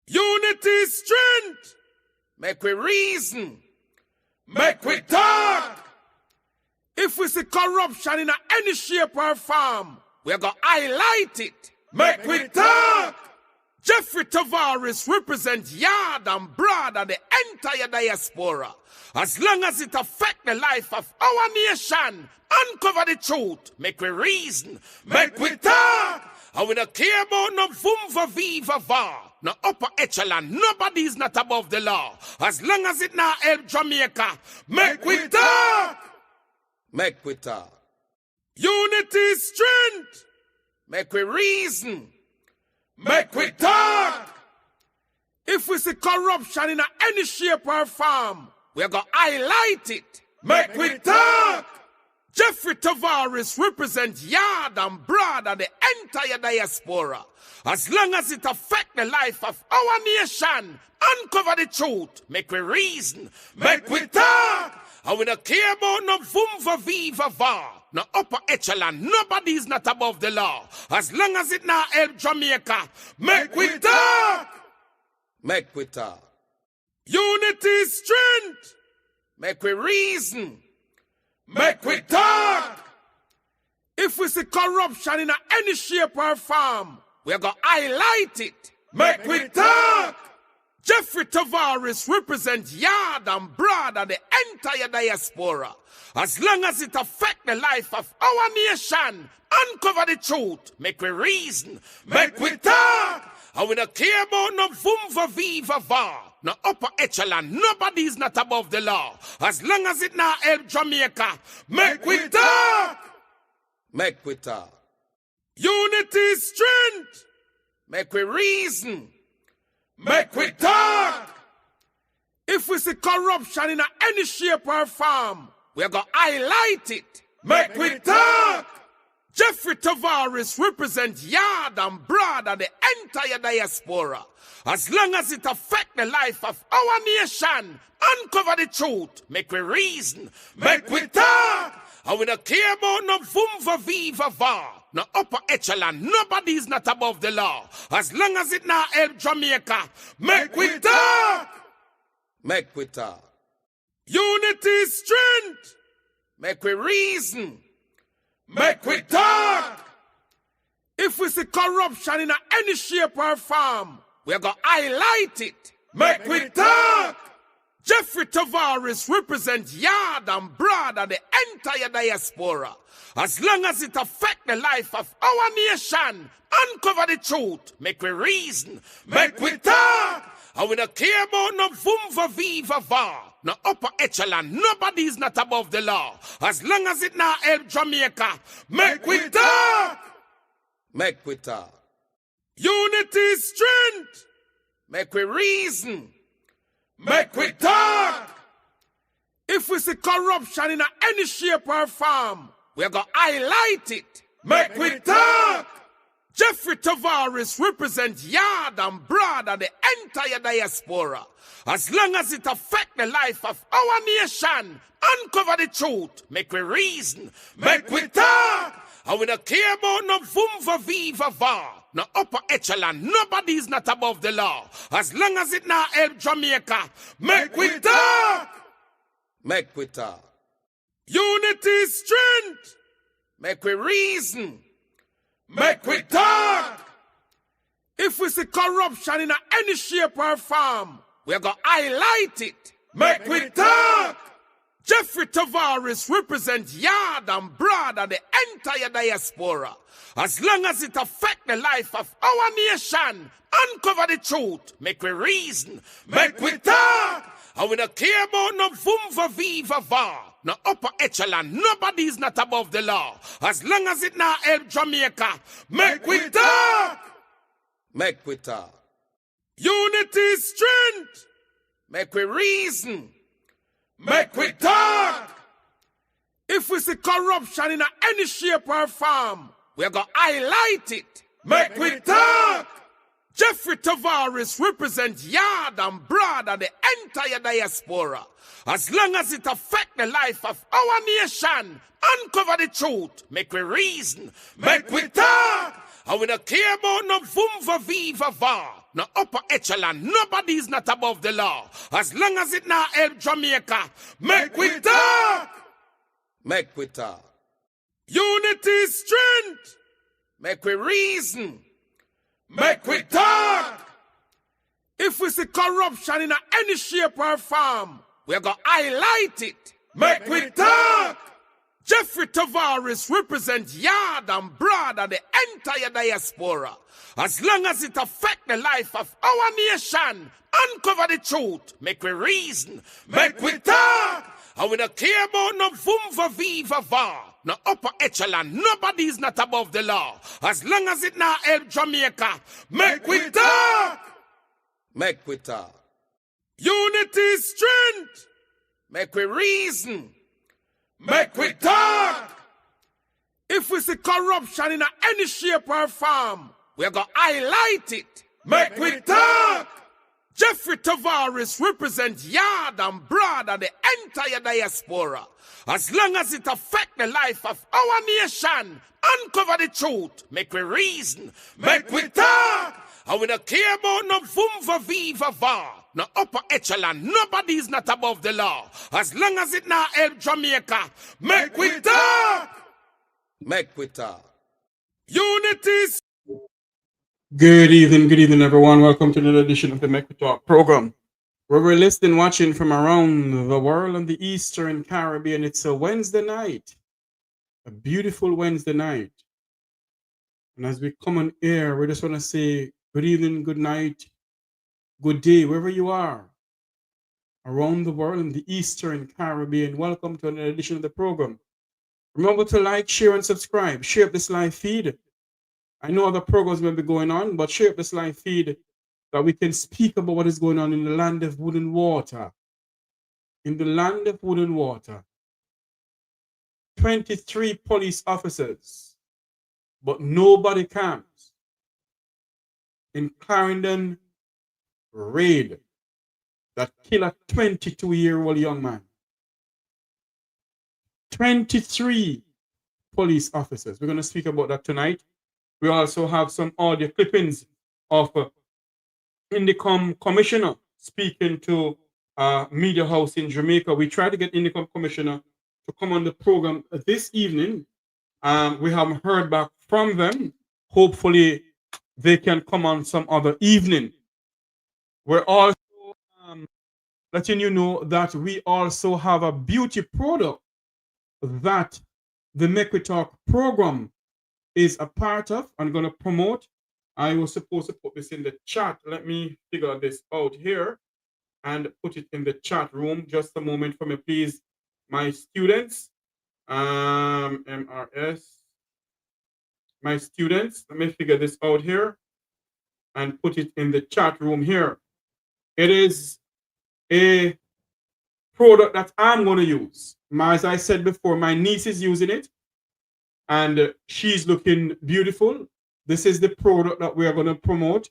Unity is strength. Make we reason. Make we talk. If we see corruption in any shape or form, we're going to highlight it. Make we talk. Jeffrey Tavares represents Yard and Broad and the entire diaspora. As long as it affects the life of our nation, uncover the truth, make we reason, make we talk. And we don't care about no vumva viva va, no upper echelon, nobody is not above the law. As long as it not help Jamaica, make we talk. Make we talk. Unity is strength. Make we reason. Make we talk. If we see corruption in any shape or form, we're going to highlight it. Make we talk. Jeffrey Tavares represents Yard and Broad and the entire diaspora. As long as it affects the life of our nation, uncover the truth, make we reason, make we talk. And we don't care about no vumva viva va, no upper echelon, nobody is not above the law. As long as it not help Jamaica, make we talk. Make we talk. Unity is strength. Make we reason. Make we talk. If we see corruption in any shape or form, we're going to highlight it. Make we talk. Jeffrey Tavares represents Yard and Broad and the entire diaspora. As long as it affects the life of our nation, uncover the truth, make we reason, make we talk. And we don't care about no vumva viva va, no upper echelon, nobody is not above the law. As long as it not help Jamaica, make we talk. Make we talk. Unity is strength. Make we reason. Make we talk. If we see corruption in any shape or form, we're going to highlight it. Make we talk. Jeffrey Tavares represents Yard and Broad and the entire diaspora. As long as it affects the life of our nation, uncover the truth, make we reason, make we talk. And we don't care about no vumva viva va, no upper echelon, nobody is not above the law. As long as it not help Jamaica, make we talk. Make we talk. Unity is strength. Make we reason. Make we talk. If we see corruption in any shape or form, we're going to highlight it. Make we talk. Jeffrey Tavares represents Yard and Broad and the entire diaspora. As long as it affects the life of our nation, uncover the truth, make we reason, make we talk. And we don't care about no vumva viva va, no upper echelon, nobody is not above the law. As long as it not help Jamaica, make we talk. Make we talk. Unity is strength. Make we reason. Make we talk. If we see corruption in any shape or form, we're going to highlight it. Make we talk. Jeffrey Tavares represents Yard and Broad and the entire diaspora. As long as it affects the life of our nation, uncover the truth, make we reason, make we talk. And we don't care about no vumva viva va, no upper echelon, nobody is not above the law. As long as it not help Jamaica, make we talk. Make we talk. Unity is strength. Make we reason. Make we talk. If we see corruption in any shape or form, we're going to highlight it. Make we talk. Jeffrey Tavares represents Yard and Broad and the entire diaspora. As long as it affects the life of our nation, uncover the truth, make we reason, make we talk. And we don't care about no vumva viva va, no upper echelon, nobody is not above the law. As long as it not help Jamaica, make we talk. Make we talk. Unity is strength. Make we reason. Make we talk. If we see corruption in any shape or form, we're going to highlight it. Make we talk. Jeffrey Tavares represents Yard and Broad and the entire diaspora. As long as it affects the life of our nation, uncover the truth, make we reason, make we talk. And we don't care about no vumva viva va. No upper echelon. Nobody's not above the law. As long as it now help Jamaica. Mek Wi Talk. Mek Wi Talk. Unity is strength. Mek Wi reason. Mek Wi Talk. If we see corruption in any shape or form, we're going to highlight it. Mek Wi Talk. Jeffrey Tavares represents yard and broad and the entire diaspora. As long as it affects the life of our nation, uncover the truth, Mek Wi reason, Mek Wi Talk. And we don't care about no vumva viva va, no upper echelon. Nobody's not above the law. As long as it now help Jamaica, Mek Wi Talk. Mek Wi Talk. Unity is strength. Mek Wi reason. Mek Wi Talk. If we see corruption in any shape or form, we're going to highlight it. Mek Wi Talk. Jeffrey Tavares represents yard and broad and the entire diaspora. As long as it affects the life of our nation, uncover the truth, Mek Wi reason, Mek Wi Talk. And we don't care about no vumva viva va, no upper echelon. Nobody's not above the law. As long as it now help Jamaica, Mek Wi Talk. Mek Wi Talk. Unity is... Good evening, everyone. Welcome to another edition of the Mek Wi Talk program, where we're listening, watching from around the world and the Eastern Caribbean. It's a Wednesday night, a beautiful Wednesday night. And as we come on air, we just want to say good evening, good night, good day, wherever you are around the world in the Eastern Caribbean. Welcome to another edition of the program. Remember to like, share, and subscribe. Share up this live feed. I know other programs may be going on, but share up this live feed that we can speak about what is going on in the land of wood and water. In the land of wood and water. 23 police officers, but nobody comes. In Clarendon, raid that killed a 22-year-old young man. 23 police officers. We're going to speak about that tonight. We also have some audio clippings of INDECOM commissioner speaking to media house in Jamaica. We tried to get INDECOM commissioner to come on the program this evening. We haven't heard back from them. Hopefully they can come on some other evening. We're also letting you know that we also have a beauty product that the Mek Wi Talk program is a part of. I'm going to promote. I was supposed to put this in the chat. Let me figure this out here and put it in the chat room. Just a moment for me, please, my students. MRS. My students, let me figure this out here and put it in the chat room here. It is a product that I'm going to use. As I said before, my niece is using it and she's looking beautiful. This is the product that we are going to promote.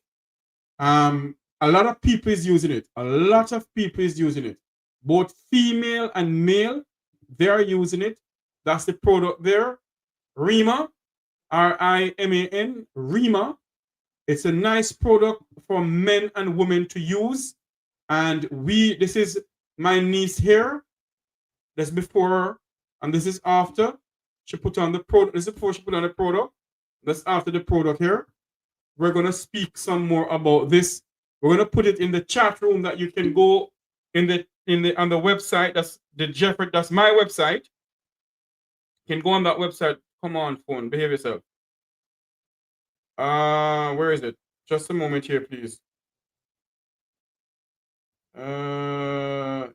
A lot of people is using it. A lot of people is using it. Both female and male, they are using it. That's the product there. Rima, R-I-M-A-N, Rima. It's a nice product for men and women to use. And this is my niece here. That's before, and this is after she put on the product. This is before she put on the product. That's after the product here. We're going to speak some more about this. We're going to put it in the chat room that you can go on the website. That's the Jeffrey, that's my website. You can go on that website. Come on, phone, behave yourself. Where is it? Just a moment here, please.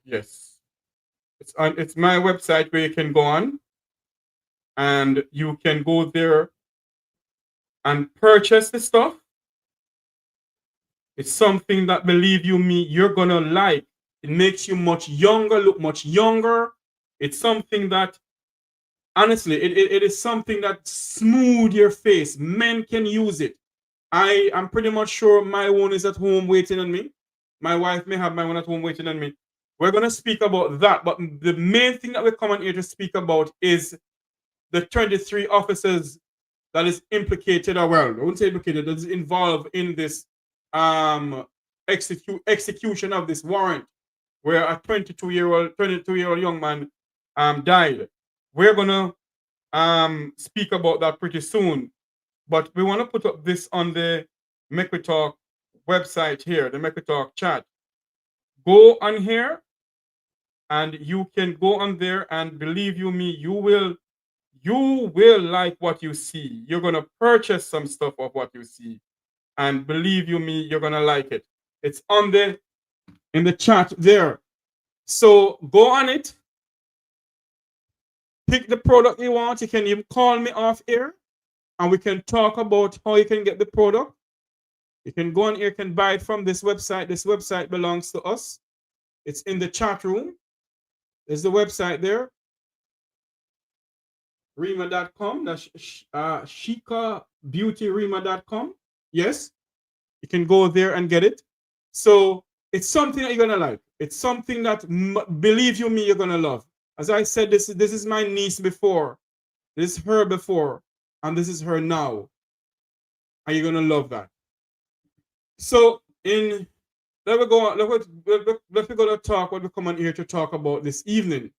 Yes. It's my website where you can go on and you can go there and purchase the stuff. It's something that, believe you me, you're gonna like. It makes you much younger, look much younger. It's something that, honestly, it is something that smooth your face. Men can use it. I'm pretty much sure my one is at home waiting on me. My wife may have my one at home waiting on me. We're going to speak about that. But the main thing that we're coming here to speak about is the 23 officers that is implicated, or well, I wouldn't say implicated, that is involved in this execution of this warrant, where a 22-year-old young man died. We're gonna speak about that pretty soon, but we want to put up this on the Mek Wi Talk website here, the Mek Wi Talk chat. Go on here, and you can go on there, and believe you me, you will like what you see. You're gonna purchase some stuff of what you see, and believe you me, you're gonna like it. It's on in the chat there. So go on it, pick the product you want. You can even call me off here, and we can talk about how you can get the product. You can go on here, you can buy it from this website. This website belongs to us. It's in the chat room. There's the website there. Rima.com. That's shikabeautyrima.com. Yes. You can go there and get it. So it's something that you're gonna like. It's something that, believe you me, you're gonna love. As I said, this is my niece before. This is her before, and this is her now. And you're gonna love that. So let me go to talk what we come on here to talk about this evening.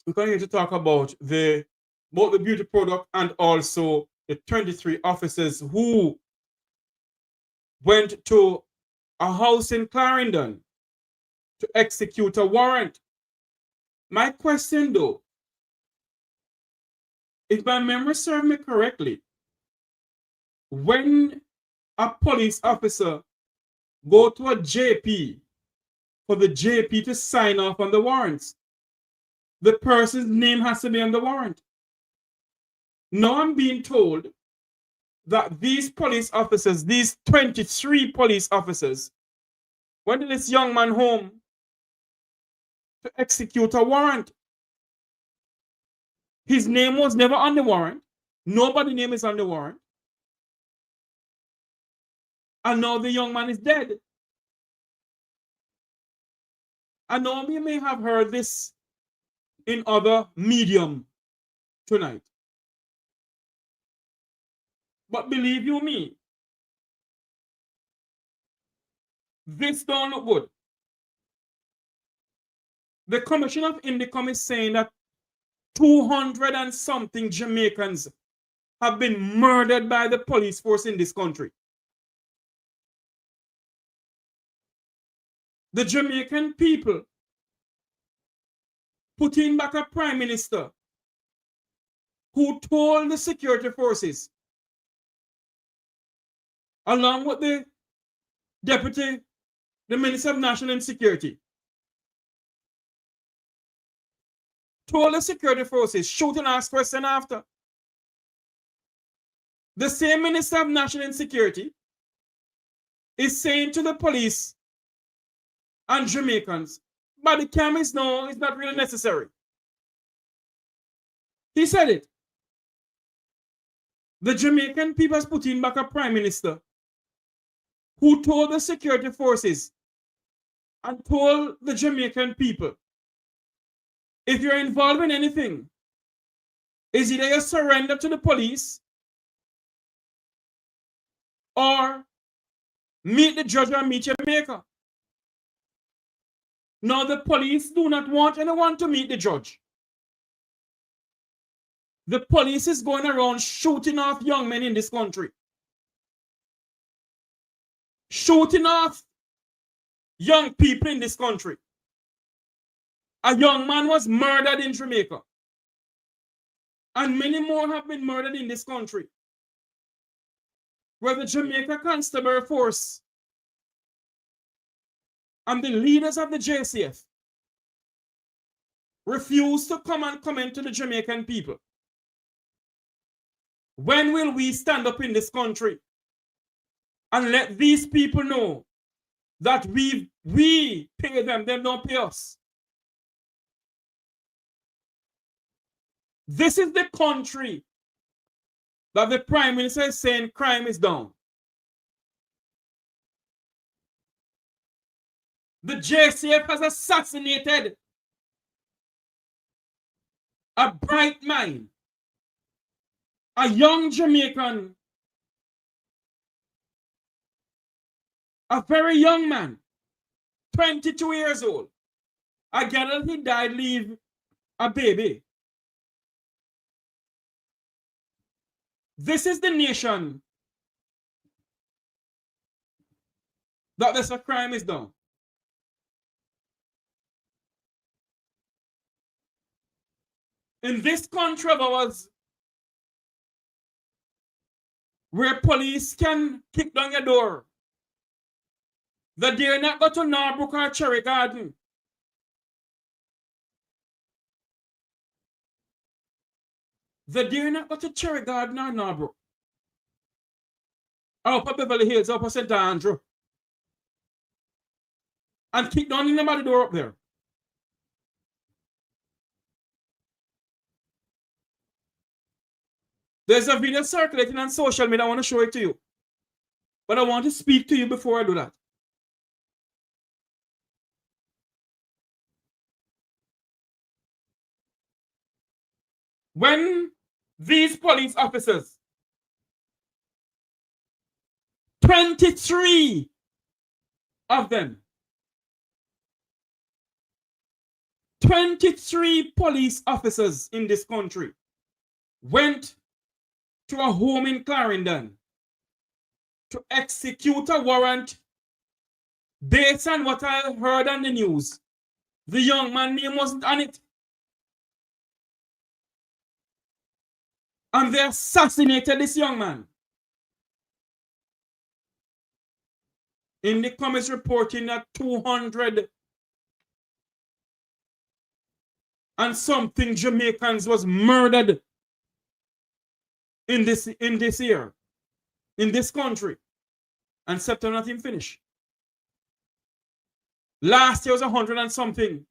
We're going here to talk about both the beauty product and also the 23 officers who went to a house in Clarendon to execute a warrant. My question though, if my memory serves me correctly, when a police officer go to a JP for the JP to sign off on the warrants, the person's name has to be on the warrant. Now I'm being told that these police officers, these 23 police officers, went to this young man home to execute a warrant. His name was never on the warrant. Nobody's name is on the warrant. And now the young man is dead. I know you may have heard this in other medium tonight. But believe you me, this don't look good. The Commissioner of INDECOM is saying that 200 and something Jamaicans have been murdered by the police force in this country. The Jamaican people put in back a prime minister who told the security forces, along with the Minister of National Security, told the security forces, shoot and ask question after. The same Minister of National Security is saying to the police and Jamaicans, but the cameras no, it's not really necessary. He said it. The Jamaican people has put in back a prime minister who told the security forces and told the Jamaican people, if you're involved in anything, is either you surrender to the police or meet the judge or meet your maker. Now the police do not want anyone to meet the judge. The police is going around shooting off young men in this country. Shooting off young people in this country. A young man was murdered in Jamaica. And many more have been murdered in this country. Where the Jamaica Constable Force and the leaders of the JCF refuse to come and comment to the Jamaican people. When will we stand up in this country and let these people know that we pay them don't pay us? This is the country that the Prime Minister is saying crime is down. The JCF has assassinated a bright mind, a young Jamaican, a very young man, 22 years old. I gather he died leave a baby. This is the nation that this crime is done. In this country of ours, where police can kick down your door, the dare not go to Norbrook or Cherry Garden. The dare not go to Cherry Garden or Norbrook. Or up at Beverly Hills, up at St. Andrew. And kick down the door up there. There's a video circulating on social media. I want to show it to you. But I want to speak to you before I do that. When these police officers, 23 of them, 23 police officers in this country went to a home in Clarendon to execute a warrant based on what I heard on the news. The young man's name wasn't on it. And they assassinated this young man. INDECOM is reporting that 200 and something Jamaicans was murdered in this year, in this country. And September nothing finished. Last year was 100 and something.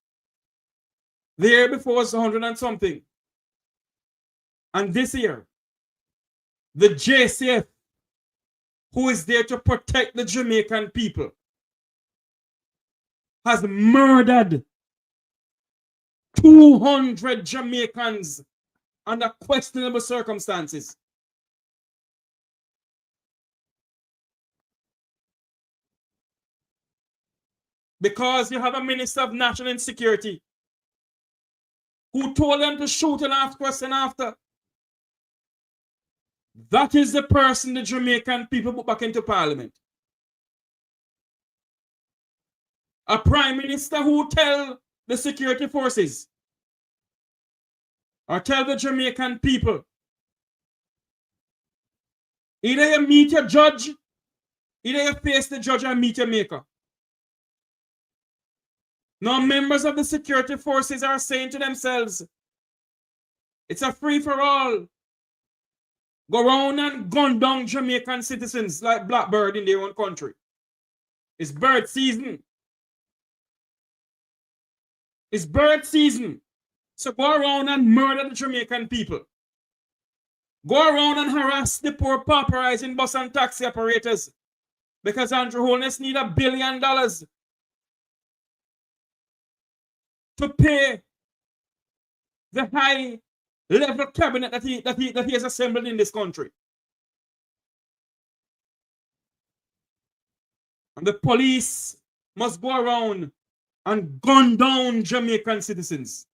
The year before was 100 and something. And this year, the JCF, who is there to protect the Jamaican people, has murdered 200 Jamaicans under questionable circumstances. Because you have a Minister of National Insecurity who told them to shoot and ask question after. That is the person the Jamaican people put back into Parliament. A Prime Minister who tell the security forces or tell the Jamaican people, either you meet your judge, either you face the judge or meet your maker. Now members of the security forces are saying to themselves, it's a free-for-all. Go around and gun down Jamaican citizens like blackbird in their own country. It's bird season. It's bird season. So go around and murder the Jamaican people. Go around and harass the poor pauperizing bus and taxi operators because Andrew Holness need $1 billion to pay the high level cabinet that he has assembled in this country. And the police must go around and gun down Jamaican citizens.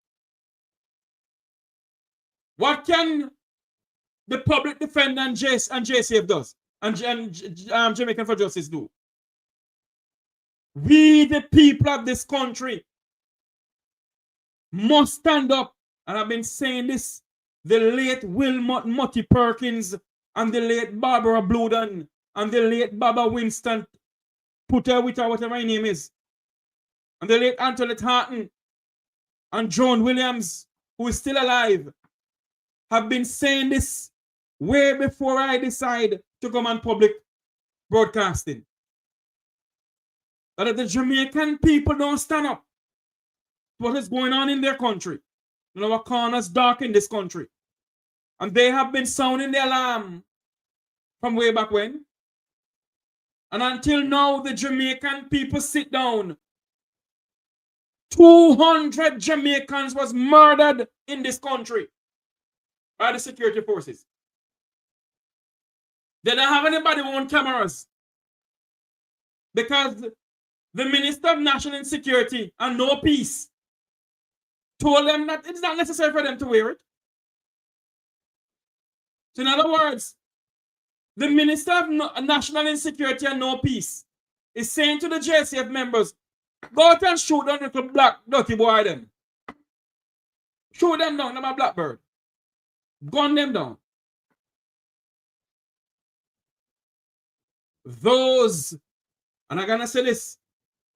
What can the public defender and JCF does and Jamaican for Justice do? We, the people of this country, must stand up. And I've been saying this, the late Wilmot Mutty Perkins and the late Barbara Bluden and the late Baba Winston Putter, whatever my name is, and the late Antoinette Harton and Joan Williams, who is still alive, have been saying this way before I decide to come on public broadcasting. That if the Jamaican people don't stand up to what is going on in their country, in our corners dark in this country, and they have been sounding the alarm from way back when, and until now the Jamaican people sit down. 200 Jamaicans was murdered in this country by the security forces. They don't have anybody on cameras. Because the Minister of National Security and No Peace told them that it's not necessary for them to wear it. So in other words, the Minister of National Insecurity and No Peace is saying to the JCF members, go out and shoot down little black dirty boy them. Shoot them down, them a blackbird. Gun them down. Those, and I'm gonna say this,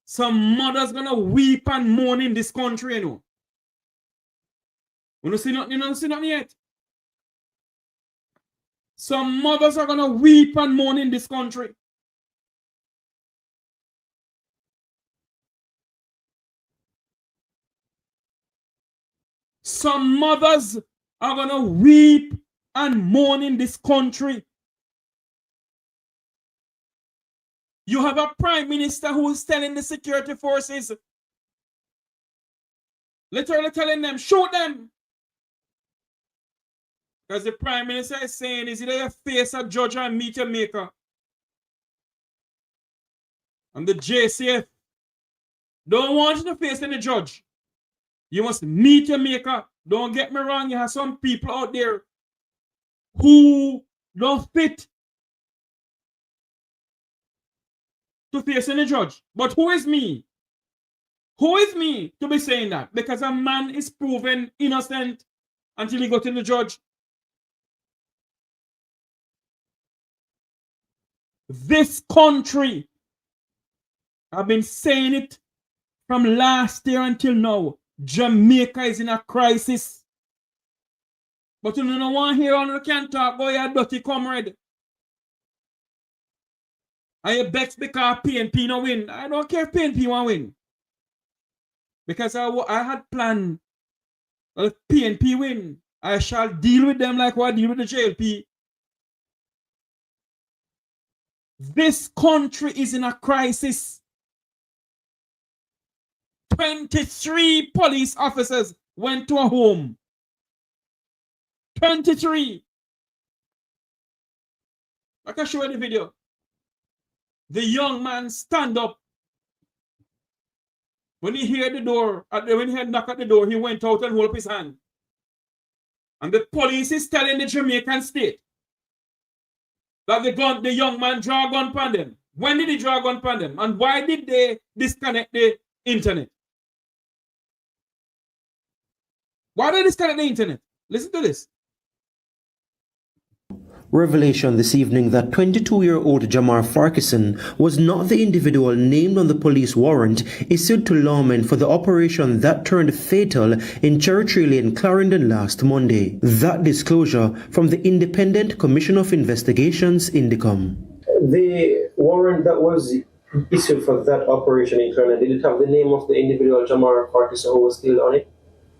some mothers gonna weep and mourn in this country, you know. You don't see nothing yet. Some mothers are gonna weep and mourn in this country. Some mothers are gonna weep and mourn in this country. You have a prime minister who is telling the security forces, literally telling them, shoot them. Because the prime minister is saying, is either you face a judge or meet your maker. And the JCF don't want you to face any judge. You must meet your maker. Don't get me wrong, you have some people out there who don't fit to face any judge. But who is me? Who is me to be saying that? Because a man is proven innocent until he got to the judge. This country, I've been saying it from last year until now, Jamaica is in a crisis. But you don't want to hear on the can talk about your dirty comrade. And you bet because PNP no win. I don't care if PNP won't win. Because I had planned, if PNP win, I shall deal with them like what I deal with the JLP. This country is in a crisis. 23 police officers went to a home. 23. I can show you the video. The young man stand up. When he heard the door, when he had knocked at the door, he went out and hold up his hand. And the police is telling the Jamaican state that the young man draw a gun upon them. When did he draw a gun upon them? And why did they disconnect the internet? Why did they disconnect the internet? Listen to this. Revelation this evening that 22-year-old Jahmar Farquharson was not the individual named on the police warrant issued to lawmen for the operation that turned fatal in Cherry Lane, Clarendon last Monday. That disclosure from the Independent Commissioner of Investigations, INDECOM. The warrant that was issued for that operation in Clarendon, did it have the name of the individual Jahmar Farquharson who was still on it?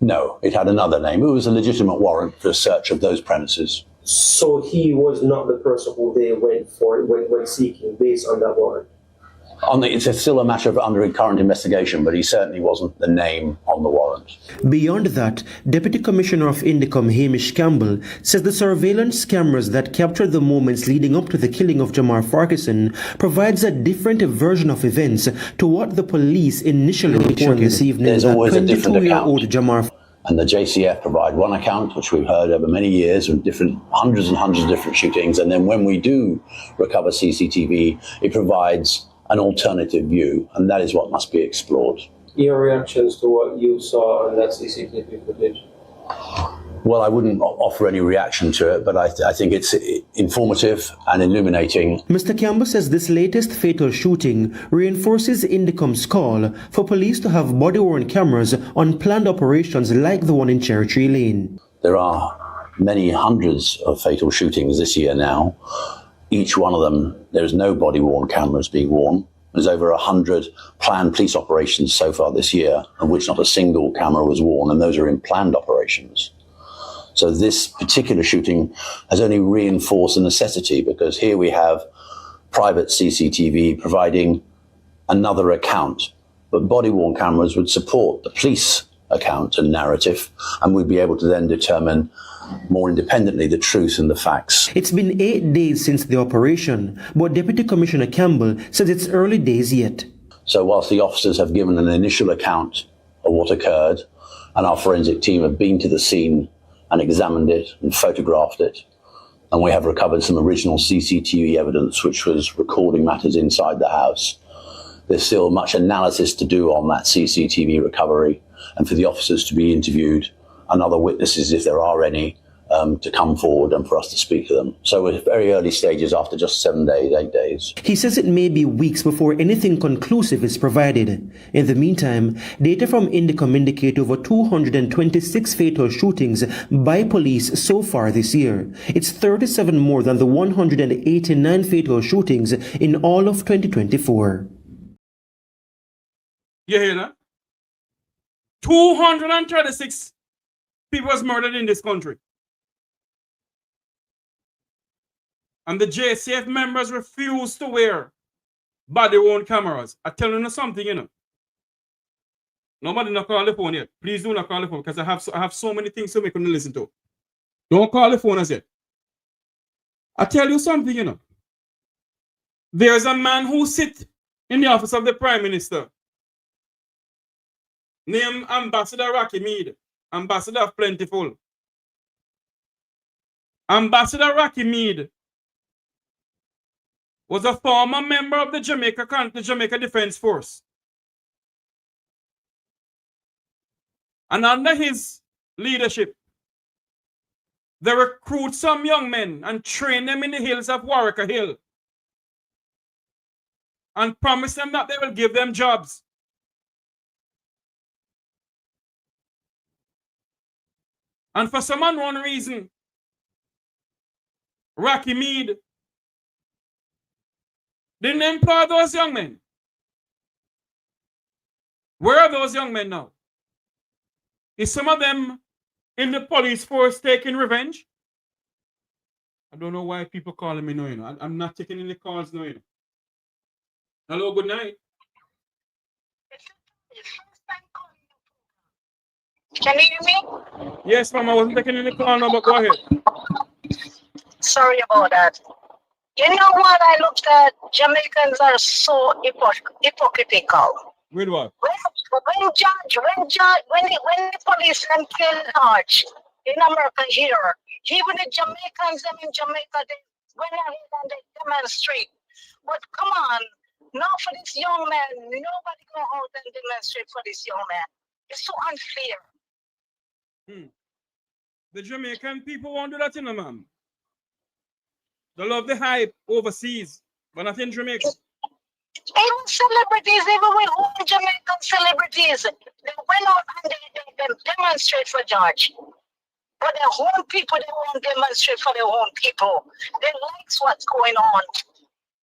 No, it had another name. It was a legitimate warrant for a search of those premises. So he was not the person who they went for when seeking based on that warrant? It's still a matter of under current investigation, but he certainly wasn't the name on the warrant. Beyond that, Deputy Commissioner of INDECOM Hamish Campbell says the surveillance cameras that captured the moments leading up to the killing of Jahmar Farquharson provides a different version of events to what the police initially reported this evening. There's always a different account. Jahmar And the JCF provide one account, which we've heard over many years of hundreds and hundreds of different shootings. And then when we do recover CCTV, it provides an alternative view, and that is what must be explored. Your reactions to what you saw on that CCTV footage? Well, I wouldn't offer any reaction to it, but I think it's informative and illuminating. Mr. Campbell says this latest fatal shooting reinforces INDECOM's call for police to have body-worn cameras on planned operations like the one in Cherry Lane. There are many hundreds of fatal shootings this year now. Each one of them, there's no body-worn cameras being worn. There's over 100 planned police operations so far this year, of which not a single camera was worn, and those are in planned operations. So this particular shooting has only reinforced the necessity, because here we have private CCTV providing another account, but body-worn cameras would support the police account and narrative, and we'd be able to then determine more independently the truth and the facts. It's been 8 days since the operation, but Deputy Commissioner Campbell says it's early days yet. So whilst the officers have given an initial account of what occurred, and our forensic team have been to the scene and examined it and photographed it, and we have recovered some original CCTV evidence which was recording matters inside the house, there's still much analysis to do on that CCTV recovery, and for the officers to be interviewed and other witnesses, if there are any, to come forward and for us to speak to them. So we're at very early stages after just 7 days, 8 days. He says it may be weeks before anything conclusive is provided. In the meantime, data from INDECOM indicate over 226 fatal shootings by police so far this year. It's 37 more than the 189 fatal shootings in all of 2024. You hear that? 236 people was murdered in this country. And the JCF members refuse to wear body-worn cameras. I tell you something, you know. Nobody not call the phone yet. Please do not call the phone because I have so many things to make you listen to. Don't call the phone as yet. I tell you something, you know. There's a man who sits in the office of the Prime Minister named Ambassador Rocky Mead, Ambassador of Plentiful. Ambassador Rocky Mead was a former member of the Jamaica Defense Force. And under his leadership, they recruit some young men and train them in the hills of Warwick Hill and promise them that they will give them jobs. And for some unknown reason, Rocky Mead didn't employ those young men. Where are those young men now? Is some of them in the police force taking revenge? I don't know why people calling me now, you know. I'm not taking any calls now, you know. Hello, good night. Can you hear me? Yes, ma'am, I wasn't taking any call now, but go ahead. Sorry about that. You know what? I looked at Jamaicans are so hypocritical. With what? When the policemen kill George in America here, even the Jamaicans them in Jamaica, they went ahead and they demonstrate. But come on, not for this young man. Nobody go out and demonstrate for this young man. It's so unfair. The Jamaican people won't do that, you know, ma'am. They love the hype overseas, but not in Jamaica. Even celebrities, even with all Jamaican celebrities, they went out and they demonstrate for George. But their own people, they won't demonstrate for their own people. They like what's going on.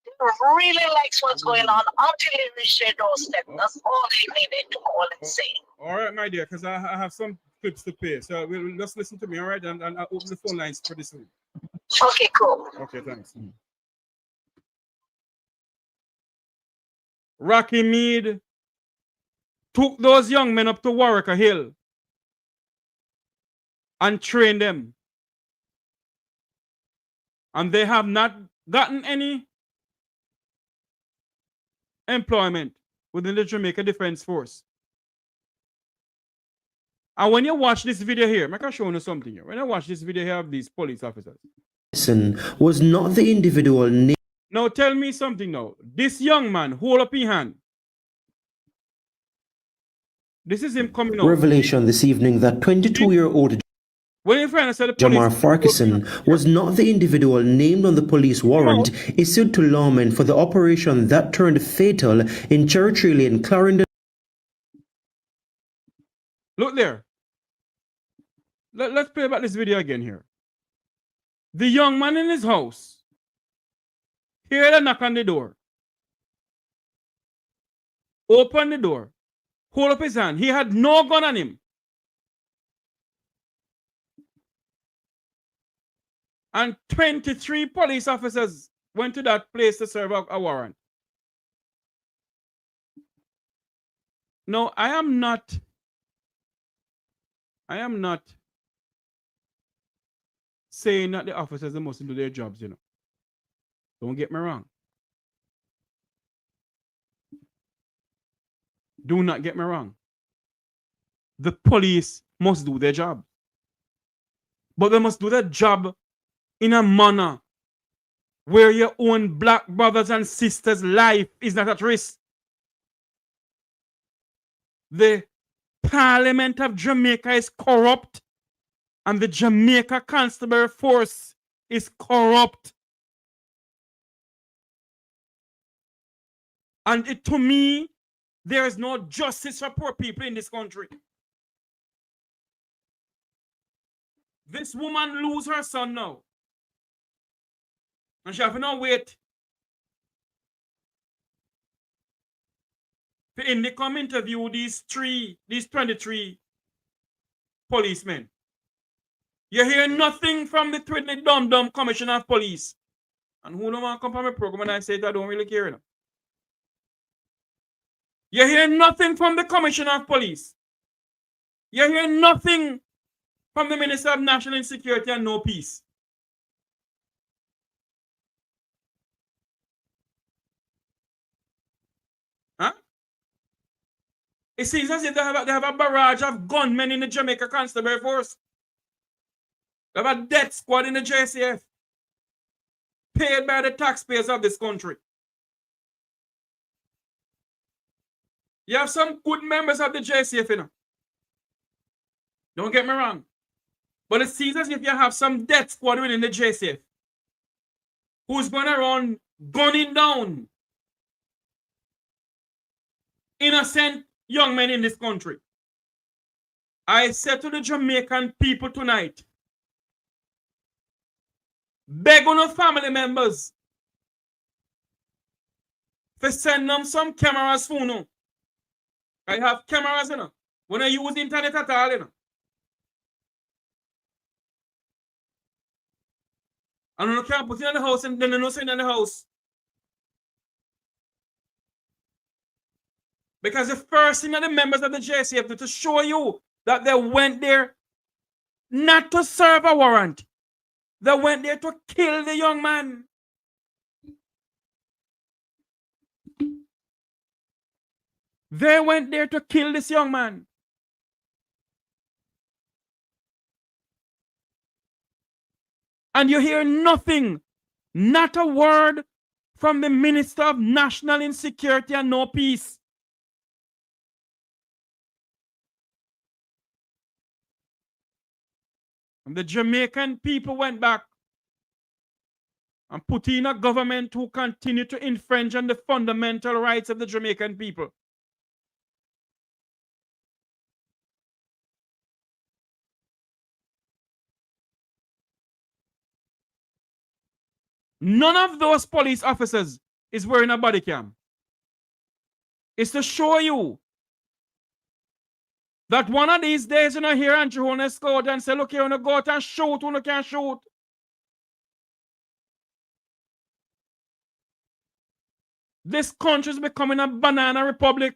They really like what's going on until they reach their doorstep. That's all they needed to call and say. All right, my dear, because I have some clips to play. So we'll just listen to me, all right? And I'll open the phone lines for this one. Okay, cool. Okay, thanks. Rocky Mead took those young men up to Warwick Hill and trained them. And they have not gotten any employment within the Jamaica Defense Force. And when you watch this video here, I can show you something here. When I watch this video here of these police officers, was not the individual name. Now tell me something now. This young man, hold up his hand. This is him coming out. Revelation this evening that 22-year-old Jahmar Farquharson was not the individual named on the police warrant issued to lawmen for the operation that turned fatal in Churchill in Clarendon. Look there. Let's play back this video again here. The young man in his house heard a knock on the door. Open the door. Hold up his hand. He had no gun on him. And 23 police officers went to that place to serve a warrant. No, I am not saying that the officers mustn't do their jobs, you know. Don't get me wrong. Do not get me wrong. The police must do their job. But they must do their job in a manner where your own black brothers and sisters' life is not at risk. The Parliament of Jamaica is corrupt, and the Jamaica Constabulary Force is corrupt. And to me, there is no justice for poor people in this country. This woman lose her son now. And she have to now wait for INDECOM interview these 23 policemen. You hear nothing from the twiddly dum-dum Commissioner of Police. And who don't want to come from my program and I say that I don't really care enough. You hear nothing from the Commissioner of Police. You hear nothing from the Minister of National Insecurity and No Peace. Huh? It seems as if they have a barrage of gunmen in the Jamaica Constabulary Force. They have a death squad in the JCF, paid by the taxpayers of this country. You have some good members of the JCF, you know. Don't get me wrong. But it seems as if you have some death squad within the JCF who's going around gunning down innocent young men in this country. I said to the Jamaican people tonight, beg on our family members to send them some cameras for you. I have cameras, you know. When I use the internet at all, you know. And you can't put it in the house and then you know it's in the house. Because the first thing that the members of the JCF do to show you that they went there not to serve a warrant. They went there to kill the young man. They went there to kill this young man. And you hear nothing, not a word from the Minister of National Insecurity and No Peace. And the Jamaican people went back and put in a government who continued to infringe on the fundamental rights of the Jamaican people. None of those police officers is wearing a body cam. It's to show you that one of these days, you know, here and you want to go out and say, look, you want to go out and shoot, you can't shoot. This country is becoming a banana republic.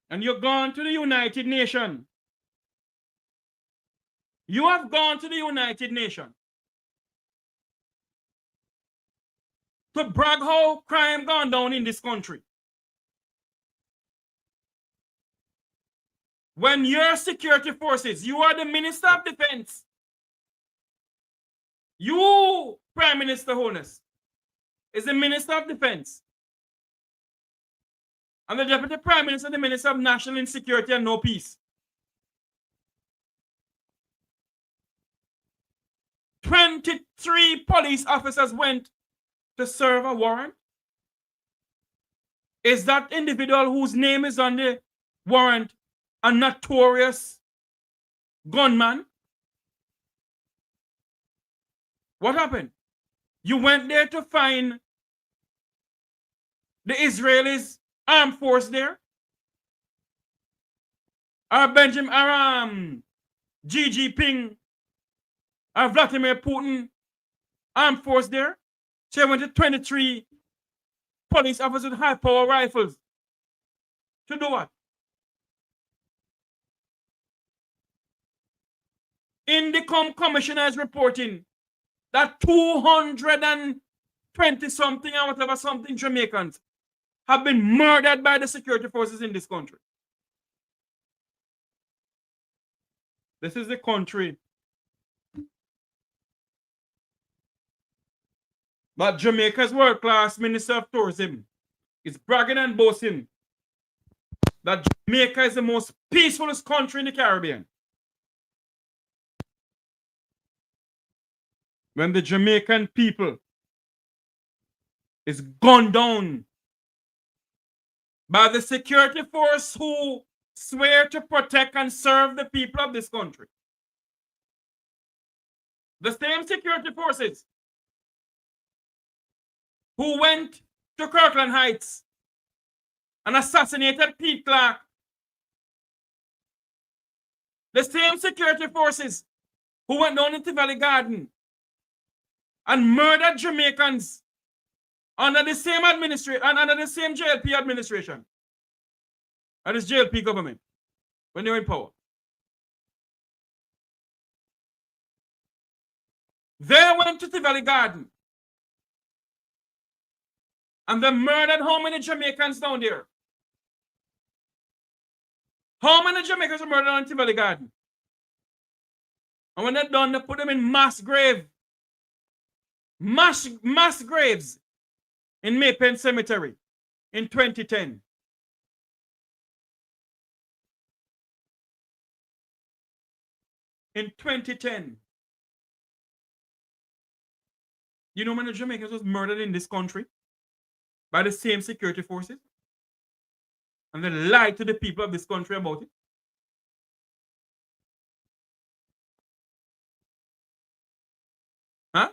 And you're gone to the United Nations. You have gone to the United Nations to brag how crime gone down in this country. When your security forces, you are the Minister of Defense. You, Prime Minister Honest, is the Minister of Defense. And the Deputy Prime Minister, the Minister of National Insecurity and No Peace. 23 police officers went to serve a warrant. Is that individual whose name is on the warrant a notorious gunman? What happened? You went there to find the Israelis armed force there? Or Xi Jinping or Vladimir Putin armed force there? So I went to 23 police officers with high-power rifles To do what? INDECOM commissioner is reporting that 220 something or whatever something Jamaicans have been murdered by the security forces in this country. This is the country but Jamaica's world-class Minister of Tourism is bragging and boasting that Jamaica is the most peacefulest country in the Caribbean. When the Jamaican people is gunned down by the security force who swear to protect and serve the people of this country. The same security forces who went to Kirkland Heights and assassinated Pete Clark. The same security forces who went down into Valley Garden and murdered Jamaicans under the same administration and under the same JLP administration and this JLP government when they were in power. They went to the Valley Garden and they murdered how many Jamaicans down there? How many Jamaicans were murdered on the Valley Garden? And when they're done, they put them in mass graves in Maypen Cemetery in 2010. In 2010. You know how many Jamaicans was murdered in this country by the same security forces? And they lied to the people of this country about it. Huh?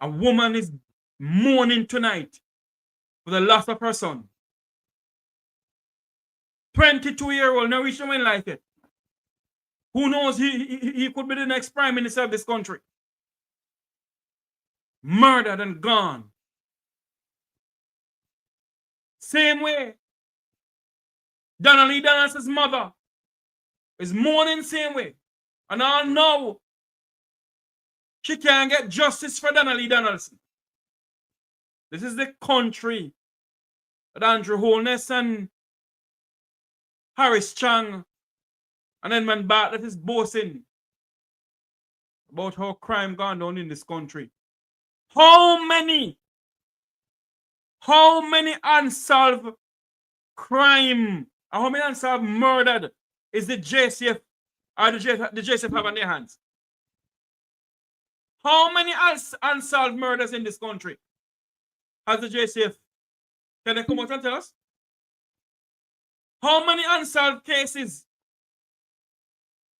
A woman is mourning tonight for the loss of her son. 22-year-old, now reaching in life yet. Who knows, he could be the next prime minister of this country. Murdered and gone. Same way, Donnelly Donaldson's mother is mourning same way. And I know she can't get justice for Donnelly Donaldson. This is the country that Andrew Holness and Harris Chang and Edmund Bartlett is boasting about how crime gone down in this country. How many unsolved crime, how many unsolved murdered is the JCF or the JCF have on their hands? How many unsolved murders in this country has the JCF? Can they come out and tell us? How many unsolved cases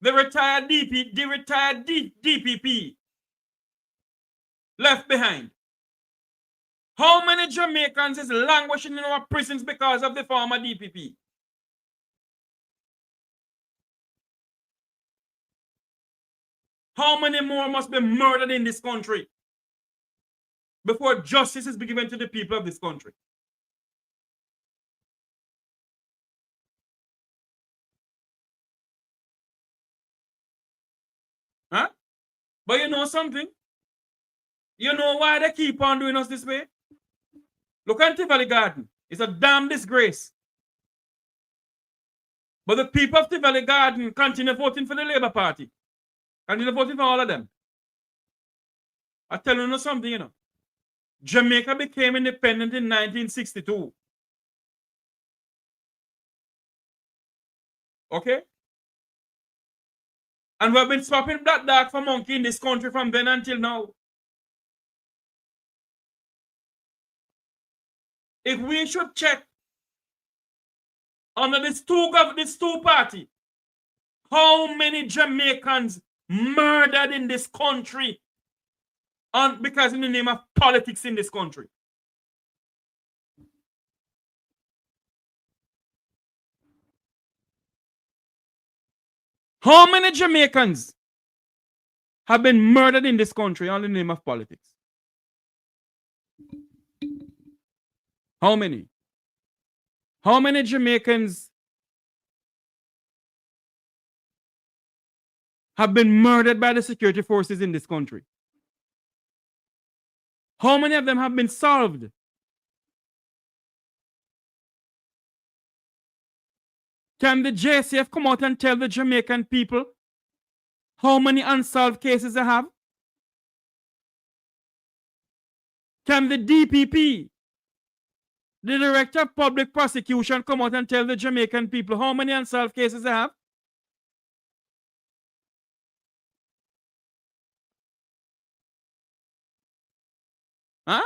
the retired DPP left behind? How many Jamaicans is languishing in our prisons because of the former DPP? How many more must be murdered in this country before justice is given to the people of this country? Huh? But you know something? You know why they keep on doing us this way? Look at Tivoli Garden. It's a damn disgrace. But the people of Tivoli Garden continue voting for the Labour Party. Continue voting for all of them. I tell you something, you know. Jamaica became independent in 1962. Okay? And we've been swapping black dog for monkey in this country from then until now. If we should check under this two party, how many Jamaicans murdered in this country because in the name of politics in this country? How many Jamaicans have been murdered in this country on the name of politics? How many? How many Jamaicans have been murdered by the security forces in this country? How many of them have been solved? Can the JCF come out and tell the Jamaican people how many unsolved cases they have? Can the DPP, the Director of Public Prosecution, come out and tell the Jamaican people how many unsolved cases they have? Huh?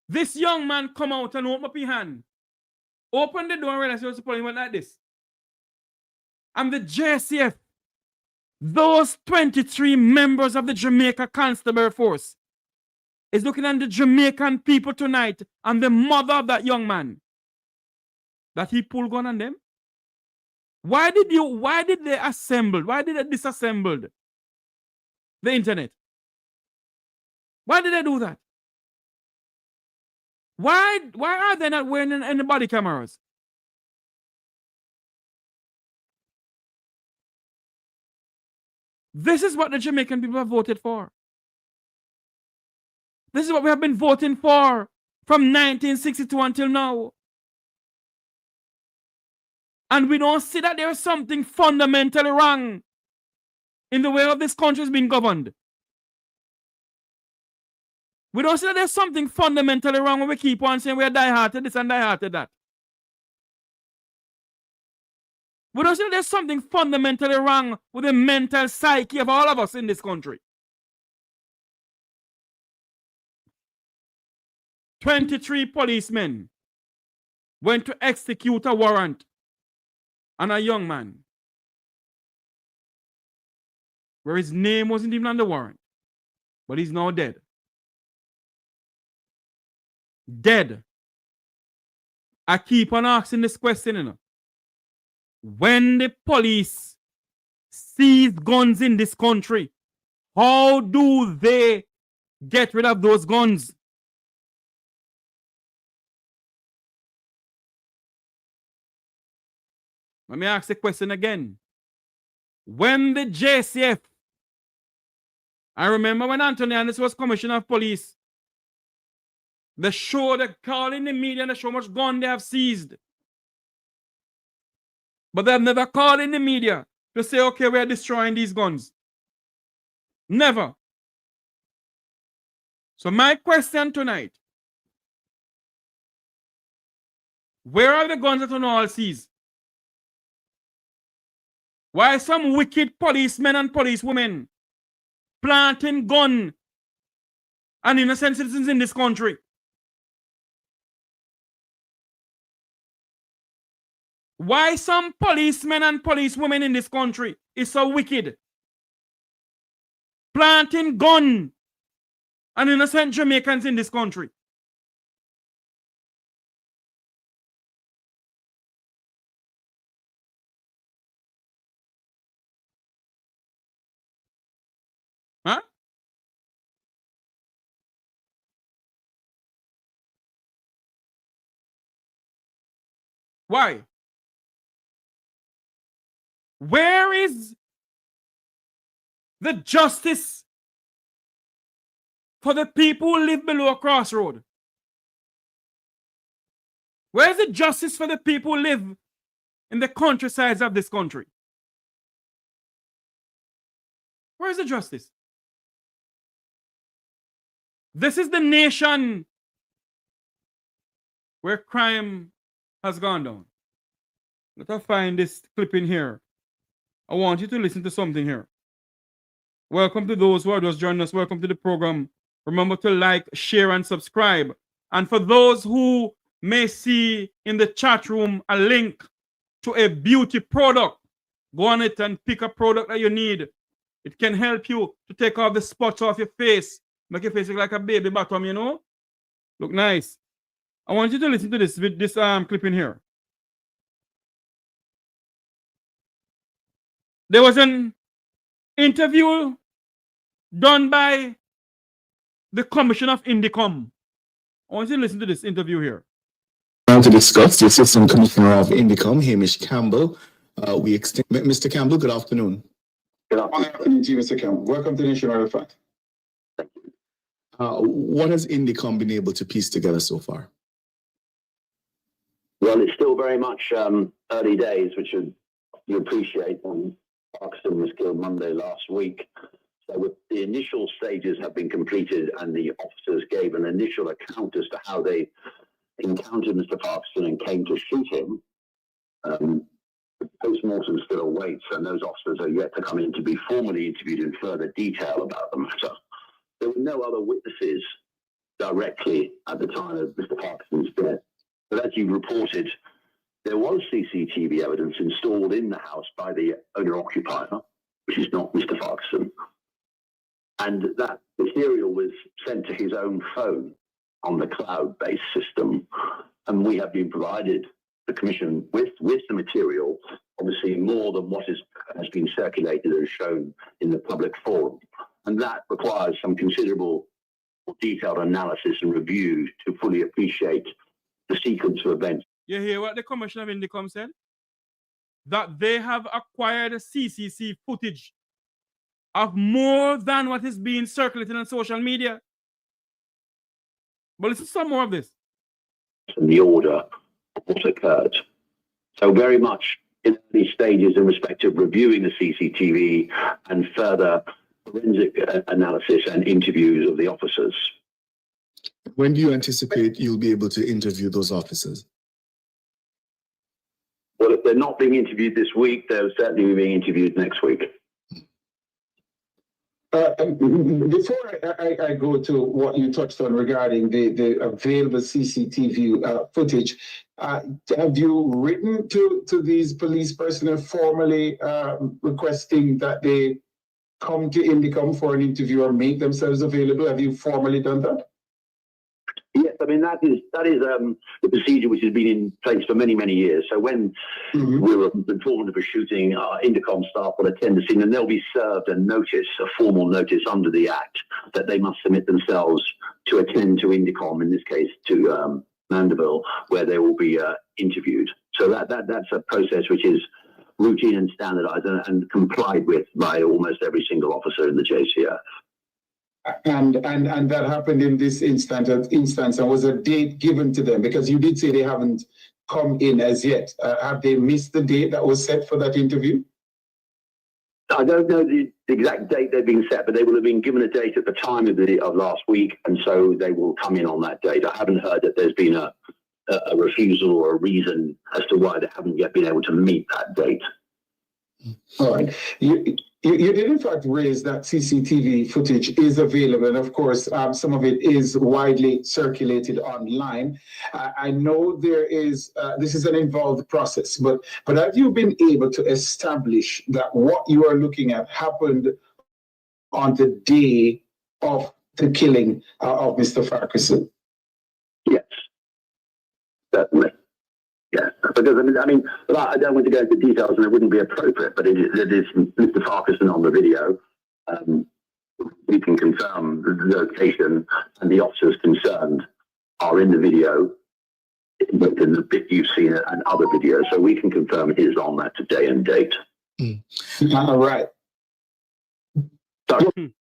This young man come out and open up his hand. Open the door and realize you're supposed to went like this. And the JCF, those 23 members of the Jamaica Constabulary Force, is looking at the Jamaican people tonight and the mother of that young man that he pulled gun on them. Why did they assemble? Why did they disassemble the internet? Why did they do that? Why are they not wearing any body cameras? This is what the Jamaican people have voted for. This is what we have been voting for from 1962 until now. And we don't see that there is something fundamentally wrong in the way of this country is being governed. We don't see that there's something fundamentally wrong when we keep on saying we're die-hearted this and die-hearted that. We don't see that there's something fundamentally wrong with the mental psyche of all of us in this country. 23 policemen went to execute a warrant on a young man where his name wasn't even on the warrant, but he's now dead. Dead. I keep on asking this question, you know. When the police seize guns in this country, how do they get rid of those guns? Let me ask the question again. When the JCF, I remember when Anthony Anderson was Commissioner of Police, they call in the media and they show how much gun they have seized. But they have never called in the media to say, okay, we are destroying these guns. Never. So my question tonight, where are the guns that are all seized? Why some wicked policemen and policewomen planting gun and innocent citizens in this country? Why some policemen and policewomen in this country is so wicked? Planting gun and innocent Jamaicans in this country. Huh? Why? Where is the justice for the people who live below a crossroad? Where is the justice for the people who live in the countrysides of this country? Where is the justice? This is the nation where crime has gone down. Let us find this clip in here. I want you to listen to something here. Welcome to those who are just joining us. Welcome to the program. Remember to like, share, and subscribe. And for those who may see in the chat room a link to a beauty product, go on it and pick a product that you need. It can help you to take off the spots off your face. Make your face look like a baby bottom, you know? Look nice. I want you to listen to this clip in here. There was an interview done by the Commissioner of INDECOM. I want you to listen to this interview here. Now to discuss the Assistant Commissioner of INDECOM, Hamish Campbell. Mr. Campbell, good afternoon. Good afternoon to you, Mr. Campbell. Welcome to Nationwide Fact. What has INDECOM been able to piece together so far? Well, it's still very much early days, which you appreciate. Farquharson was killed Monday last week. So the initial stages have been completed and the officers gave an initial account as to how they encountered Mr. Farquharson and came to shoot him. The post-mortem still awaits, and those officers are yet to come in to be formally interviewed in further detail about the matter. There were no other witnesses directly at the time of Mr. Farquharson's death. But as you reported, there was CCTV evidence installed in the house by the owner-occupier, which is not Mr. Farquharson. And that material was sent to his own phone on the cloud-based system. And we have been provided the Commission with the material, obviously more than what has been circulated and shown in the public forum. And that requires some considerable detailed analysis and review to fully appreciate the sequence of events. You hear what the Commissioner of INDECOM said? That they have acquired a CCTV footage of more than what is being circulated on social media. But listen to some more of this. And the order of what occurred. So very much in early stages in respect of reviewing the CCTV and further forensic analysis and interviews of the officers. When do you anticipate you'll be able to interview those officers? Well, if they're not being interviewed this week, they'll certainly be being interviewed next week. Before I go to what you touched on regarding the available CCTV footage, have you written to these police personnel formally requesting that they come to INDECOM for an interview or make themselves available? Have you formally done that? Yes, I mean, that is the procedure which has been in place for many, many years. So when we were informed of a shooting, our INDECOM staff will attend the scene and they'll be served a notice, a formal notice under the Act, that they must submit themselves to attend to INDECOM, in this case to Mandeville, where they will be interviewed. So that's a process which is routine and standardized and complied with by almost every single officer in the JCF. And that happened in this instance, and was a date given to them? Because you did say they haven't come in as yet. Have they missed the date that was set for that interview? I don't know the exact date they've been set, but they will have been given a date at the time of last week, and so they will come in on that date. I haven't heard that there's been a refusal or a reason as to why they haven't yet been able to meet that date. All right. You did in fact raise that CCTV footage is available, and of course, some of it is widely circulated online. I know there is this is an involved process, but have you been able to establish that what you are looking at happened on the day of the killing of Mr. Farquharson? Yes, certainly. Yeah, because I mean, I don't want to go into details, and it wouldn't be appropriate. But it is Mr. Farquharson on the video. We can confirm the location, and the officers concerned are in the video, both in the bit you've seen and other videos. So we can confirm it is on that day and date. All right. Sorry.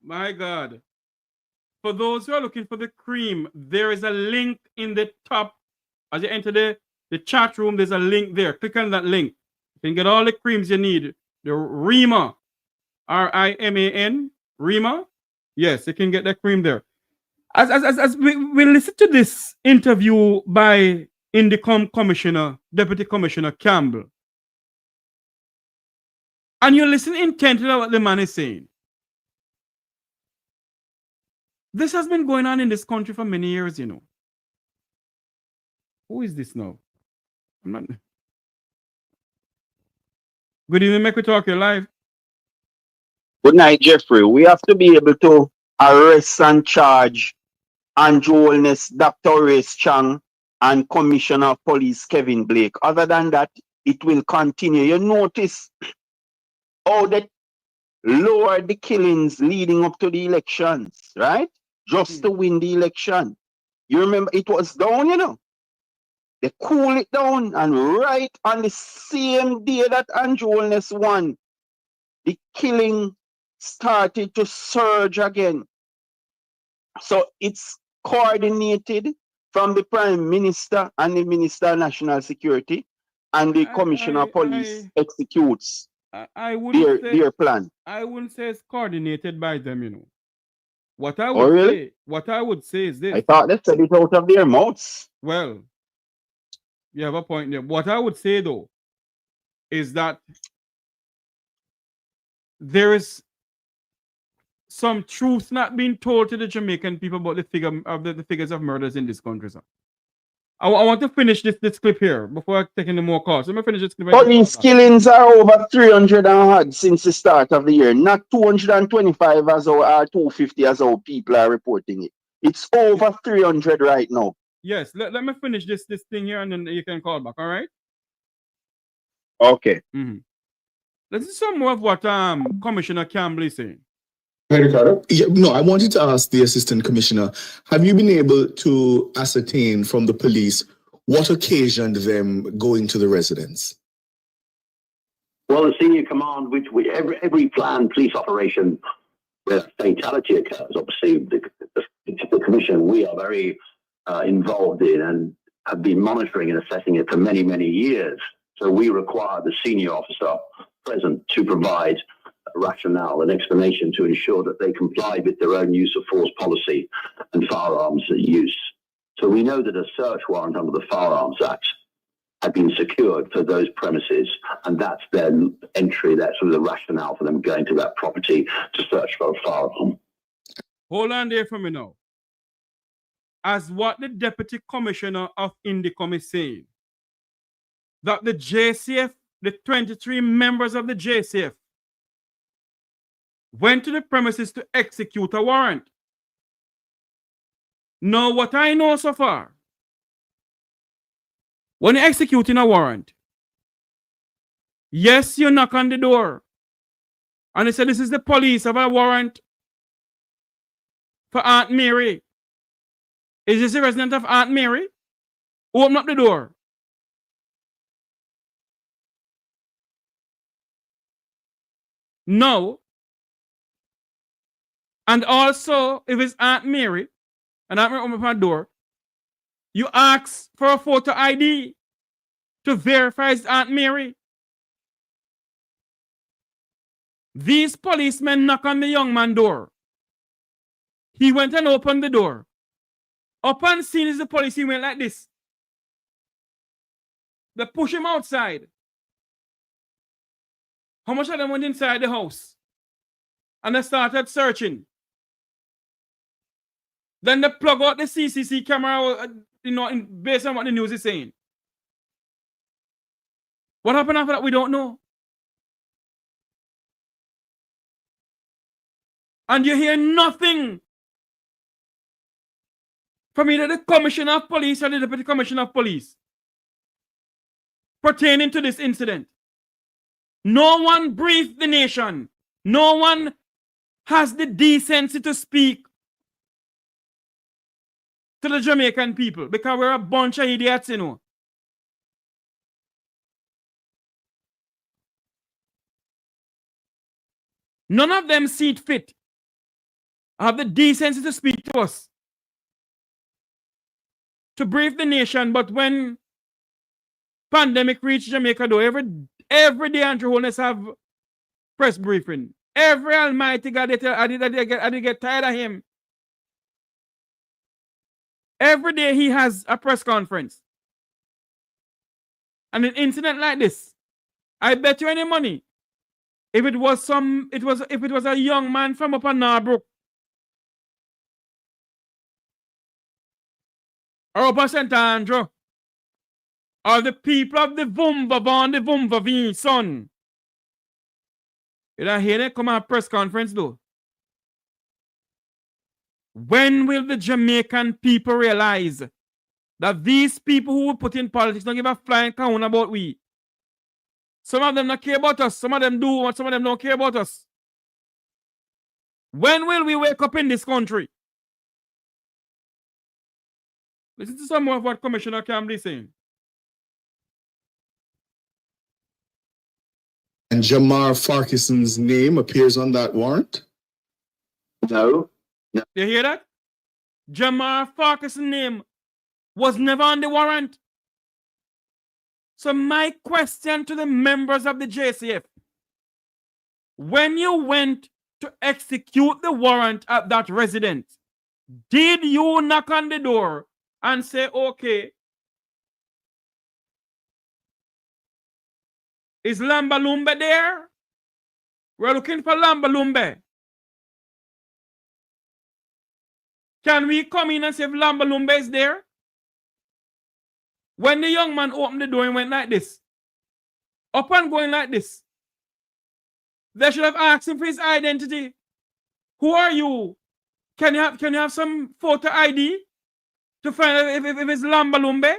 My God. For those who are looking for the cream, there is a link in the top. As you enter the chat room, there's a link there. Click on that link. You can get all the creams you need. The Rima, R-I-M-A-N, Rima. Yes, you can get that cream there. As we listen to this interview by INDECOM Commissioner, Deputy Commissioner Campbell, and you listen intently to what the man is saying. This has been going on in this country for many years, you know. Who is this now? I'm not. Good evening, Mek Wi Talk, you're live. Good night, Jeffrey. We have to be able to arrest and charge Andrew Holness, Dr. Horace Chang, and Commissioner of Police Kevin Blake. Other than that, it will continue. You notice how they lowered the killings leading up to the elections, right? just to win the election. You remember it was down, you know. They cool it down, and right on the same day that Andrew Holness won, the killing started to surge again. So it's coordinated from the Prime Minister and the Minister of National Security, and the Commissioner of Police executes their plan. I wouldn't say it's coordinated by them, you know. What I would say is this. I thought they said it out of their mouths. Well, you have a point there. What I would say though is that there is some truth not being told to the Jamaican people about the figures of murders in this country, sir. I want to finish this clip here before I take any more calls. Let me finish this clip. Police killings are over 300 and odd since the start of the year. Not 225 as or 250 as our people are reporting it. It's over 300 right now. Yes, let me finish this thing here and then you can call back, all right? Okay. Let's see some more of what Commissioner Campbell is saying. Yeah, no, I wanted to ask the Assistant Commissioner, have you been able to ascertain from the police what occasioned them going to the residence? Well, the senior command, which every planned police operation where fatality occurs, obviously the commission, we are very involved in and have been monitoring and assessing it for many, many years. So we require the senior officer present to provide rationale and explanation to ensure that they comply with their own use of force policy and firearms use. So we know that a search warrant under the Firearms Act had been secured for those premises, and that's their entry, that's sort of the rationale for them going to that property to search for a firearm. Hold on there for me now. As what the Deputy Commissioner of INDECOM is saying, that the JCF, the 23 members of the JCF, went to the premises to execute a warrant. Now, what I know so far, when you're executing a warrant, yes, you knock on the door and they say, this is the police of a warrant for Aunt Mary. Is this a resident of Aunt Mary? Open up the door. No. And also, if it's Aunt Mary, and Aunt Mary open up my door, you ask for a photo ID to verify it's Aunt Mary. These policemen knock on the young man's door. He went and opened the door. Upon seeing the police, he went like this. They push him outside. How much of them went inside the house? And they started searching. Then they plug out the CCTV camera, based on what the news is saying. What happened after that, we don't know. And you hear nothing from either the Commissioner of Police or the Deputy Commissioner of Police pertaining to this incident. No one briefed the nation. No one has the decency to speak to the Jamaican people because we're a bunch of idiots, you know. None of them see it fit, have the decency to speak to us, to brief the nation. But when pandemic reached Jamaica, though, every day Andrew Holness have press briefing. Every almighty God, I did get tired of him. Every day he has a press conference. And an incident like this, I bet you any money, if it was a young man from up on Narbrook or up on St. Andrew, or the people of the Vumba born the Vumba V son, you don't hear them come on a press conference though. When will the Jamaican people realize that these people who were put in politics don't give a flying count about we? Some of them don't care about us. Some of them do, and some of them don't care about us. When will we wake up in this country Listen to some more of what Commissioner Campbell is saying. And Jahmar Farquharson's name appears on that warrant? No. You hear that? Jahmar Farquharson's name was never on the warrant. So my question to the members of the JCF, when you went to execute the warrant at that residence, did you knock on the door and say, okay, is Lambalumbe there? We're looking for Lambalumbe. Can we come in and see if Lambalumbe is there? When the young man opened the door and went like this, up and going like this, they should have asked him for his identity. Who are you? Can you have some photo ID to find out if it's Lambalumbe?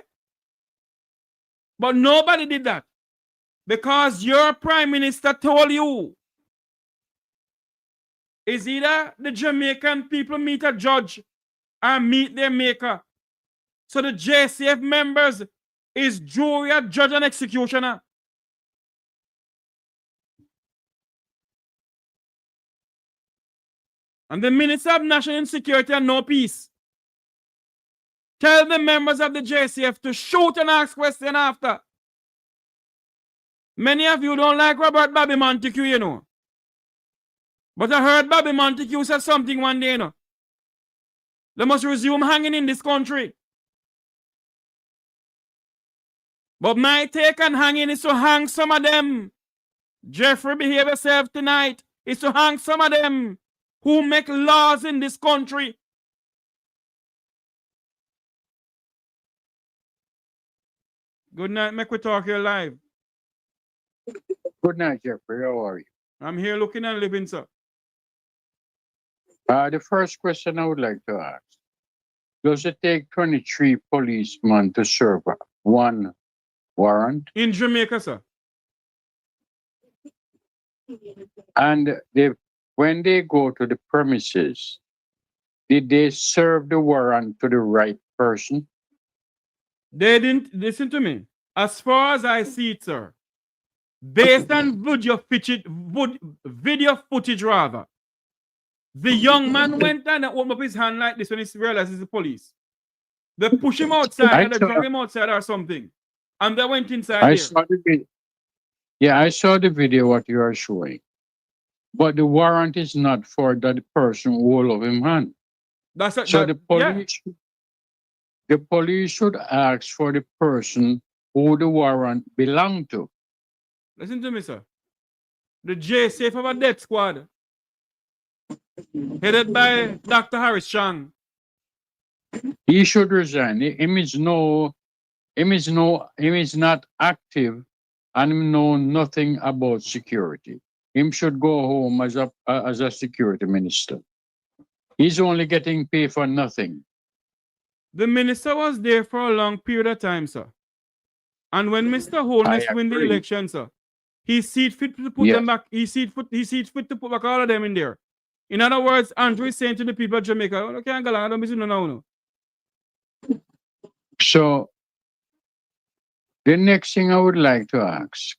But nobody did that because your prime minister told you is either the Jamaican people meet a judge or meet their maker. So the JCF members is jury, judge, and executioner. And the Minister of National Security and No Peace tell the members of the JCF to shoot and ask questions after. Many of you don't like Robert Bobby Montague, you know. But I heard Bobby Montague said something one day, you know. They must resume hanging in this country. But my take on hanging is to hang some of them. Jeffrey, behave yourself tonight. Is to hang some of them who make laws in this country. Good night, Mek Wi Talk, you're live. Good night, Jeffrey. How are you? I'm here looking and living, sir. The first question I would like to ask, does it take 23 policemen to serve one warrant? In Jamaica, sir. And when they go to the premises, did they serve the warrant to the right person? They didn't. Listen to me. As far as I see it, sir, based on video footage rather, the young man went and opened up his hand like this when he realized it's the police. They push him outside and they drag him outside or something. And they went inside I there. saw the video. Yeah, I saw the video what you are showing. But the warrant is not for the person who hold up him hand. That's a, so that, the police should ask for the person who the warrant belonged to. Listen to me, sir. The JCF of a death squad, headed by Dr. Harris Chang. He should resign. Him is not active and him know nothing about security. Him should go home as a security minister. He's only getting paid for nothing. The minister was there for a long period of time, sir. And when Mr. Holness win the election, sir, he sees fit to put them back. He sees fit to put back all of them in there. In other words, Andrew is saying to the people of Jamaica, "I can't go along, I don't miss no. So the next thing I would like to ask,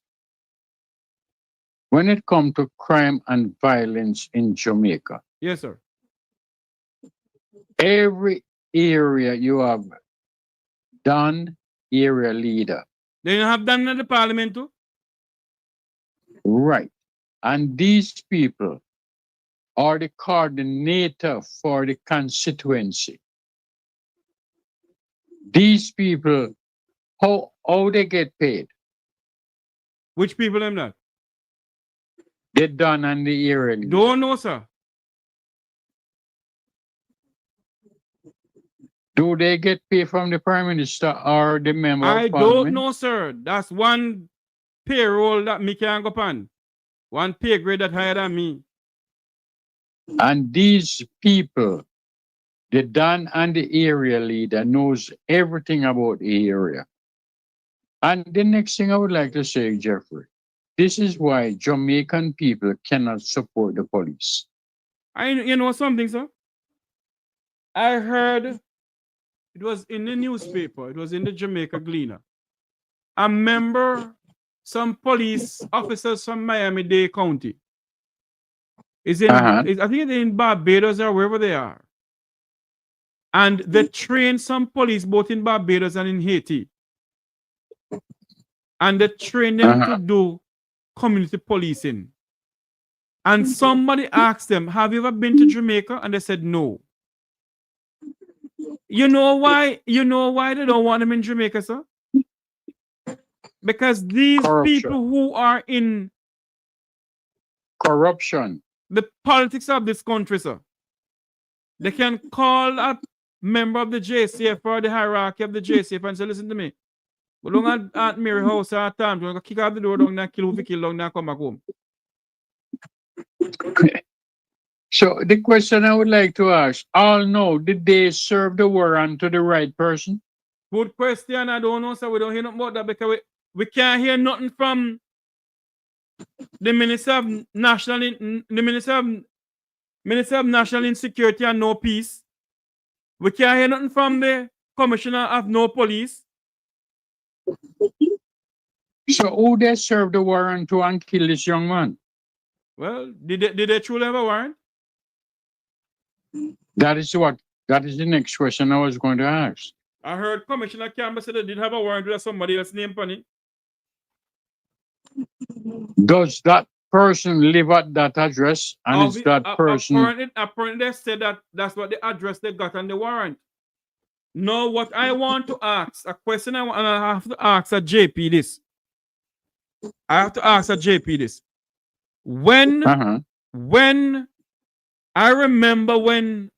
when it comes to crime and violence in Jamaica, yes, sir. Every area you have done area leader. They have done in the parliament too? Right. And these people are the coordinator for the constituency. These people, how they get paid? Which people am that? They done on the area leader. Don't know, sir. Do they get paid from the Prime Minister or the member of Parliament? I don't know, sir. That's one payroll that me can go upon. One pay grade that higher than me. And these people, the Don and the area leader knows everything about the area. And the next thing I would like to say, Jeffrey, this is why Jamaican people cannot support the police. You know something, sir? I heard It was in the newspaper. It was in the Jamaica Gleaner. I remember some police officers from Miami-Dade County. I think it's in Barbados or wherever they are. And they train some police both in Barbados and in Haiti. And they train them to do community policing. And somebody asked them, have you ever been to Jamaica? And they said no. You know why? You know why they don't want them in Jamaica, sir? Because these people who are in corruption, the politics of this country, sir, they can call a member of the JCF or the hierarchy of the JCF and say, listen to me. Go down at Mary House at time, we're going to kick out the door down there, kill who kill down there, come back home. So the question I would like to ask, all know, did they serve the warrant to the right person? Good question. I don't know, sir. We don't hear nothing about that because we can't hear nothing from the Minister of National Insecurity and No Peace. We can't hear nothing from the Commissioner of No Police. So who they serve the warrant to and kill this young man? Well, did they truly have a warrant? That is the next question I was going to ask. I heard Commissioner Campbell said they did have a warrant with somebody else's name on it. Does that person live at that address? And is that person... Apparently they said that that's what the address they got on the warrant. No, what I want to ask, a question I have to ask at JP this. I have to ask at JP this. When I remember when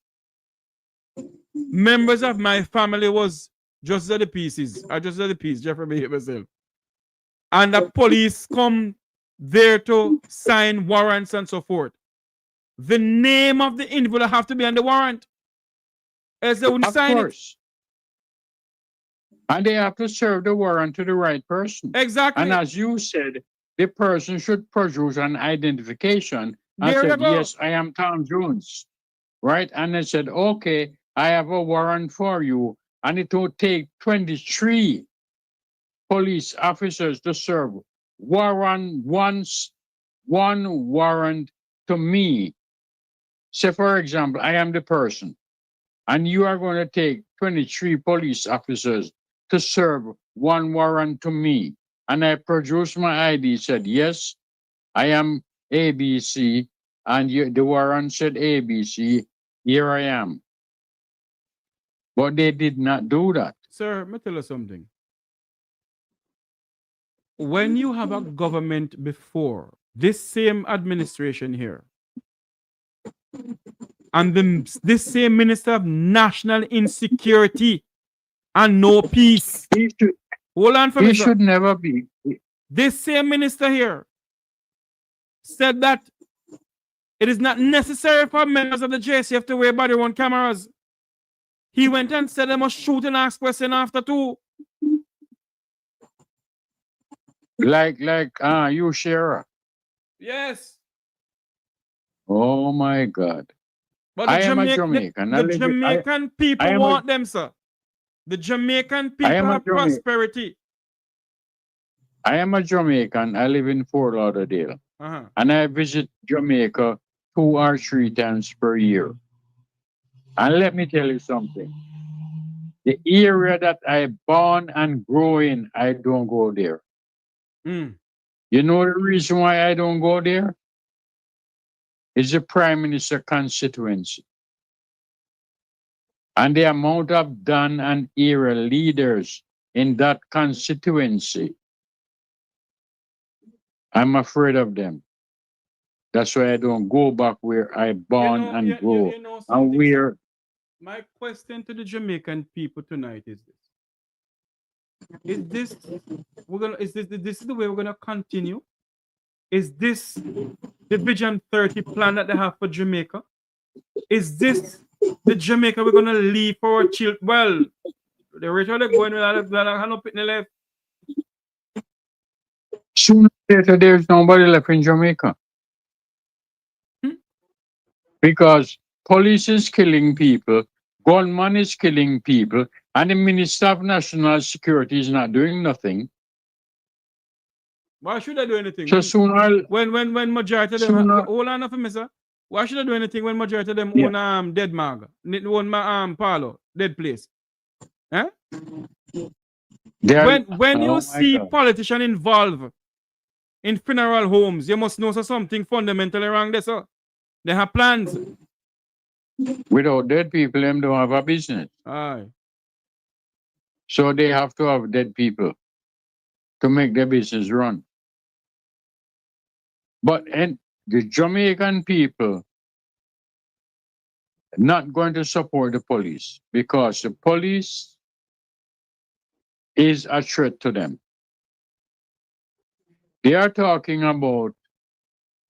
members of my family was just at the pieces, Jeffrey behave himself. And the police come there to sign warrants and so forth. The name of the individual have to be on the warrant. As they wouldn't sign it. And they have to serve the warrant to the right person. Exactly. And as you said, the person should produce an identification and said, yes, I am Tom Jones. Right? And they said, okay, I have a warrant for you. And it will take 23 police officers to serve one warrant to me. Say, for example, I am the person. And you are going to take 23 police officers to serve one warrant to me. And I produced my ID, said, yes, I am ABC. And the warrant said ABC. Here I am. But they did not do that. Sir, let me tell you something. When you have a government before, this same administration here, and this same Minister of National Insecurity and No Peace. Hold on for me. He should never be. This same minister here said that it is not necessary for members of the JCF to wear body-worn cameras. He went and said they must shoot and ask questions after too. Like you, Shara. Yes. Oh my God. But I am a Jamaican. The Jamaican people want them, sir. The Jamaican people have prosperity. I am a Jamaican. I live in Fort Lauderdale. And I visit Jamaica 2 or 3 times per year. And let me tell you something. The area that I born and grow in, I don't go there. You know the reason why I don't go there? It's the Prime Minister constituency. And the amount of Dan and era leaders in that constituency, I'm afraid of them. That's why I don't go back where I born and grow. And where... My question to the Jamaican people tonight is this. Is this the way we're gonna continue? Is this the Vision 30 plan that they have for Jamaica? Is this the Jamaica we're gonna leave for our children? Well, the rate they're going with that left. Sooner or later, there's nobody left in Jamaica. Because police is killing people, gunman is killing people, and the Minister of National Security is not doing nothing. Why should I do anything? So sooner, When majority of them sooner, hold on for me, sir. Why should I do anything when majority of them Yeah. own dead mag, own my parlor, dead place? Huh? When you oh my see God. politicians involved in funeral homes, you must know something fundamentally wrong there, sir. They have plans. Without dead people, them don't have a business. Aye. So they have to have dead people to make their business run. But the Jamaican people not going to support the police because the police is a threat to them. They are talking about,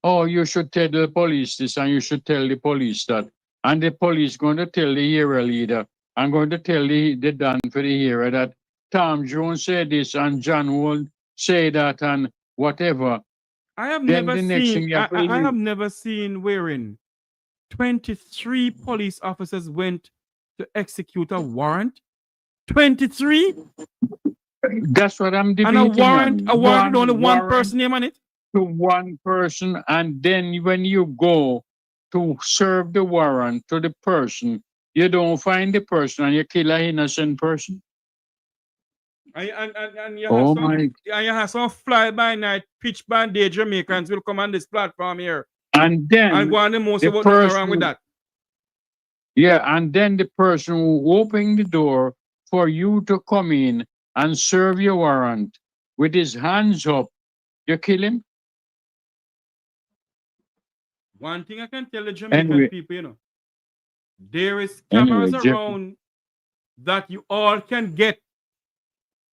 oh, you should tell the police this and you should tell the police that. And the police going to tell the area leader, I'm going to tell the Dan for the area that Tom Jones said this and John will say that and whatever. I have Then never the next seen. thing you have to I do- have never seen wherein 23 police officers went to execute a warrant. 23, That's what I'm and debating. a warrant with only one warrant person name on it. to one person, and then when you go to serve the warrant to the person, you don't find the person and you kill an innocent person. And you Oh have my! and you have some fly by night, pitch by day Jamaicans will come on this platform here And then and go on the most the about nothing wrong person, with that. yeah, and then the person who opened the door for you to come in and serve your warrant with his hands up, you kill him. One thing I can tell the Jamaican Anyway. people, you know, there is cameras Anyway, around that you all can get.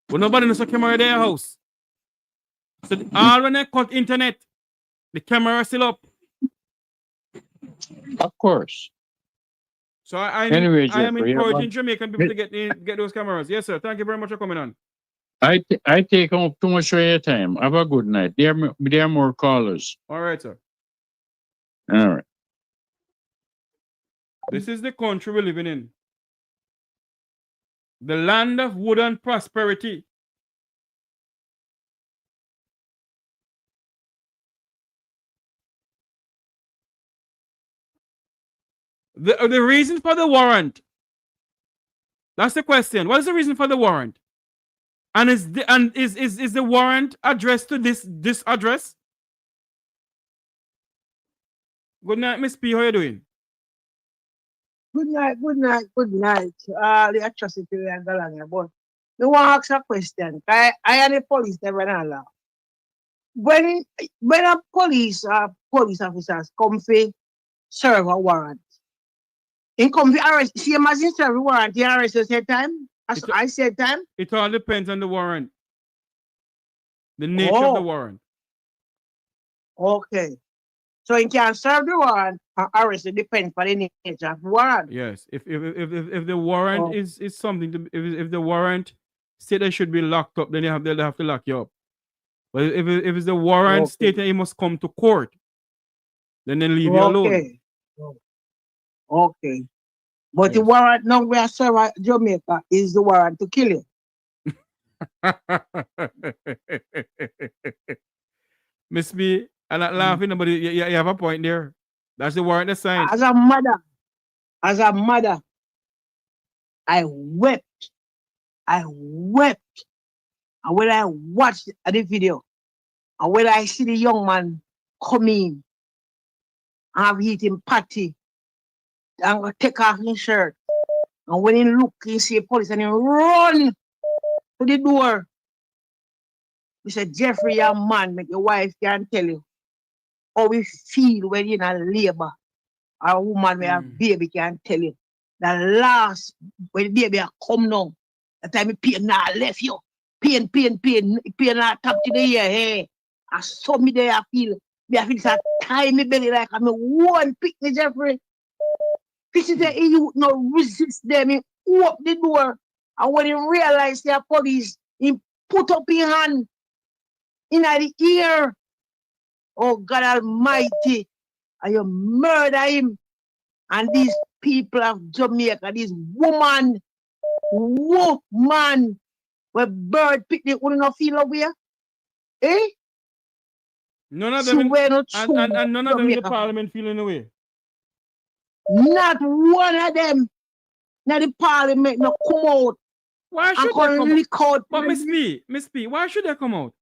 But nobody knows a camera in their house. So all when they cut internet, the camera is still up. Of course. So I Anyway, am Jeffrey, encouraging Jamaican people to get those cameras. Yes, sir. Thank you very much for coming on. I take up too much of your time. Have a good night. There are more callers. All right, sir. All right. This is the country we're living in. The land of wood and prosperity. The reason for the warrant. That's the question. What is the reason for the warrant? And is the warrant addressed to this address? Good night, Miss P. How you doing? Good night. The atrocity and the lang, but I want to ask a question. I am the police never know. When a police officers come for serve a warrant, in come for arrest, same as in serve a warrant, you arrest at the same time? I said time? It all depends on the warrant. The nature of the warrant. Okay. So you can serve the warrant and arrest, it depends on the nature of the warrant. Yes. If the warrant is something to, if the warrant say they should be locked up, then they'll have to lock you up. But if it's the warrant stating you must come to court, then they leave you alone. Okay. But the warrant now we are serving Jamaica is the warrant to kill you. Miss B, I'm not laughing, but you have a point there. That's the warrant assigned. As a mother, I wept. And when I watched the video, and when I see the young man come in, and have eating patty, and take off his shirt, and when he look, he see police and he run to the door. He said, Jeffrey, your man, make your wife can tell you how we feel when you're in labor. Or a woman with a baby can tell you. The last, when the baby come now, the time pain now left you. Pain now tap to the ear. Hey, I saw me there, I feel that tie me belly like I'm one pick me, Jeffrey. This is the you no resist them, he open the door. And when he realized the police, he put up his hand in the ear. Oh God Almighty, and you murder him. And these people of Jamaica, this woman, where bird picnic wouldn't not feel away. Eh? None of She them, were not and none of them in the Jamaica. parliament feeling the way. Not one of them. Now the parliament no come out. Why should they and come lick out? But Miss P, why should they come out?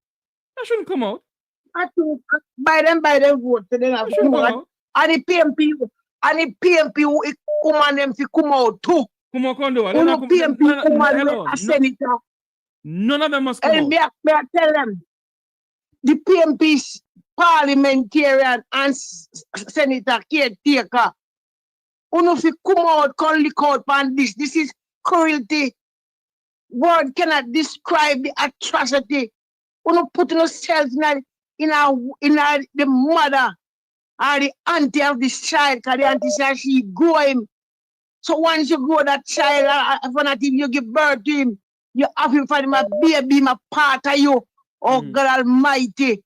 They shouldn't come out. I think by them vote, so they have to come out. And the PMP, who command them to come out too. Come on, Kondo. Who no PMP command a senator. None of them must come And out. may I tell them, the PMP's parliamentarian and senator caretaker, who no fi come out, can lick out on this. This is cruelty. Word cannot describe the atrocity. We don't put yourself in the mother or the auntie of this child, because the auntie says she grow him. So once you grow that child, you give birth to him, you have him for him a baby, a part of you. Oh God Almighty.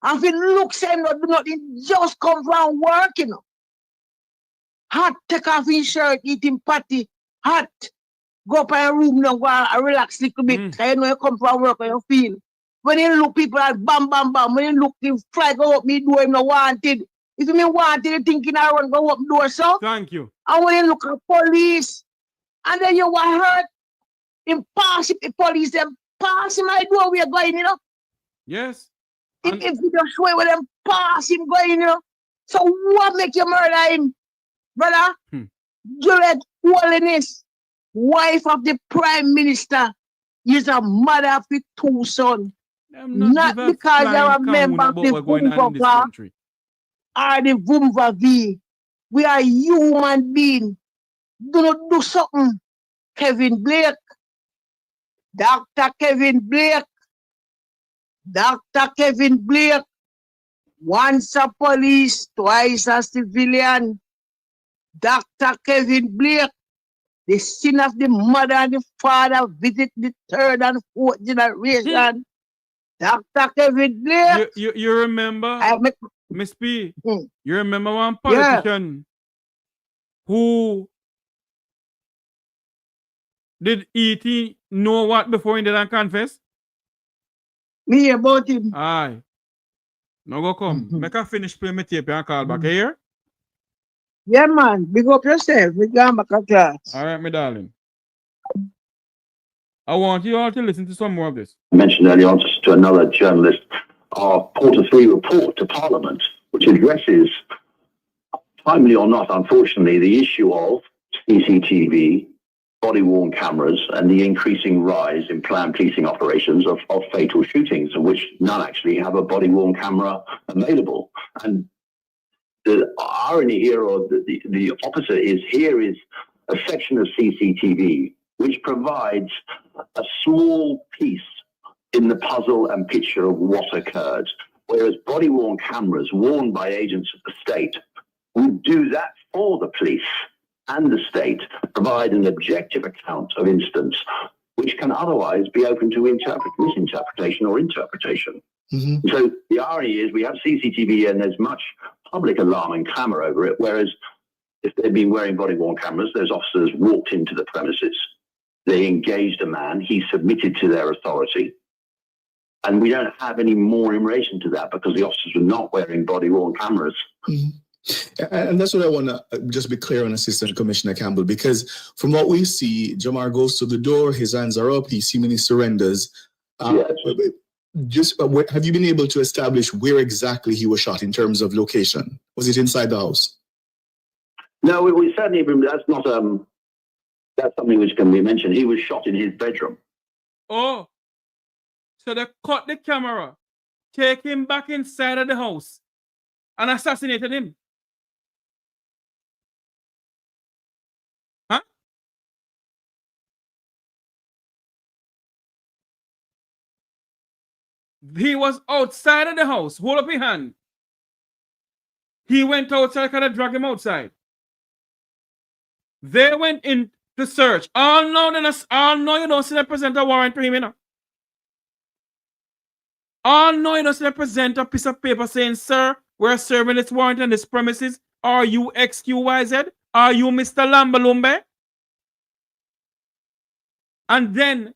And if it looks him not do nothing, just come from work, you know. Hot, take off his shirt, eating patty, hot. Go up in a room now, go and relax a little bit. Because you know you come from work and you feel. When you look people at bam, bam, bam. When you look, you fly, go up me door, him not wanted. If you mean wanted, you thinking I run, go up door, so. Thank you. And when you look at police, and then you were hurt, him pass the police, them pass him my door, we are going, you know. Yes. If you just show with them, pass him going, you know. So what make you murder him, brother? Juliet Holiness, wife of the Prime Minister, is a mother of the two sons. Not because you're a member of the Vumva or the Vumva V. We are human beings. Do not do something. Kevin Blake, Dr. Kevin Blake, once a police, twice a civilian. Dr. Kevin Blake, the sin of the mother and the father visit the third and fourth generation. Dr. Kevin Blake. You remember, Miss P, you remember one politician who did E.T. know what before he didn't confess? Me about him. Aye. Now go come. Make a finish play my tape and call back here. Yeah, man. Big up yourself. We go back to class. All right, my darling. I want you all to listen to some more of this. I mentioned earlier on to another journalist, our Quarter 3 report to Parliament, which addresses, timely or not, unfortunately, the issue of CCTV, body-worn cameras, and the increasing rise in planned policing operations of fatal shootings, of which none actually have a body-worn camera available. And the irony here, or the opposite is, here is a section of CCTV which provides a small piece in the puzzle and picture of what occurred, whereas body-worn cameras worn by agents of the state would do that for the police and the state, provide an objective account of incidents which can otherwise be open to misinterpretation or interpretation. So the irony is we have CCTV and there's much public alarm and clamour over it, whereas if they'd been wearing body-worn cameras, those officers walked into the premises, they engaged a man, he submitted to their authority, and we don't have any more in relation to that because the officers were not wearing body-worn cameras. And that's what I want to just be clear on, Assistant Commissioner Campbell, because from what we see, Jahmar goes to the door, his hands are up, he seemingly surrenders. Just have you been able to establish where exactly he was shot in terms of location? Was it inside the house? No, we certainly, that's not, that's something which can be mentioned. He was shot in his bedroom. Oh, so they cut the camera, take him back inside of the house, and assassinated him. Huh? He was outside of the house. Hold up your hand. He went outside, kind of dragged him outside. They went in to search. All now you don't see them present a warrant to him, you know. All now you don't see them present a piece of paper saying, sir, we're serving this warrant on this premises. Are you XQYZ? Are you Mr. Lambalumbe? And then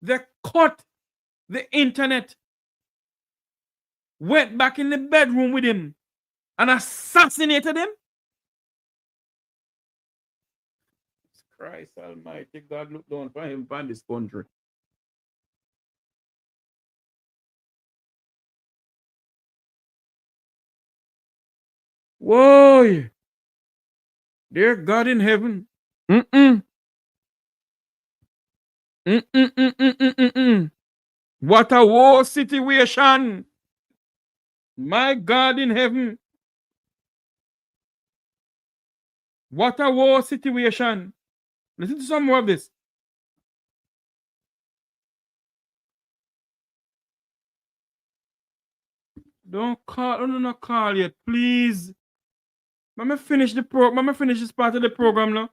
they cut the internet, went back in the bedroom with him and assassinated him? Christ Almighty, God look down for him from this country. Whoa! Dear God in heaven. What a war situation. My God in heaven. What a war situation. Listen to some more of this. Don't call, not call yet, please. Let me finish this part of the program now.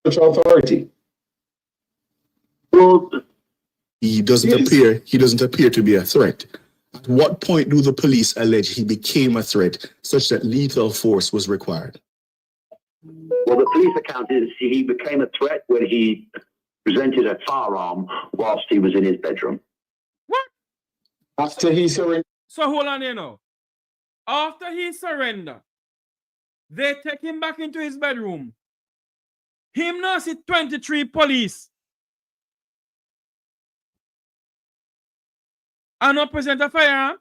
Authority. Well, he doesn't appear to be a threat. At what point do the police allege he became a threat such that lethal force was required? Well, the police account is he became a threat when he presented a firearm whilst he was in his bedroom. What? After he surrendered. So hold on here now. After he surrendered, they take him back into his bedroom. Him now see 23 police. And not present a firearm.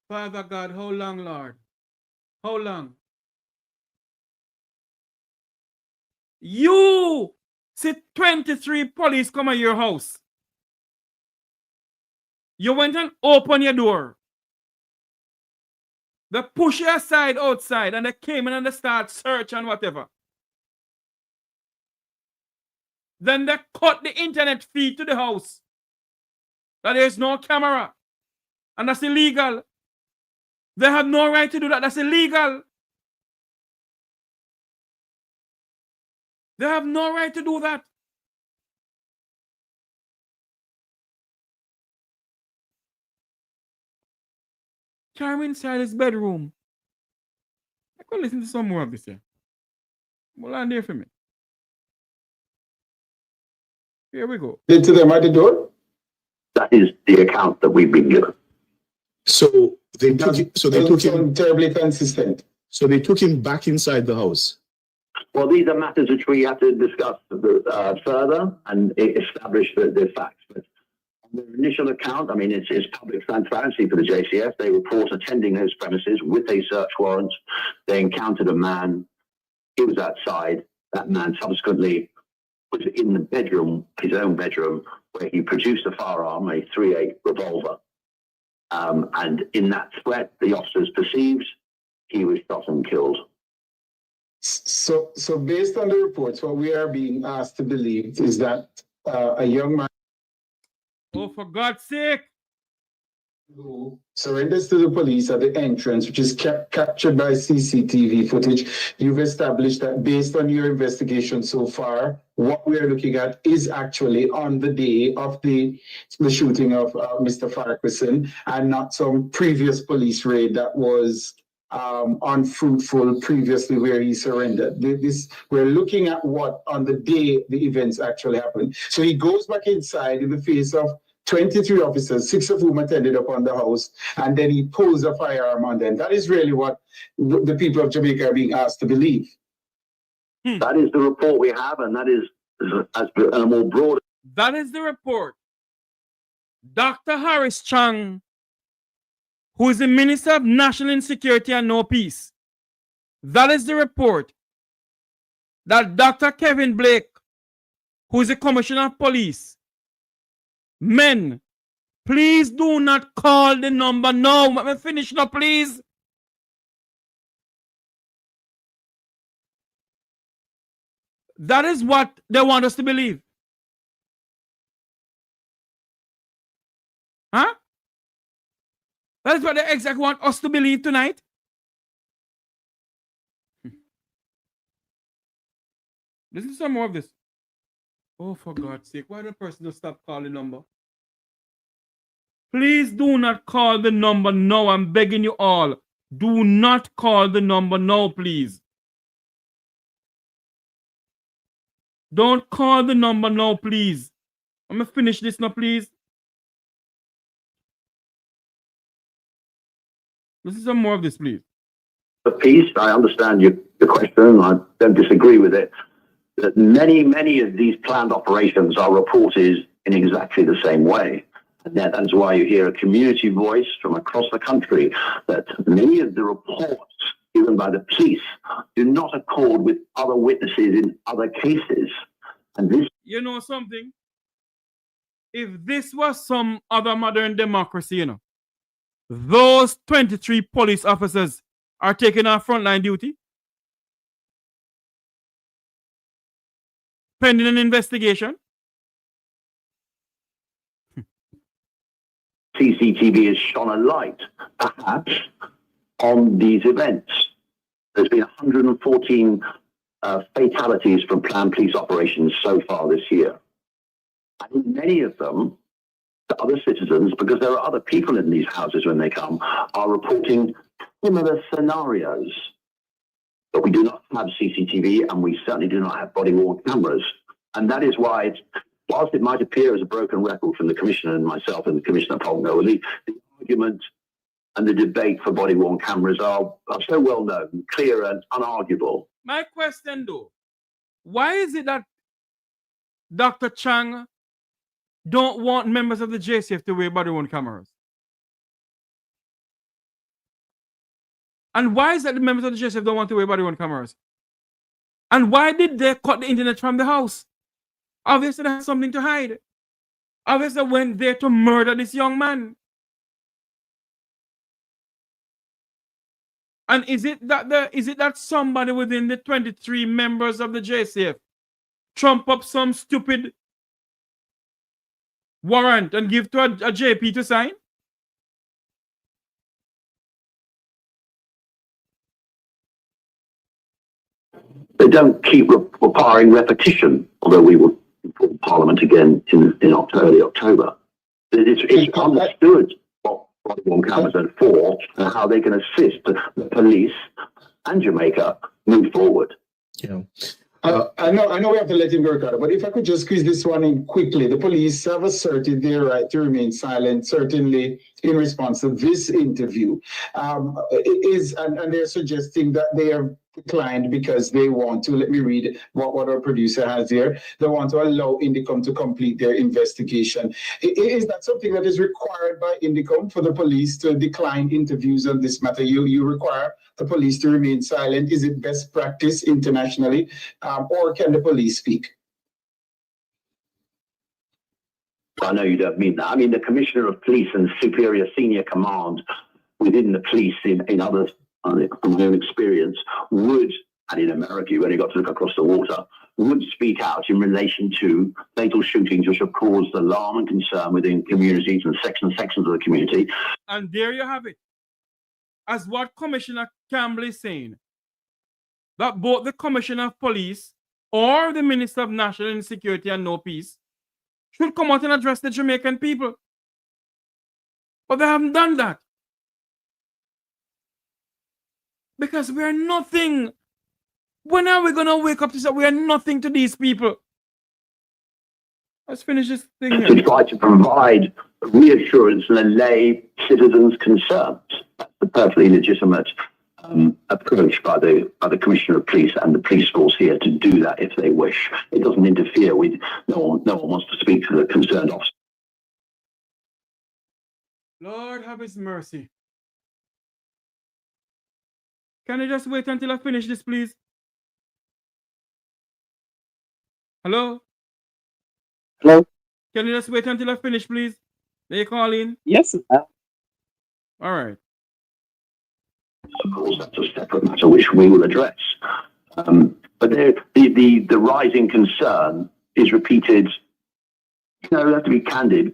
Father God, how long, Lord? How long? You see 23 police come at your house. You went and opened your door. They push you aside outside and they came in and they start search and whatever. Then they cut the internet feed to the house. That there's no camera. And that's illegal. They have no right to do that. That's illegal. They have no right to do that. Carry him inside his bedroom. I could listen to some more of this here. Hold on there for me. Here we go. To them at the door? That is the account that we've been given. So they took him terribly consistent. So they took him back inside the house. Well, these are matters which we have to discuss further and establish the facts. But on the initial account, I mean, it's public transparency for the JCF. They report attending those premises with a search warrant. They encountered a man. He was outside. That man subsequently was in the bedroom, his own bedroom, where he produced a firearm, a .38 revolver. And in that threat, the officers perceived he was shot and killed. So based on the reports, what we are being asked to believe is that a young man Oh, for God's sake. who surrenders to the police at the entrance, which is captured by CCTV footage. You've established that based on your investigation so far, what we are looking at is actually on the day of the shooting of Mr. Farquharson and not some previous police raid that was unfruitful previously where he surrendered. We're looking at what on the day the events actually happened. So he goes back inside in the face of 23 officers, 6 of whom attended upon the house, and then he pulls a firearm on them. That is really what the people of Jamaica are being asked to believe. That is the report we have, and that is as a more broad. That is the report. Dr. Harris Chang, who is the Minister of National Insecurity and No Peace. That is the report that Dr. Kevin Blake, who is the Commissioner of Police. Men, please do not call the number now. Let me finish now, please. That is what they want us to believe. Huh? That is what they exactly want us to believe tonight. Listen to some more of this. Oh, for God's sake, why the person don't stop calling number? Please do not call the number now. I'm begging you all. Do not call the number now, please. Don't call the number now, please. I'm going to finish this now, please. Listen to some more of this, please. The piece, I understand your question. I don't disagree with it. That many of these planned operations are reported in exactly the same way. And that's why you hear a community voice from across the country that many of the reports given by the police do not accord with other witnesses in other cases. And this, you know something? If this was some other modern democracy, you know, those 23 police officers are taking on frontline duty, pending an investigation. CCTV has shone a light, perhaps, on these events. There's been 114 fatalities from planned police operations so far this year. And in many of them, the other citizens, because there are other people in these houses when they come, are reporting similar scenarios. But we do not have CCTV, and we certainly do not have body-worn cameras. And that is why, whilst it might appear as a broken record from the Commissioner and myself and the Commissioner Polno, the argument and the debate for body-worn cameras are so well known, clear and unarguable. My question though, why is it that Dr. Chang don't want members of the JCF to wear body-worn cameras? And why is that the members of the JCF don't want to wear body-worn cameras? And why did they cut the internet from the house? Obviously they have something to hide. Obviously they went there to murder this young man. And is it that somebody within the 23 members of the JCF trump up some stupid warrant and give to a JP to sign? They don't keep requiring repetition, although we will inform Parliament again in early October. It's understood what body-worn cameras are for and how they can assist the police and Jamaica move forward. Yeah. I know we have to let him go, Ricardo, but if I could just squeeze this one in quickly. The police have asserted their right to remain silent, certainly in response to this interview. And they're suggesting that they have declined because they want to, let me read what our producer has here. They want to allow INDECOM to complete their investigation. Is that something that is required by INDECOM for the police to decline interviews on this matter? You require the police to remain silent? Is it best practice internationally, or can the police speak? I know you don't mean that. I mean, the Commissioner of Police and superior senior command within the police in others, from my own experience, would, and in America, you only got to look across the water, would speak out in relation to fatal shootings which have caused alarm and concern within communities and sections of the community. And there you have it. As what Commissioner Campbell is saying, that both the Commissioner of Police or the Minister of National Security and No Peace should come out and address the Jamaican people. But they haven't done that. Because we are nothing. When are we going to wake up to say we are nothing to these people? Let's finish this thing here. To try to provide reassurance and allay citizens' concerns. That's a perfectly legitimate approach by the Commissioner of Police and the police force here to do that if they wish. It doesn't interfere with, no one wants to speak to the concerned officer. Lord have his mercy. Can you just wait until I finish this, please? Hello? Hello? Can you just wait until I finish, please? They call in? Yes. All right. Of course, that's a separate matter which we will address. But the rising concern is repeated, we have to be candid,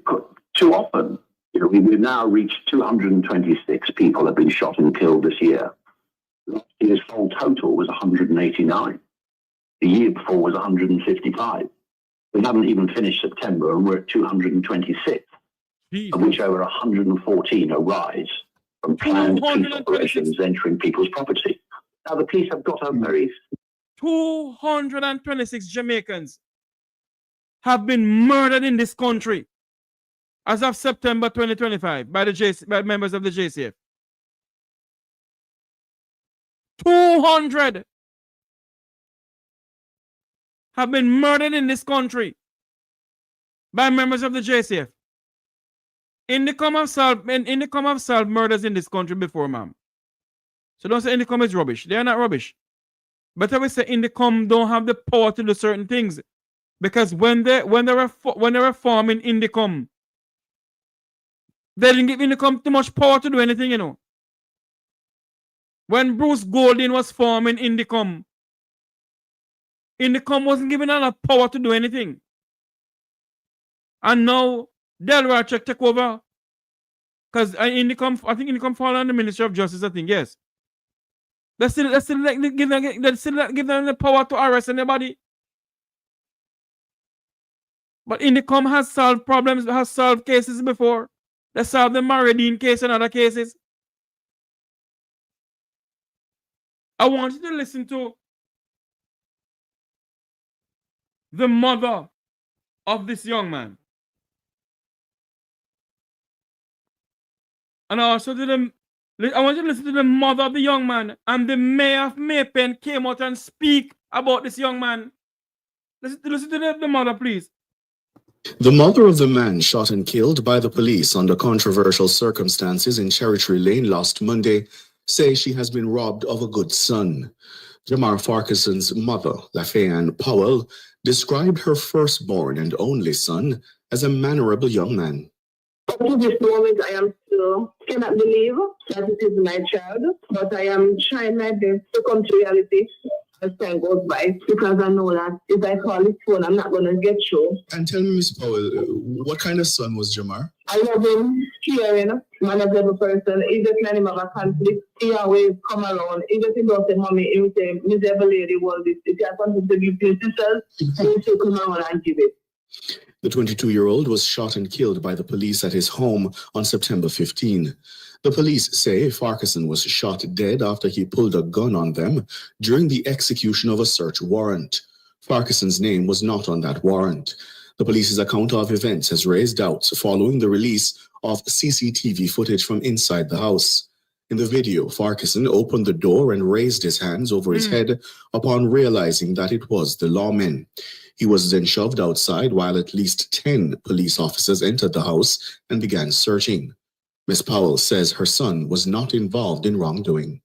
too often. We've now reached 226 people have been shot and killed this year. Last year's full total was 189. The year before was 155. We haven't even finished September and we're at 226. of which over 114 arise from planned police operations entering people's property. Now, the police have got a very... 226 Jamaicans have been murdered in this country as of September 2025 by members of the JCF. 200 have been murdered in this country by members of the JCF. INDECOM have solved murders in this country before, ma'am. So don't say INDECOM is rubbish. They are not rubbish. But I would say INDECOM don't have the power to do certain things. Because when they were forming INDECOM, they didn't give INDECOM too much power to do anything, you know. When Bruce Golding was forming INDECOM wasn't given enough power to do anything. And now Delroy take over. Because I think INDECOM fall under the Ministry of Justice, I think, yes. They still give them the power to arrest anybody. But INDECOM has solved problems, has solved cases before. They solved the Maradine case and other cases. I want you to listen to the mother of this young man. And also I want you to listen to the mother of the young man. And the mayor of Maypen came out and speak about this young man. Listen to the mother, please. The mother of the man shot and killed by the police under controversial circumstances in Cherry Lane last Monday says she has been robbed of a good son. Jahmar Farquharson's mother, Lafayette Powell, described her firstborn and only son as a mannerable young man. Up to this moment, I am still cannot believe that it is my child, but I am trying my best to come to reality as time goes by, because I know that if I call his phone, I'm not going to get through. And tell me, Miss Powell, what kind of son was Jahmar? I love him, caring, manageable person. He just let him have a conflict. He always come around. He just don't say, mommy, he will say, miserable lady, want this. If you have something to give to your sisters, he will come around and give it. The 22-year-old was shot and killed by the police at his home on September 15. The police say Farquharson was shot dead after he pulled a gun on them during the execution of a search warrant. Farquharson's name was not on that warrant. The police's account of events has raised doubts following the release of CCTV footage from inside the house. In the video, Farquharson opened the door and raised his hands over his head upon realizing that it was the lawman. He was then shoved outside while at least 10 police officers entered the house and began searching. Ms. Powell says her son was not involved in wrongdoing.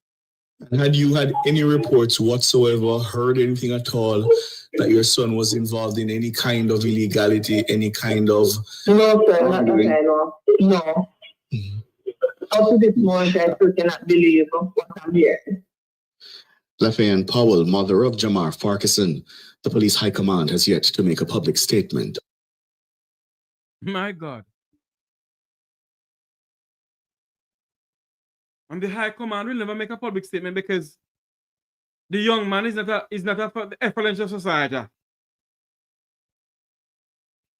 And had you had any reports whatsoever, heard anything at all, that your son was involved in any kind of illegality, any kind of... No, sir, not that I know. No. Up to this moment, I still cannot believe what I'm hearing. Lafayette Powell, mother of Jahmar Farquharson. The police high command has yet to make a public statement. My God. And the high command will never make a public statement because the young man is not a effluent of society.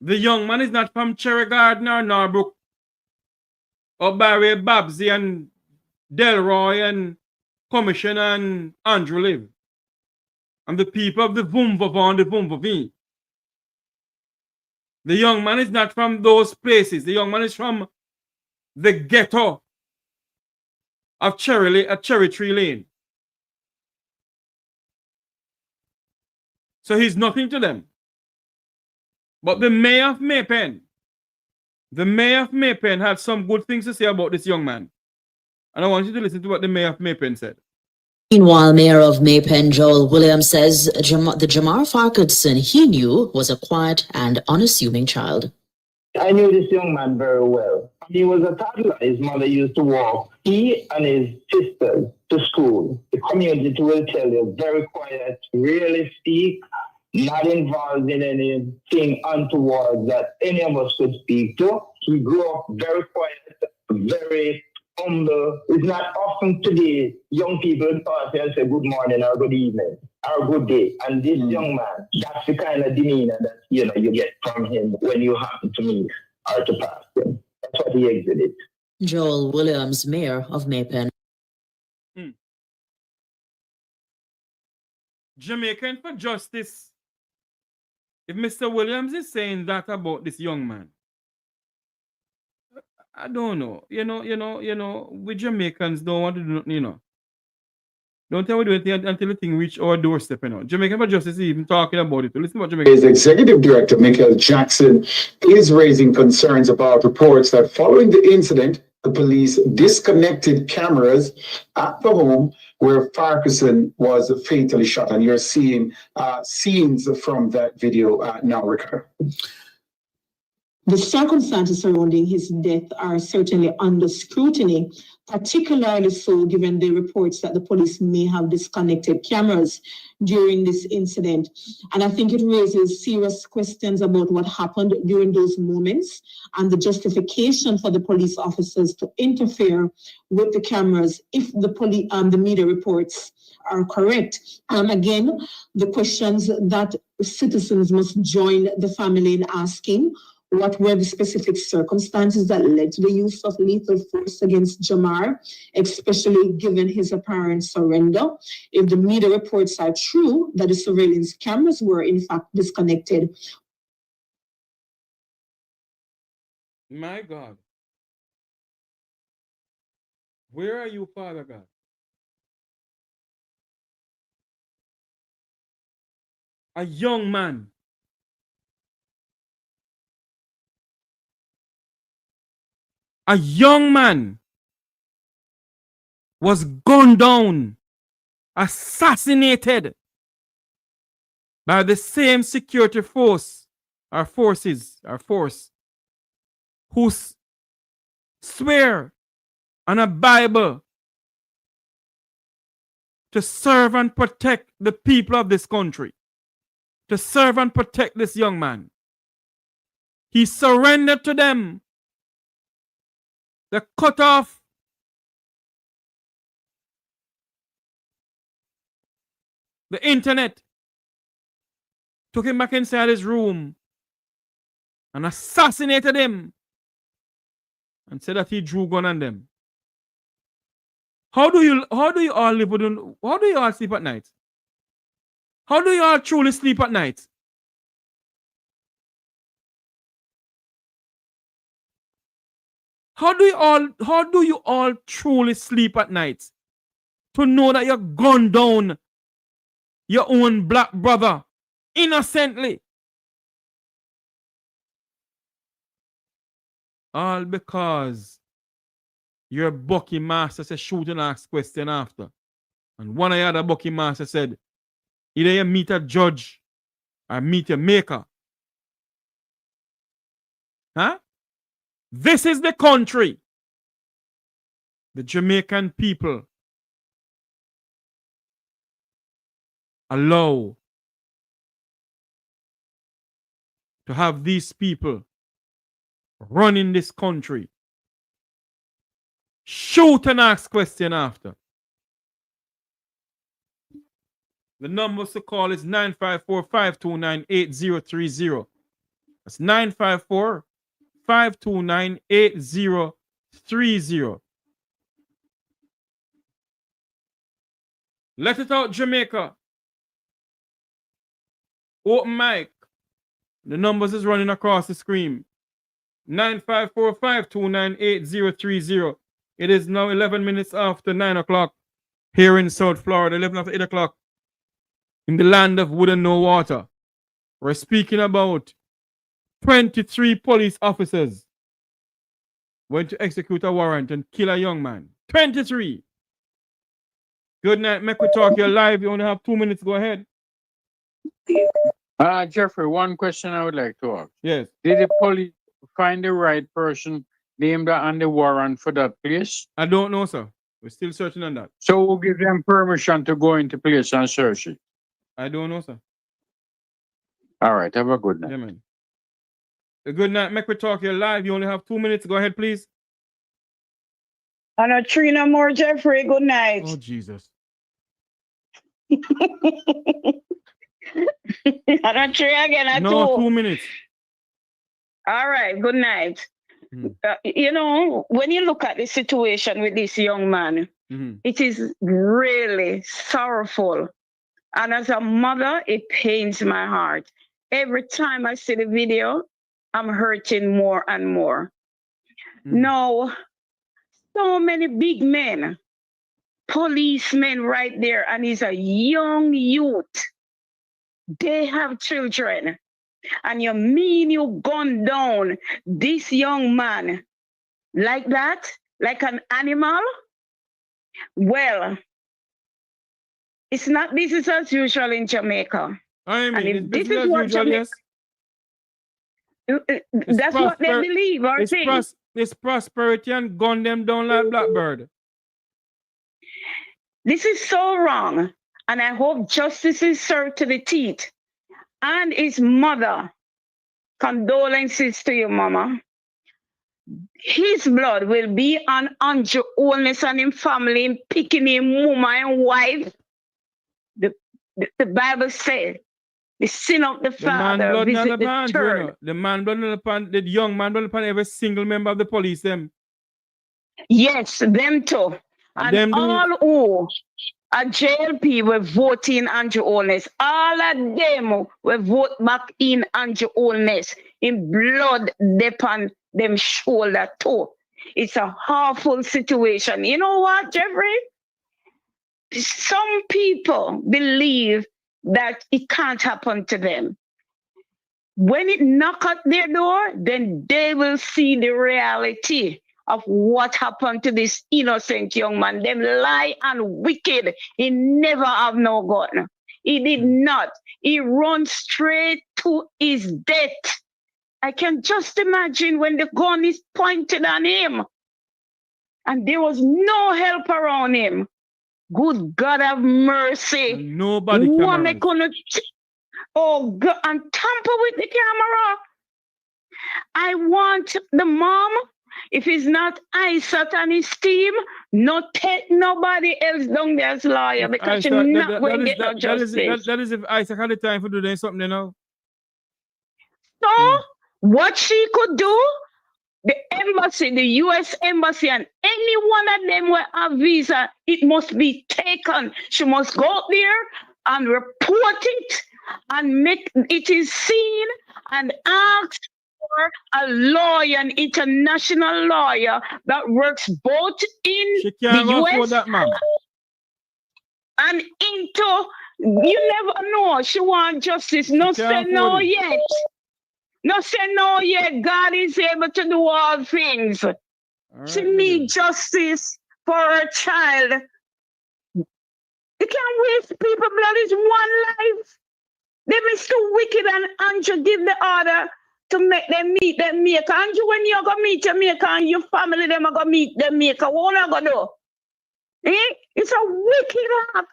The young man is not from Cherry Garden or Norbrook or Barry, Babsy and Delroy and Commissioner and Andrew Live. And the people of the Vumvavon, the Vumvavi. The young man is not from those places. The young man is from the ghetto of Cherry Tree Lane. So he's nothing to them. But the mayor of Maypen had some good things to say about this young man. And I want you to listen to what the mayor of Maypen said. Meanwhile, Mayor of Maypen, Joel Williams, says the Jahmar Farquharson he knew was a quiet and unassuming child. I knew this young man very well. He was a toddler. His mother used to walk he and his sisters to school. The community will tell you, very quiet, rarely speak, not involved in anything untoward that any of us could speak to. He grew up very quiet, very humble. It's not often today young people pass and say good morning or good evening or good day. And this young man, that's the kind of demeanor that you get from him when you happen to meet or to pass him. That's what he exited. Joel Williams, Mayor of Maypen. Jamaican for justice. If Mr. Williams is saying that about this young man, I don't know. We Jamaicans don't want to do nothing, Don't tell me do anything until the thing reach our doorstep, Jamaican for Justice is even talking about it. Listen what Jamaican. His executive director, Michael Jackson, is raising concerns about reports that following the incident, the police disconnected cameras at the home where Farquharson was fatally shot. And you're seeing scenes from that video now, Ricardo. The circumstances surrounding his death are certainly under scrutiny, particularly so given the reports that the police may have disconnected cameras during this incident. And I think it raises serious questions about what happened during those moments and the justification for the police officers to interfere with the cameras if the media reports are correct. Again, the questions that citizens must join the family in asking: what were the specific circumstances that led to the use of lethal force against Jahmar, especially given his apparent surrender? If the media reports are true that the surveillance cameras were in fact disconnected. My God. Where are you, Father God? A young man. A young man was gunned down, assassinated by the same security force who swear on a Bible to serve and protect the people of this country, to serve and protect this young man. He surrendered to them. They cut off the internet, took him back inside his room and assassinated him and said that he drew gun on them. How do you all live with how do you all sleep at night? How do you all truly sleep at night? How do you all truly sleep at night? To know that you're gunned down your own black brother innocently. All because your Bucky master said shoot and ask question after. And one of the other Bucky master said, either you meet a judge or meet your maker. Huh? This is the country the Jamaican people allow to have these people running this country. Shoot and ask question after. The number to call is 954-529-8030. That's 954-529-8030. Let it out, Jamaica. Open mic. The numbers is running across the screen. 954-529-8030. It is now 11 minutes after 9 o'clock here in South Florida, 11 after 8 o'clock in the land of wood and no water. We're speaking about 23 police officers went to execute a warrant and kill a young man. 23. Good night, Mek Wi Talk. You're live. You only have 2 minutes. Go ahead. Jeffrey, one question I would like to ask. Yes. Did the police find the right person named on the warrant for that place? I don't know, sir. We're still searching on that. So who give them permission to go into place and search it? I don't know, sir. All right. Have a good night. Yeah, man. A good night, Mek Wi Talk. You're live. You only have 2 minutes. Go ahead, please. And a three no more, Jeffrey. Good night. Oh, Jesus. And a three again at No, 2. 2 minutes. All right. Good night. You know, when you look at the situation with this young man, it is really sorrowful. And as a mother, it pains my heart. Every time I see the video, I'm hurting more and more. Now, so many big men, policemen right there, and he's a young youth. They have children. And you mean you gun down this young man like that, like an animal? Well, it's not business as usual in Jamaica. I mean, and if it's this business is as what usual, Jamaica, that's what they believe or think. It's prosperity and gun them down like blackbird. This is so wrong. And I hope justice is served to the teeth. And his mother, condolences to your mama. His blood will be on Andrew Oldness and his family, him picking him mama and wife. The Bible says, the sin of the father visit the third. The man blood upon the young man blood upon every single member of the police. Them. Yes, them too. And them all who are JLP were voting Andrew Oldness. All of them will vote back in Andrew Oldness. In blood upon them shoulder too. It's a awful situation. You know what, Jeffrey? Some people believe that it can't happen to them. When it knock at their door, then they will see the reality of what happened to this innocent young man. Them lie and wicked. He never have no gun. He did not. He runs straight to his death. I can just imagine when the gun is pointed on him and there was no help around him. Good God have mercy. Nobody can. Oh God, and tamper with the camera. I want the mom, if it's not Isaac and his team, not take nobody else down there as lawyer because she's not going to get no justice. That is if Isaac had the time for doing something, you know. So, what she could do, the embassy, the U.S. embassy, and any one of them with a visa, it must be taken. She must go up there and report it and make it is seen and ask for a lawyer, an international lawyer that works both in the U.S. and into, you never know, she wants justice. No say no yet. No say no yet. God is able to do all things. She needs justice for her child. You can't waste people blood. It's one life. They be so wicked, and Andrew give the order to make them meet them maker. Andrew, when you're going to meet your maker and your family, them are going to meet them maker, what are you going to do? It's a wicked act.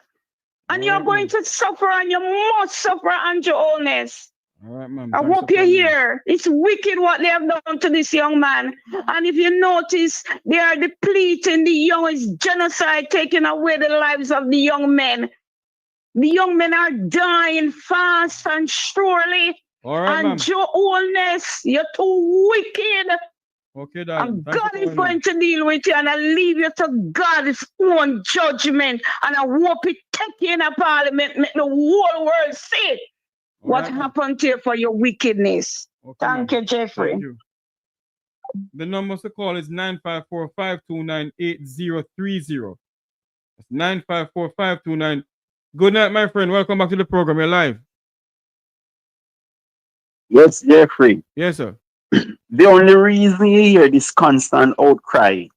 And you're going to suffer, and you must suffer, Andrew Oldness. All right, ma'am. I hope you're here. It's wicked what they have done to this young man. And if you notice, they are depleting the young. It's genocide, taking away the lives of the young men. The young men are dying fast and surely. All right, and Joe Oldness, you're too wicked. Okay, darling. And God is going to deal with you, and I leave you to God's own judgment. And I hope it take you in a parliament, make the whole world see what happened to you for your wickedness. Okay, thank you, Jeffrey. Thank you. The number to call is 954-529-8030. That's 954-529. Good night, my friend. Welcome back to the program. You're live. Yes, Jeffrey. Yes, sir. The only reason you hear this constant outcry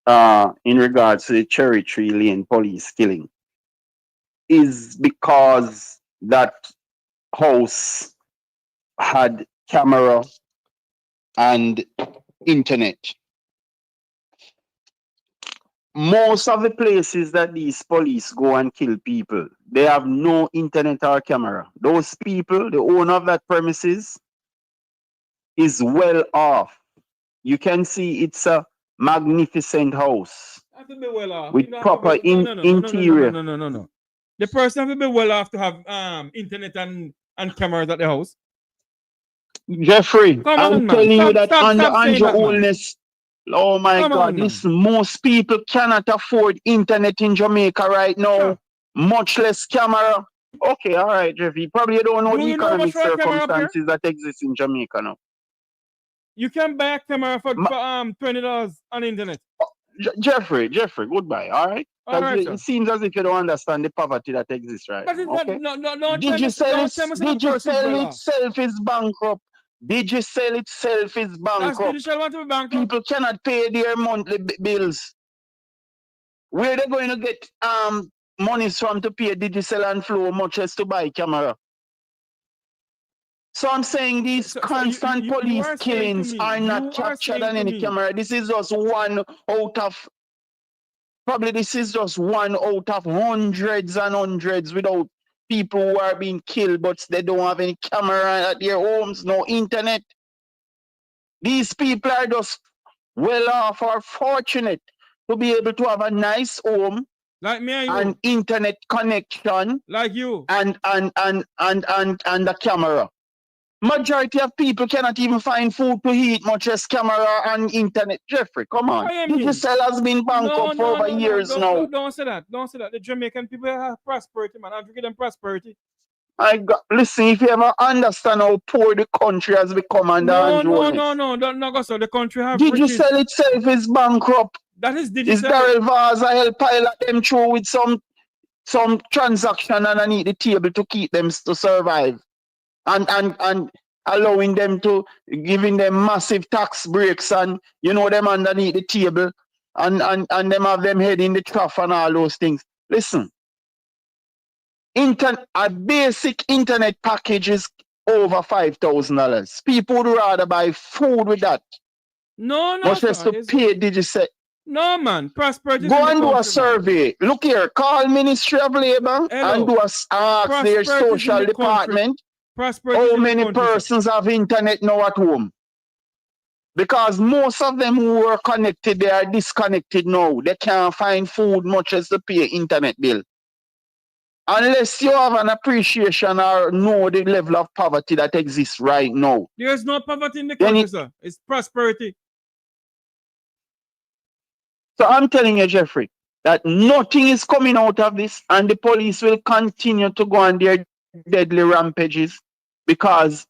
in regards to the Cherry Tree Lane police killing is because that house had camera and internet. Most of the places that these police go and kill people, they have no internet or camera. Those people, the owner of that premises, is well off. You can see it's a magnificent house with proper interior. No. The person have to be well off to have internet and cameras at the house. Jeffrey, Come I'm on, man. telling you Stop, that stop, under stop saying Andrew that, man. Holness, oh my Come God, on, man. listen, most people cannot afford internet in Jamaica right now, Sure. much less camera. Okay, all right, Jeffrey. You probably don't know Do the you know how much economic for a camera up here? circumstances that exist in Jamaica now. You can buy a camera for $20 on the internet. Jeffrey, goodbye, all right? All right, sir. It seems as if you don't understand the poverty that exists right But now, it's okay? not, no, Digicel itself is bankrupt. Digicel itself is That's bankrupt. Digicel want to be bankrupt. People cannot pay their monthly bills. Where are they going to get monies from to pay Digicel and Flow, much less to buy camera? So I'm saying these constant police killings are not captured on any camera. This is just one out of hundreds and hundreds without people who are being killed, but they don't have any camera at their homes, no internet. These people are just well off or fortunate to be able to have a nice home, like me and you, an internet connection, like you, and a camera. Majority of people cannot even find food to eat, much less camera and internet. Jeffrey, come on. Digicel has been bankrupt for over years now. Don't say that. Don't say that. The Jamaican people have prosperity, man. I've given them prosperity. Listen, if you ever understand how poor the country has become under Andrew Holness. No. Don't go so. The country have Digicel itself is bankrupt. That is Digicel. Is Daryl Vaza help pilot them through with some transaction underneath the table to keep them to survive. And allowing them to, giving them massive tax breaks and, you know, them underneath the table and them have them head in the trough and all those things. Listen, a basic internet package is over $5,000. People would rather buy food with that. No, much less to pay Digicel. No, man. Prosperity. Go and do a survey. Look here, call Ministry of Labor and do ask their social department. How many persons have internet now at home? Because most of them who are connected, they are disconnected now. They can't find food much as to pay internet bill. Unless you have an appreciation or know the level of poverty that exists right now. There's no poverty in the country, sir. It's prosperity. So I'm telling you, Jeffrey, that nothing is coming out of this and the police will continue to go on their deadly rampages. Because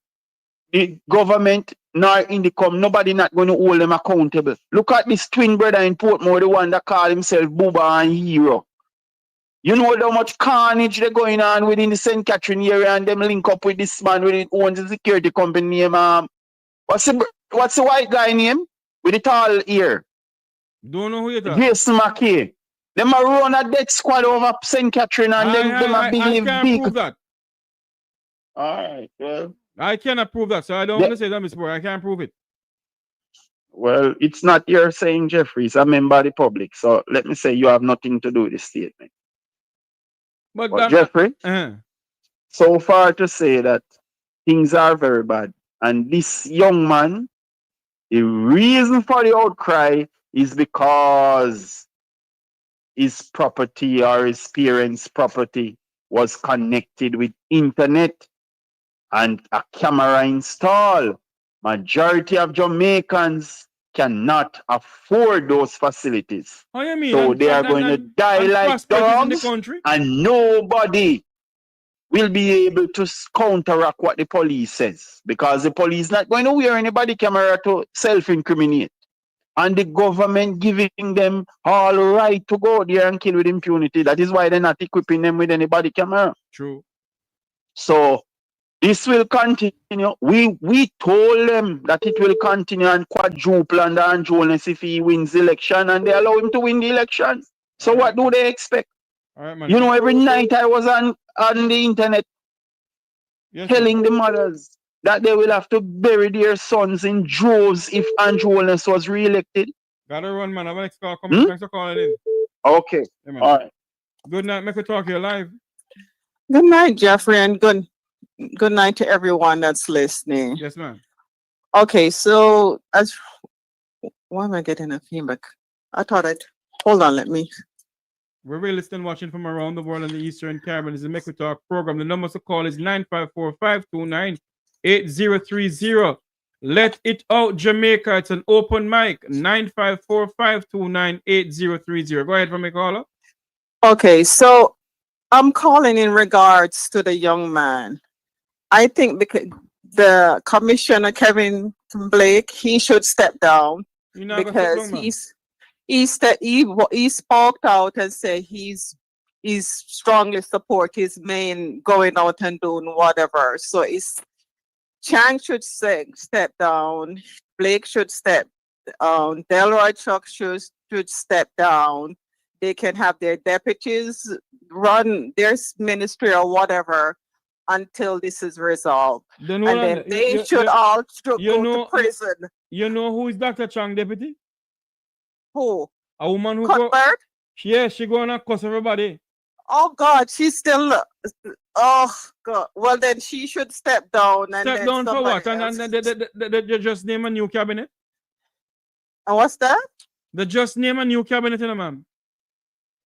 the government nor INDECOM, nobody not going to hold them accountable. Look at this twin brother in Portmore, the one that called himself Booba and Hero. You know how much carnage they're going on within the St. Catherine area and them link up with this man who owns the security company name. What's the white guy name? With the tall ear. Don't know who you're talking. Jason McKay. Them are run a death squad over St. Catherine and them are big. I can't prove that. All right, well. I cannot prove that, so I don't want to say that, Mr. Boy. I can't prove it. Well, it's not your saying, Jeffrey. It's a member of the public. So let me say you have nothing to do with this statement. But Jeffrey, so far to say that things are very bad. And this young man, the reason for the outcry is because his property or his parents' property was connected with internet and a camera installed. Majority of Jamaicans cannot afford those facilities. How you mean? So they are going to die like dogs and nobody will be able to counteract what the police says. Because the police not going to wear anybody camera to self-incriminate. And the government giving them all right to go there and kill with impunity. That is why they're not equipping them with any body camera. True. So this will continue. We told them that it will continue and quadruple under Andrew Holness if he wins the election, and they allow him to win the election. So what do they expect? All right, man. You know, every night I was on the internet telling the mothers that they will have to bury their sons in droves if Andrew Holness was re-elected. Gotta run, man. I have an next call coming. Thanks for calling in. Okay. Yeah, all right. Good night. Mek Wi Talk here live. Good night, Jeffrey, and good night to everyone that's listening. Yes, ma'am. Okay, so why am I getting a feedback? Hold on, let me. We're really listening, watching from around the world in the Eastern Caribbean. This is the Mek Wi Talk program. The number to call is 954-529-8893. 8030. Let it out, Jamaica. It's an open mic. 9545298030. Go ahead for me, caller. Okay, so I'm calling in regards to the young man. I think the Commissioner Kevin Blake, he should step down because he spoke out and said he's strongly support his main going out and doing whatever. So Chang should step down. Blake should step down. Delroy Chuck should step down. They can have their deputies run their ministry or whatever until this is resolved. Then they should all go to prison. You know who is Dr. Chang deputy? Who? A woman who Cuthbert? Yeah, she gonna cuss everybody. Oh God, she's still. Oh God. Well, then she should step down. Step down for what? And they just name a new cabinet. And what's that? They just name a new cabinet, ma'am.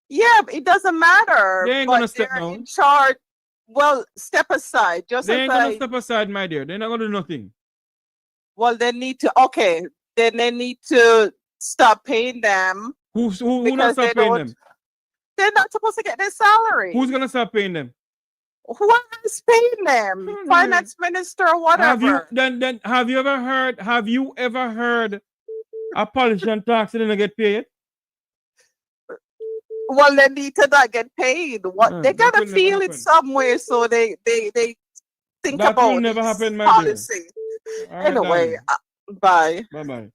Yeah, it doesn't matter. They ain't gonna step down. In charge. Well, step aside. They ain't gonna step aside, my dear. They're not gonna do nothing. Well, they need to. Okay, then they need to stop paying them. Who not stop paying them? They're not supposed to get their salary. Who's gonna stop paying them? Whoever's paying them, finance minister or whatever. Have you ever heard a politician tax and they get paid? Well, they need to not get paid. What they gotta feel it somewhere, so they think that about will never happen, my policy. Dear. Anyway, bye. Bye.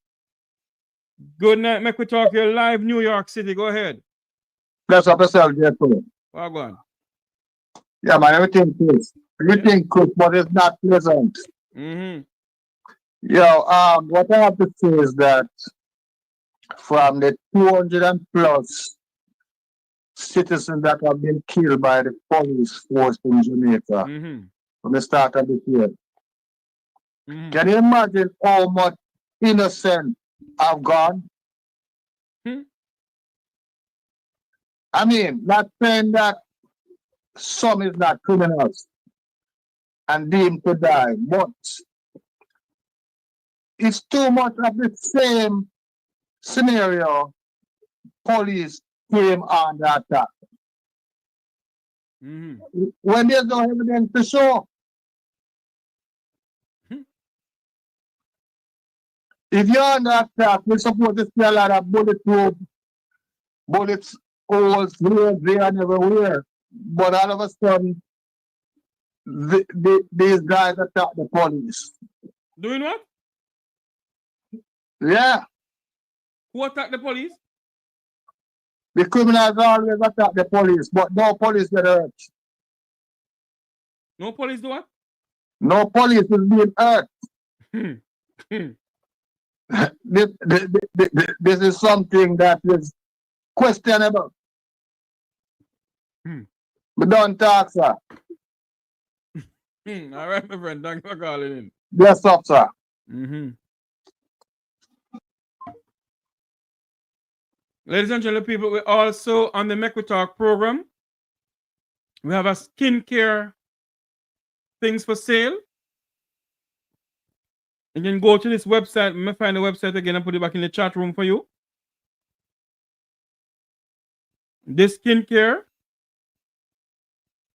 Good night, Mek Wi Talk here live, New York City. Go ahead. Bless up yourself, Jeffrey. Well, go on. Yeah, man, everything good, but it's not pleasant. Mm-hmm. What I have to say is that from the 200 and plus citizens that have been killed by the police force in Jamaica from the start of this year, can you imagine how much innocent have gone? I mean, not saying that some is not criminals and deemed to die, but it's too much of the same scenario. Police came on the attack. When there's no evidence to show. If you're on the attack, we're supposed to see a lot of bullets, holes here, there, and everywhere. But all of a sudden, these guys attack the police. Doing what? Yeah. Who attacked the police? The criminals always attack the police, but no police get hurt. No police do what? No police is being hurt. This is something that is questionable. But don't talk, sir. All right, my friend. Thanks for calling in. Yes, up, sir. Ladies and gentlemen, people, we're also on the Mek Wi Talk program. We have a skincare things for sale. You can go to this website. Let me find the website again and put it back in the chat room for you. This skincare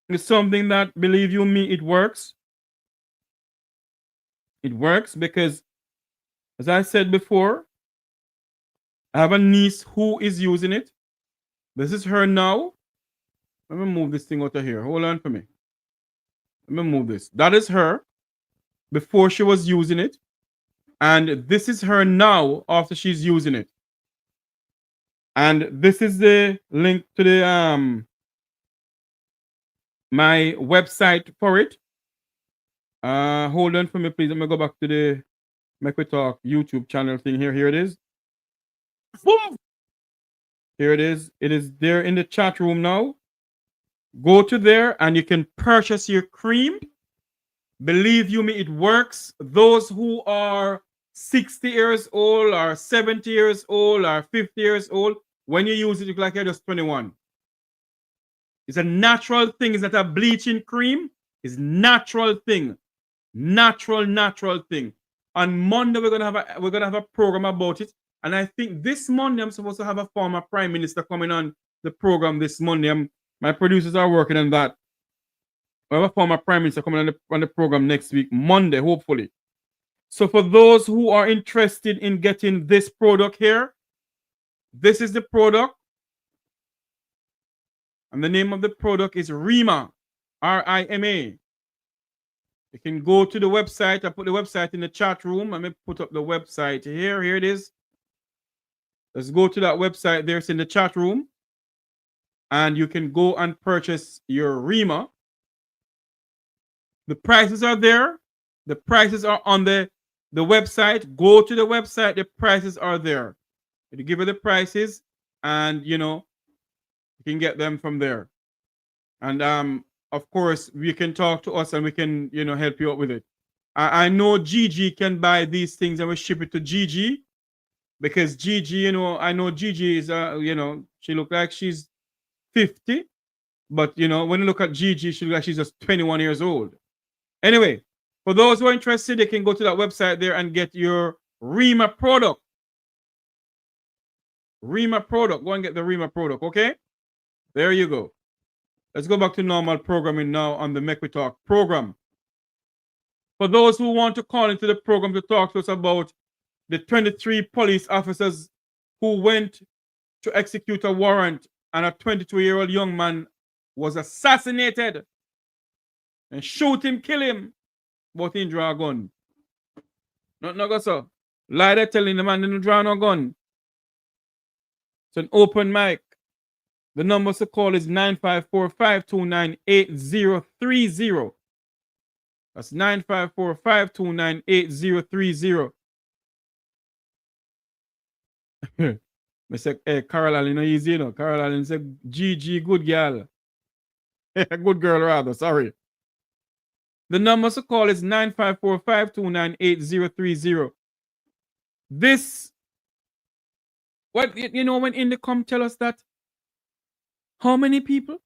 is something that, believe you me, it works. It works because, as I said before, I have a niece who is using it. This is her now. Let me move this thing out of here. Hold on for me. Let me move this. That is her before she was using it. And this is her now after she's using it. And this is the link to the my website for it. Hold on for me, please. Let me go back to the Mek Wi Talk YouTube channel thing here. Here it is. Boom! Here it is. It is there in the chat room now. Go to there and you can purchase your cream. Believe you me, it works. Those who are 60 years old or 70 years old or 50 years old, when you use it, you look like you're just 21. It's a natural thing. It's not a bleaching cream. It's a natural thing. Natural thing. On Monday we're gonna have a program about it, and I think this Monday I'm supposed to have a former Prime Minister coming on the program this Monday. My producers are working on that. We have a former Prime Minister coming on the program next week, Monday, hopefully. So for those who are interested in getting this product here, this is the product. And the name of the product is RIMA, R-I-M-A. You can go to the website. I put the website in the chat room. I'm going to put up the website here. Here it is. Let's go to that website there. It's in the chat room. And you can go and purchase your RIMA. The prices are there. The prices are on the website. Go to the website. The prices are there. You give you the prices, and you can get them from there. And of course, you can talk to us and we can help you out with it. I know Gigi can buy these things and we ship it to Gigi, because Gigi, I know Gigi is she looks like she's 50, but when you look at Gigi, she looks like she's just 21 years old. Anyway, for those who are interested, they can go to that website there and get your RIMA product. RIMA product. Go and get the RIMA product, okay? There you go. Let's go back to normal programming now on the Mek Wi Talk program. For those who want to call into the program to talk to us about the 23 police officers who went to execute a warrant and a 22-year-old young man was assassinated, and shoot him, kill him, but he draw a gun. Not no go so. Lie there telling the man didn't draw no gun. It's an open mic. The number to call is 954-529-8030. That's 954-529-8030. I said, hey, Carol Allen, easy, Carol Allen said, GG, good girl. Good girl, rather, sorry. The number to call is 954-529-8030. This, what, when INDECOM tell us that, how many people?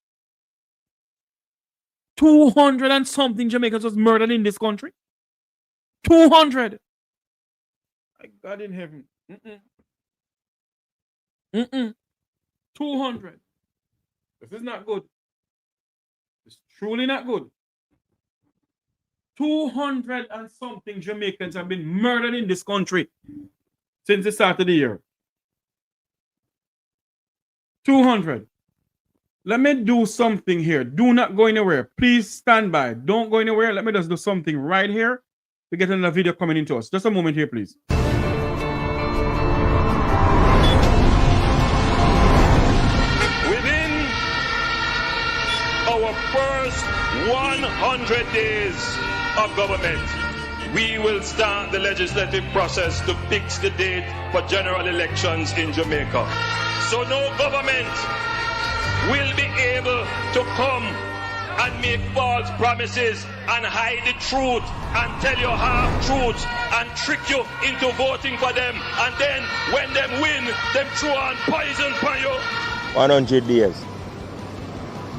200 and something Jamaicans was murdered in this country. 200. My God in heaven. 200. This is not good. It's truly not good. 200 and something Jamaicans have been murdered in this country since the start of the year. 200. Let me do something here. Do not go anywhere. Please stand by. Don't go anywhere. Let me just do something right here to get another video coming into us. Just a moment here, please. Within our first 100 days of government, we will start the legislative process to fix the date for general elections in Jamaica. So no government will be able to come and make false promises and hide the truth and tell you half-truths and trick you into voting for them, and then when them win, them throw on poison for you. 100 days.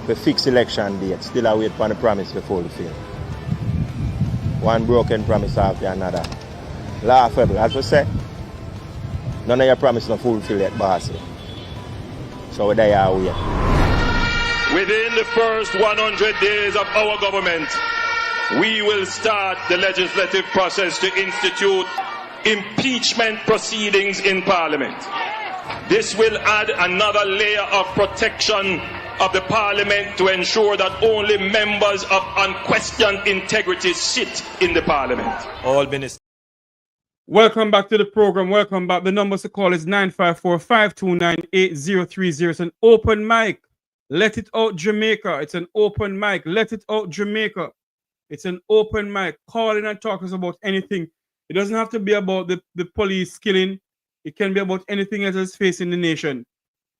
We fix election date. Still I wait for the promise to fulfill. One broken promise after another. Laughable, as we say. None of your promise not fulfill yet, boss. So we are wait. Within the first 100 days of our government, we will start the legislative process to institute impeachment proceedings in Parliament. This will add another layer of protection of the Parliament to ensure that only members of unquestioned integrity sit in the Parliament. All ministers. Welcome back to the program. Welcome back. The number to call is 954-529-8030. It's an open mic. Let it out, Jamaica. It's an open mic. Let it out, Jamaica. It's an open mic. Call in and talk to us about anything. It doesn't have to be about the police killing. It can be about anything else that's facing the nation.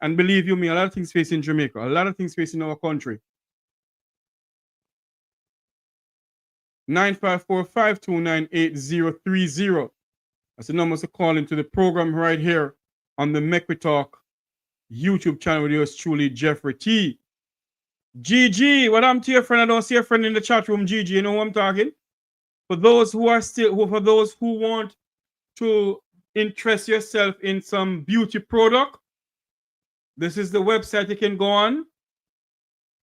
And believe you me, a lot of things facing Jamaica. A lot of things facing our country. 954-529-8030. That's the number to call into the program right here on the Mek Wi Talk YouTube channel with yours truly, Jeffrey T. GG, what I'm to your friend? I don't see a friend in the chat room, GG. You know who I'm talking? for those who are still, for those who want to interest yourself in some beauty product, this is the website you can go on.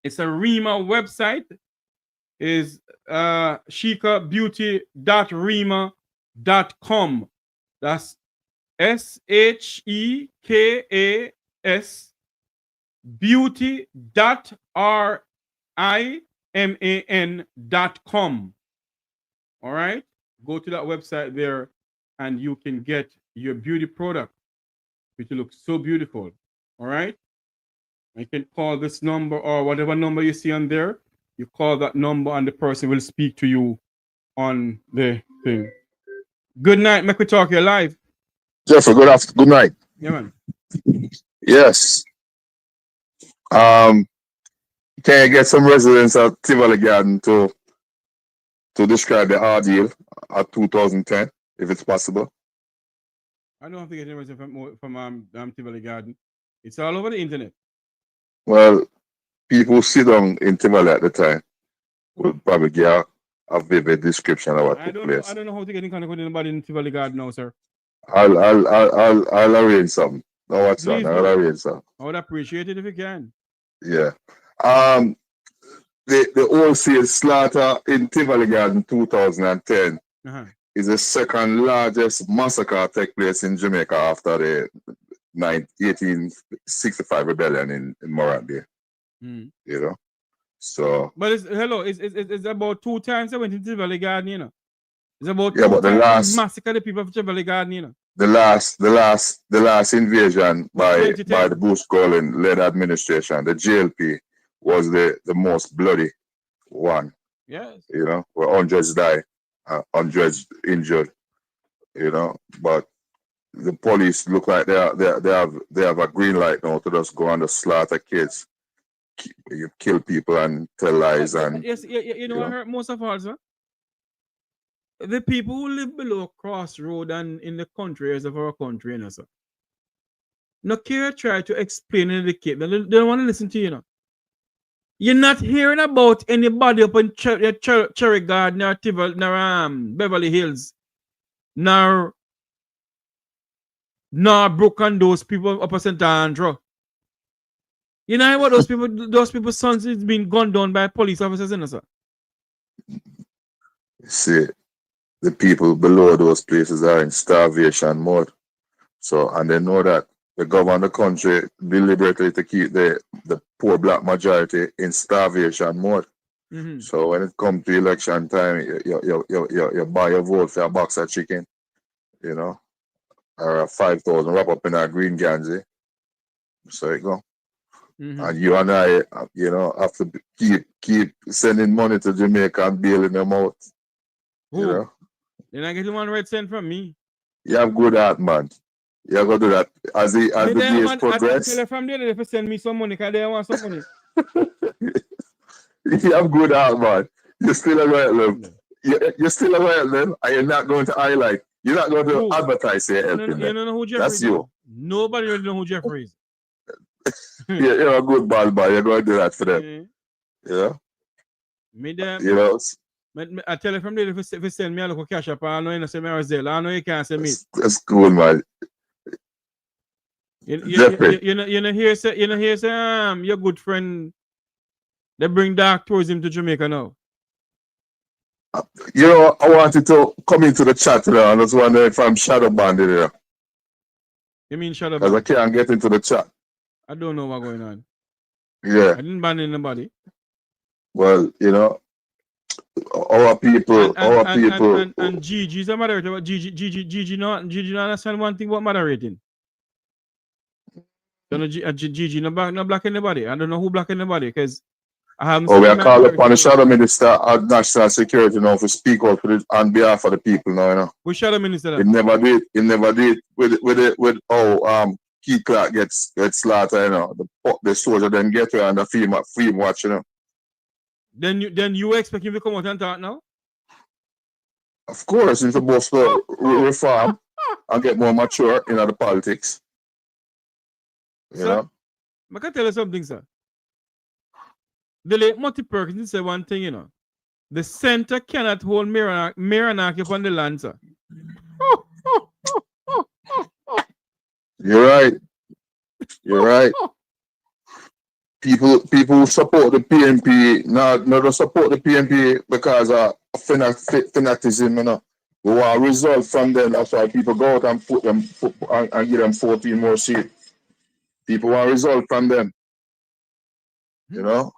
It's a Rima website. Is shikabeauty.rima.com. That's SHEKAS beauty.RIMAN.com. All right, go to that website there and you can get your beauty product, which looks so beautiful. All right, you can call this number or whatever number you see on there. You call that number and the person will speak to you on the thing. Good night, Mek Wi Talk, you're live. Jeffrey, good night. Yeah, man. Yes. Can you get some residents at Tivoli Garden to describe the ordeal at 2010, if it's possible? I don't have to get any from Tivoli Garden. It's all over the internet. Well, people who sit down in Tivoli at the time will probably get a vivid description of what took place. I don't know how to get in contact with anybody in Tivoli Garden now, sir. I'll arrange something. No, what's that? I'll arrange something. I would appreciate it if you can. Yeah. The wholesale slaughter in Tivoli Garden 2010 is the second largest massacre take place in Jamaica after the 1865 rebellion in Morant. You know, so. But it's about 2 times I went into Tivoli Garden, you know. It's about yeah, but the last massacre the people of Tivoli Garden, you know. The last invasion by the Bush-Golden-led administration, the JLP, was the most bloody one. Yes. You know, where hundreds died, hundreds injured. You know, but the police look like they have a green light now to just go on the slaughter kids, you kill people and tell lies and. Yes, you know what hurt most of all, sir? The people who live below Crossroad and in the country areas of our country, you know, sir. No care try to explain and educate. They don't want to listen to you, know. You're not hearing about anybody up in Cherry Garden or Beverly Hills, nor Brook and those people up at St. Andrew. You know what those people's sons is being gunned down by police officers, you know, sir. See, the people below those places are in starvation mode. So, and they know that they govern the country deliberately to keep the poor black majority in starvation mode. So when it comes to election time, you buy your vote for a box of chicken, you know, or a 5,000 wrap up in a green Gansey. So you go. And you and I, you know, have to keep sending money to Jamaica and bailing them out. You know? Then I get one red cent from me. You have good heart, man. You're going to do that as the days progress. I tell from there if you send me some money, because they want some money. You have good heart, man. You're still a right them. You're still a right them, and you're not going to highlight. You're not going to advertise your help. You don't know who Jeffrey is. That's you. Nobody really know who Jeffrey is. You're a good ball boy. You're going to do that for them. Yeah. You know. I tell you from there if you send me a little cash up, I know you don't send me a Zelle. I know you can't send me. That's cool, man. You know here say your good friend they bring dark tourism to Jamaica now. You know, I wanted to come into the chat now, and I was wondering if I'm shadow banded here. You mean shadow because I can't get into the chat. I don't know what's going on. Yeah. I didn't ban anybody. Well, you know, our people. And Gigi's a moderator. Gigi not understand one thing about moderating. Gigi not black anybody. I don't know who black anybody because I haven't. We are called upon the Shadow Minister of National Security now to speak out on behalf of the people now. You know. Which Shadow Minister? He never did. With how Key Clark gets slaughtered. You know, the soldier then get her and the film watch. You know. Then you expect him to come out and talk now? Of course, he's supposed to reform and get more mature in the politics. You know? I can tell you something, sir. The late Monty Perkins said one thing, you know. The center cannot hold Miranaki upon the land, sir. You're right. You're right. People who support the PNP, not just support the PNP because of fanaticism, you know. We want a result from them. That's why people go out and and give them 14 more seats. People want a result from them. You know?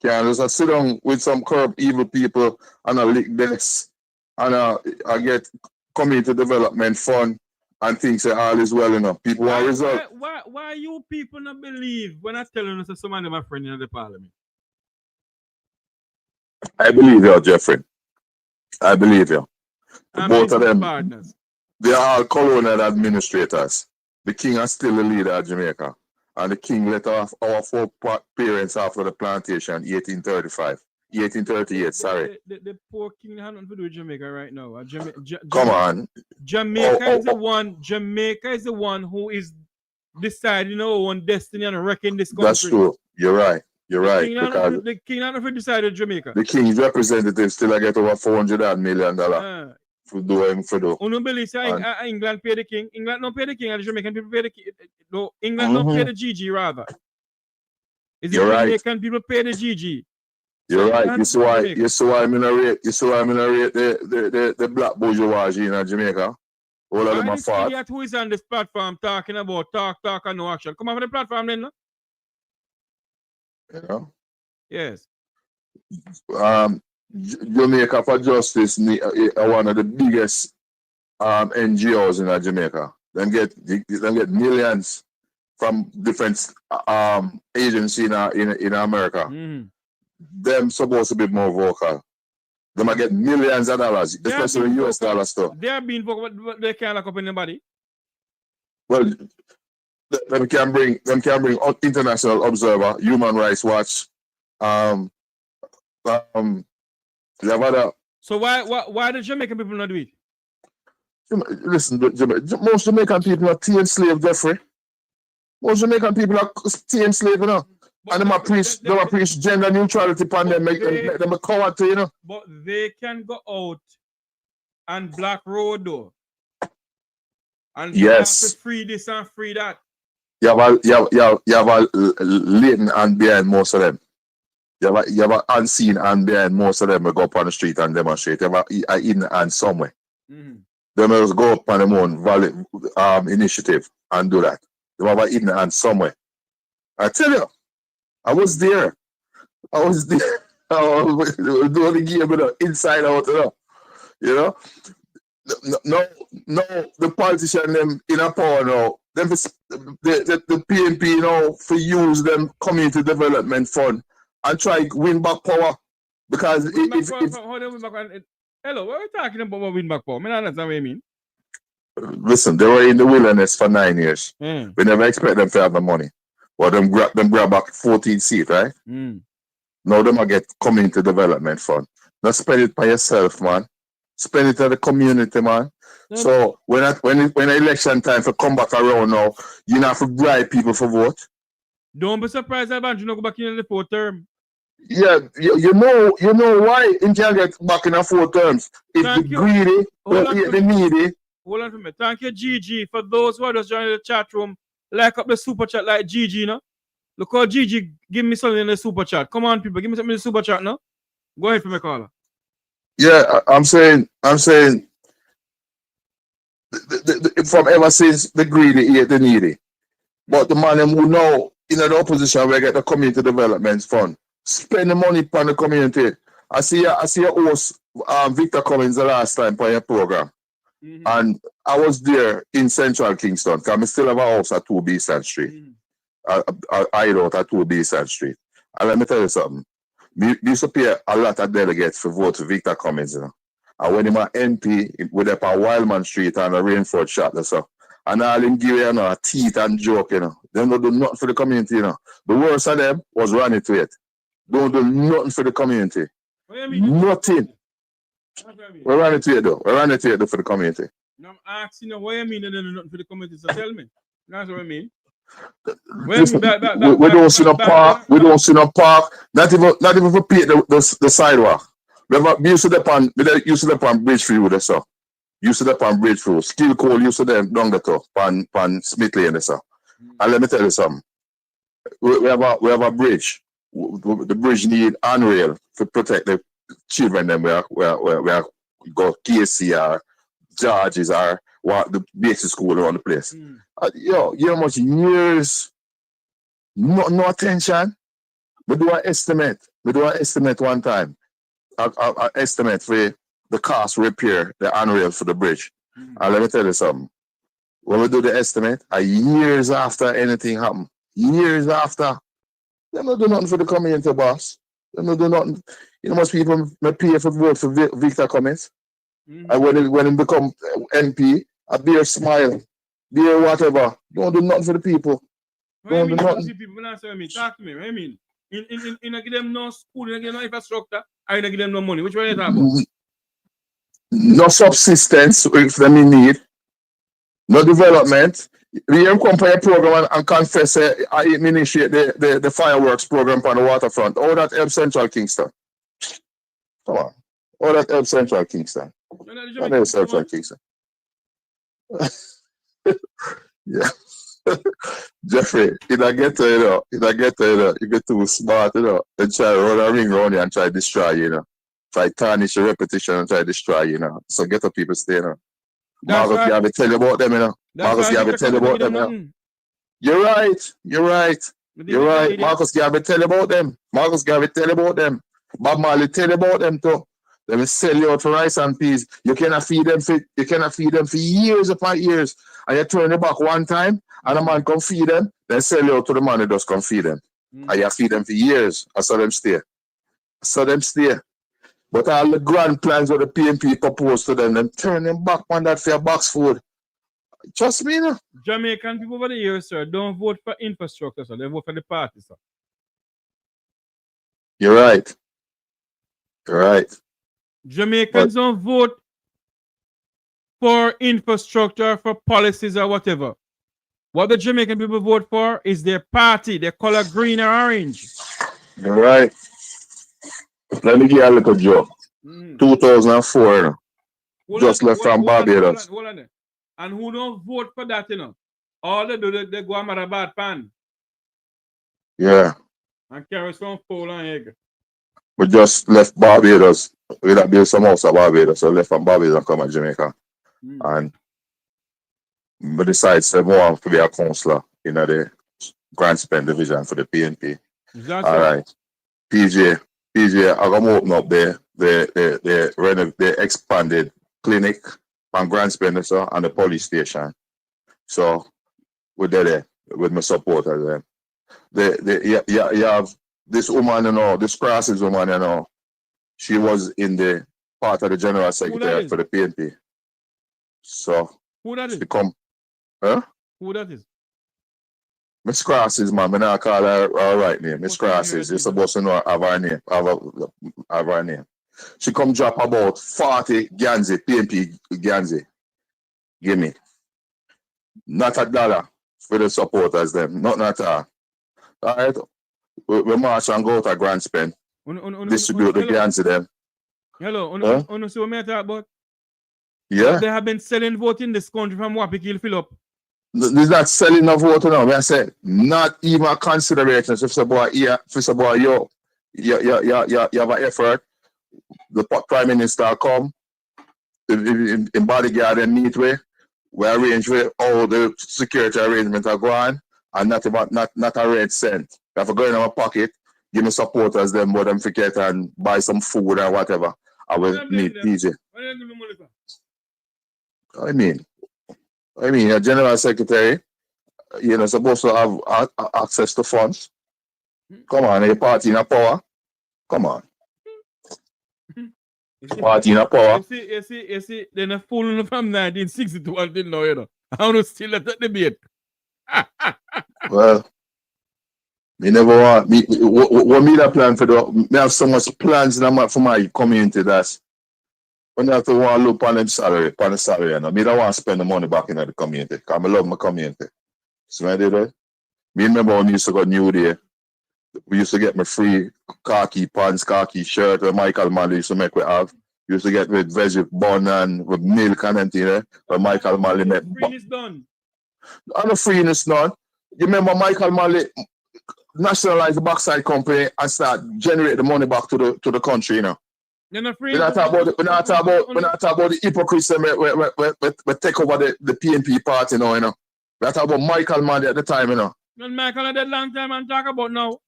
Can't just sit down with some corrupt evil people and lick this and I get community development fund and think say all is well enough. People want result. Why you people not believe when I tell you that some of them are friends in the parliament? I believe you, Jeffrey. I believe you. Both of them, partners. They are all colonial administrators. The king is still the leader of Jamaica. And the king let off our four parents after the plantation 1838, sorry. The poor king has nothing to do with Jamaica right now. Come on. Jamaica is the one. Jamaica is the one who is deciding our own destiny and wrecking this country. That's true. You're right. You're right. The king has nothing decided Jamaica. The king's representatives still get over $400 million for doing for do. You believe England pay the king? England don't pay the king, and the Jamaican people pay the king. No, England don't pay the GG rather. Is You're the right. Jamaican people pay the GG? You're right. You see why I'm in a rate. You see why I'm in a rate the black bourgeoisie in Jamaica. All of them are fought. Who is on this platform talking about talk and no action? Come on for the platform then, no? You know? Yes. Jamaica for Justice one of the biggest NGOs in Jamaica. Them get millions from different agencies in America. Them supposed to be more vocal. They might get millions of dollars, especially US dollars stuff. They are being vocal, but they can't lock up anybody. Well, them can bring International Observer, Human Rights Watch. So why the Jamaican people not do it? Listen, most Jamaican people are tea enslaved, Jeffrey. Most Jamaican people are tea enslaved, you know. And they preach gender neutrality upon them, make them a coward, you know. But they can go out and block road though. And yes, free this and free that. You have a latent and behind most of them. You have a unseen and behind most of them will go up on the street and demonstrate. You have a hidden hand somewhere. They must go up on their own valid initiative and do that. They have a hidden hand somewhere. I tell you, I was there. I was there. I was doing the game with the inside out, you know. No, the politician them in a power now. Them the PNP, you know, for use them community development fund and try win back power because hello, what are we talking about? Win back power? I don't understand what you mean. Listen, they were in the wilderness for 9 years. We never expect them to have the money. Well, them grab back 14 seats, right? Now them get community development fund. Now spend it by yourself, man. Spend it at the community, man. So when election time for come back around now, you don't have to bribe people for vote. Don't be surprised about you not go back in the fourth term. Yeah, you know why you can't get back in the 4 terms. It's the greedy, the needy. Hold on for me. Thank you, Gigi. For those who are just joining the chat room, like up the super chat like Gigi, no? Look how Gigi give me something in the super chat. Come on, people, give me something in the super chat, no? Go ahead for me, caller. Yeah, I'm saying from ever since the greedy ate the needy. But the man who now in the opposition we get the community development fund. Spend the money upon the community. I see your host Victor Cummings the last time for your program. And I was there in Central Kingston because I still have a house at 2 Beeson Street. I hideout at 2 Beeson Street. And let me tell you something. We used to pay a lot of delegates for vote for Victor Cummings, you know. And when he was MP, with up on Wildman Street and a Rainford shop, so. And all him give you know, a teeth and joke, you know. They don't do nothing for the community, you know. The worst of them was running to it. Don't do nothing for the community. Nothing. We're running to it though. We're running to it though for the community. Now I'm asking you what you mean they don't do nothing for the community, so tell me. That's what I mean. Listen, we don't see no park. We don't see no park. Not even for pay the sidewalk. We used to depend on Bridgefield or so. Used to depend Bridgefield. Skill coal used to them down the top pan Smith Lane or so. And let me tell you something. We have a bridge. The bridge need handrail to protect the children. Them we go KCR, George's or what the basic school around the place. You know how much years, no attention. We do an estimate. One time. I estimate for the cost repair the handrail for the bridge. And let me tell you something. When we do the estimate, years after anything happened, years after, they don't do nothing for the community, boss. They don't do nothing. You know, most people may pay for vote for Victor Cummings. And when he become MP, a beer smile, beer whatever. Don't do nothing for the people. Don't do nothing. People answer me. Talk to me. I mean, in give them no school, in give them no infrastructure, I give them no money. Which one is that about? No subsistence if them in need. No development. We come for a program and confess I initiate the fireworks program on the waterfront. All that help Central Kingston. Come on. All that help Central Kingston. That help Central Kingston. Yeah. Jeffrey, if I get to you get too smart, and try to run a ring around you and try to destroy you, Try to tarnish your reputation and try to destroy you, So get the people stay, Marcus Garvey tell you about them, Marcus Garvey tell you about them, You're right. Marcus Garvey tell you about them. Bob Marley tell you about them too. They will sell you out for rice and peas. You cannot feed them for years upon years. And you turn your back one time and a man come feed them, then sell you out to the man who does come feed them. And you feed them for years. I saw them stay. But all the grand plans of the PNP proposed to them turn them back on that for your box food. Trust me, Jamaican people over the years, sir, don't vote for infrastructure, sir. They vote for the party, sir. You're right. Jamaicans don't vote for infrastructure, for policies or whatever. What the Jamaican people vote for is their party, their color green or orange. You're right. Let me give you a little joke. 2004, just left from Barbados. Hold on. And who don't vote for that, All they do, they go on a bad pan. Yeah. And carry some fowl and egg. We just left Barbados. We had built some house at Barbados. So left from Barbados and come to Jamaica. And we decided to move on to be a councillor in the Grand Spend division for the PNP. Exactly. All right. PJ, I'm going to open up the expanded clinic and Grand Spend and the police station. So we're there with my supporters. You have this woman, this Crosses woman, she was in the part of the general secretary for the PNP. So who that is? She come, huh? Who that is? Miss Crosses, man. I not call her right name. Miss Crosses. You're supposed to know have her name. Have her name. She come drop about 40 Ganzi, PNP Ganzi. Give me. Not $1 for the supporters, them. Not at all. All right. We march and go to Grand Spend. Distribute the Ganzi, them. Hello. See what I talk about? Yeah. They have been selling vote in this country from Wapikil fill up. There's not selling a vote now. I said, not even a consideration. If somebody you have an effort. The Prime Minister come in bodyguard and meet with. We arrange with all the security arrangements are going and not a red cent. If I go in my pocket, give me supporters them, but them forget and buy some food or whatever. I will meet PJ. I mean, a general secretary, supposed to have access to funds. Come on, a party in a power. Come on. Party in a power. You see, they're not fooling from 1962 until now, I want to still let that debate. Well, me never want what me that plan for me have so much plans for my community that's when I have to want to look on the salary, me don't want to spend the money back in the community. Because I love my community. So I did it. Me remember when we used to go New Day, We used to get my free khaki pants, khaki shirt where Michael Malley used to make we have. We used to get with veggie bun and with milk and anything, where Michael Malley make. Freeness done. And the freeness none. You remember Michael Malley nationalize the backside company and start generate the money back to the country, We're not talking about the hypocrites that we take over the PNP party now, We're talking about Michael Malley at the time, And Michael had that long time and talk about now.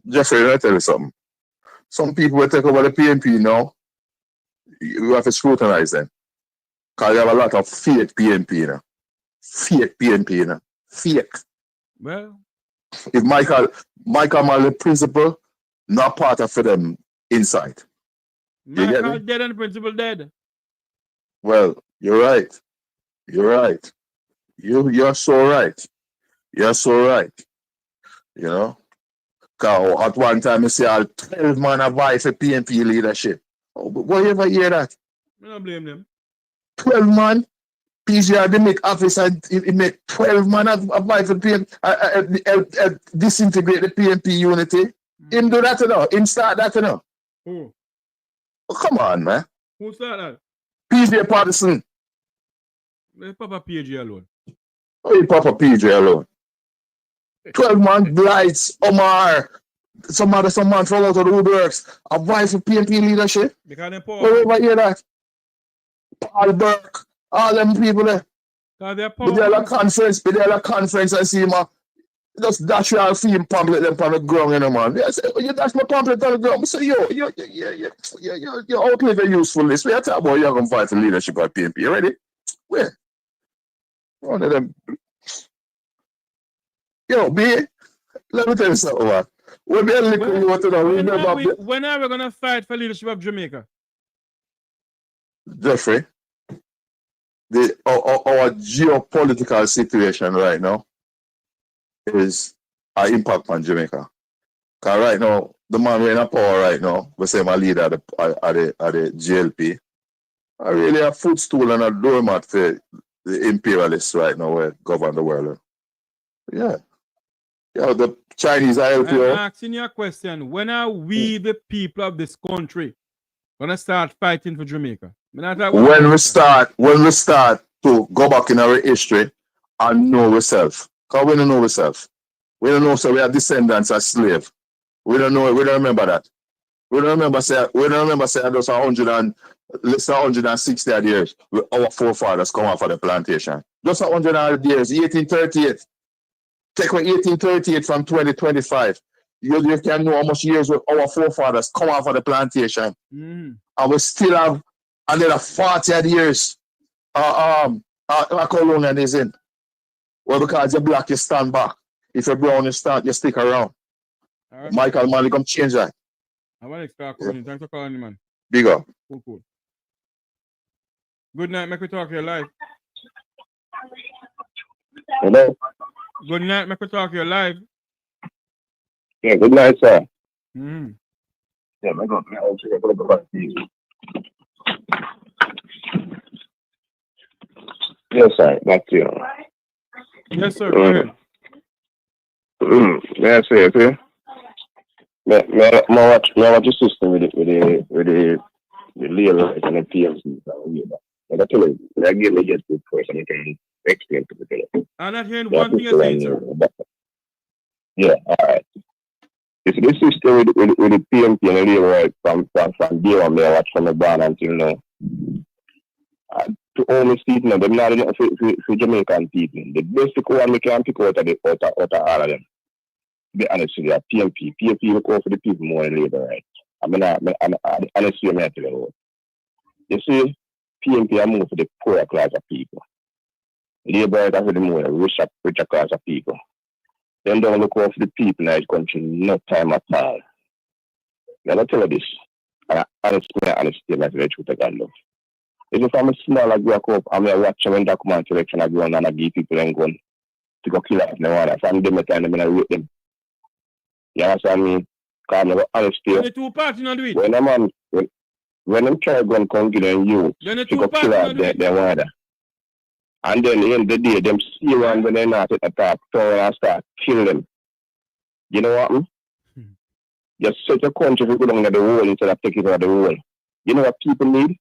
Jeffrey, let me tell you something. Some people will take over the PNP now. You have to scrutinize them. Because you have a lot of fake PNP, Fake PNP, Fake. Well, if Michael Malley principle, not part of them inside. Michael dead and the principal dead. Well, you're right. You're right. You're so right. You're so right. Because at one time you see all 12 man advice for PNP leadership. Oh, but why you ever hear that? I don't blame them. 12 man. PGR they make office and it make 12 man advice for PNP disintegrate the PNP unity. Him do that Him start that Who? Oh, come on, man. Who started that? PJ Patterson. Let Papa PG alone. Oh, you Papa PJ alone. 12 man Blights, Omar, some man fall out of the woodworks. Advice for PNP leadership. Because they're poor. Where ever hear that? Paul Burke, all them people there. Because they're poor. They had a conference and see him just dash your film pamphlet them on the ground, man. Yes, you dash my pamphlet on the ground. So you outlive your usefulness. We are talking about you're going to fight for leadership at PNP. You ready? Where? One of them. Yo, B, let me tell you something, man. When are we going to fight for leadership of Jamaica? Jeffrey, our geopolitical situation right now is an impact on Jamaica. Because right now, the man we're in power right now, we say my leader at the GLP, I really a footstool and a doormat for the imperialists right now where govern the world. Yeah. The Chinese are helping you. I'm asking you a question. When are we, the people of this country, going to start fighting for Jamaica? When we start to go back in our history and know ourselves. Because we don't know ourselves. We don't know, so we are descendants of slaves. We don't know, we don't remember that. We don't remember say those 160 years our forefathers come off of the plantation. Just 100 years, 1838. Take away 1838 from 2025. You can know how much years our forefathers come off of the plantation. And we still have another 40 years colonialism. Well, because you're black, you stand back. If you're brown, you stick around. Right. Michael Malley, come change that. I want to start calling. Thanks for calling me, man. Big up. Cool. Good night, Mek Wi Talk, you're live. Hello. Good night, Mek Wi Talk, you're live. Yeah, good night, sir. Yeah, my God. Yes, sir. Back to you. Yes, sir. Go ahead. Yes, sir. Okay. My watch the system with the layer and the PMC. I tell you, I give me just good person. I can explain to the telephone. I'm not hearing one thing you say, sir. Yeah, all right. It's the system with the PMP and the layer from day one, I watch from the barn until now. To only see now, they're not enough for Jamaican people. The best one we can pick out of all of them. To be honest with you, PMP will go for the people more than labor rights. Honestly, I'm not telling you. You see, PMP are more for the poorer class of people. Labor rights are for the more richer class of people. Them don't look out for the people in this country no time at all. Now, I tell you this, and honestly, that's the truth I got love. If I'm a small, I grow up, I'm going to watch when document election I go on and I give people and gun to go kill off them. From them, I rate them. You understand me? Because I'm honestly. The two parties not do it. When them try gun come give them you to go kill off their water. And then at the end of the day, them see one when they're not at the top, turn and start kill them. You know what? Just set your country to go down the wall instead of taking it out the wall. You know what people need?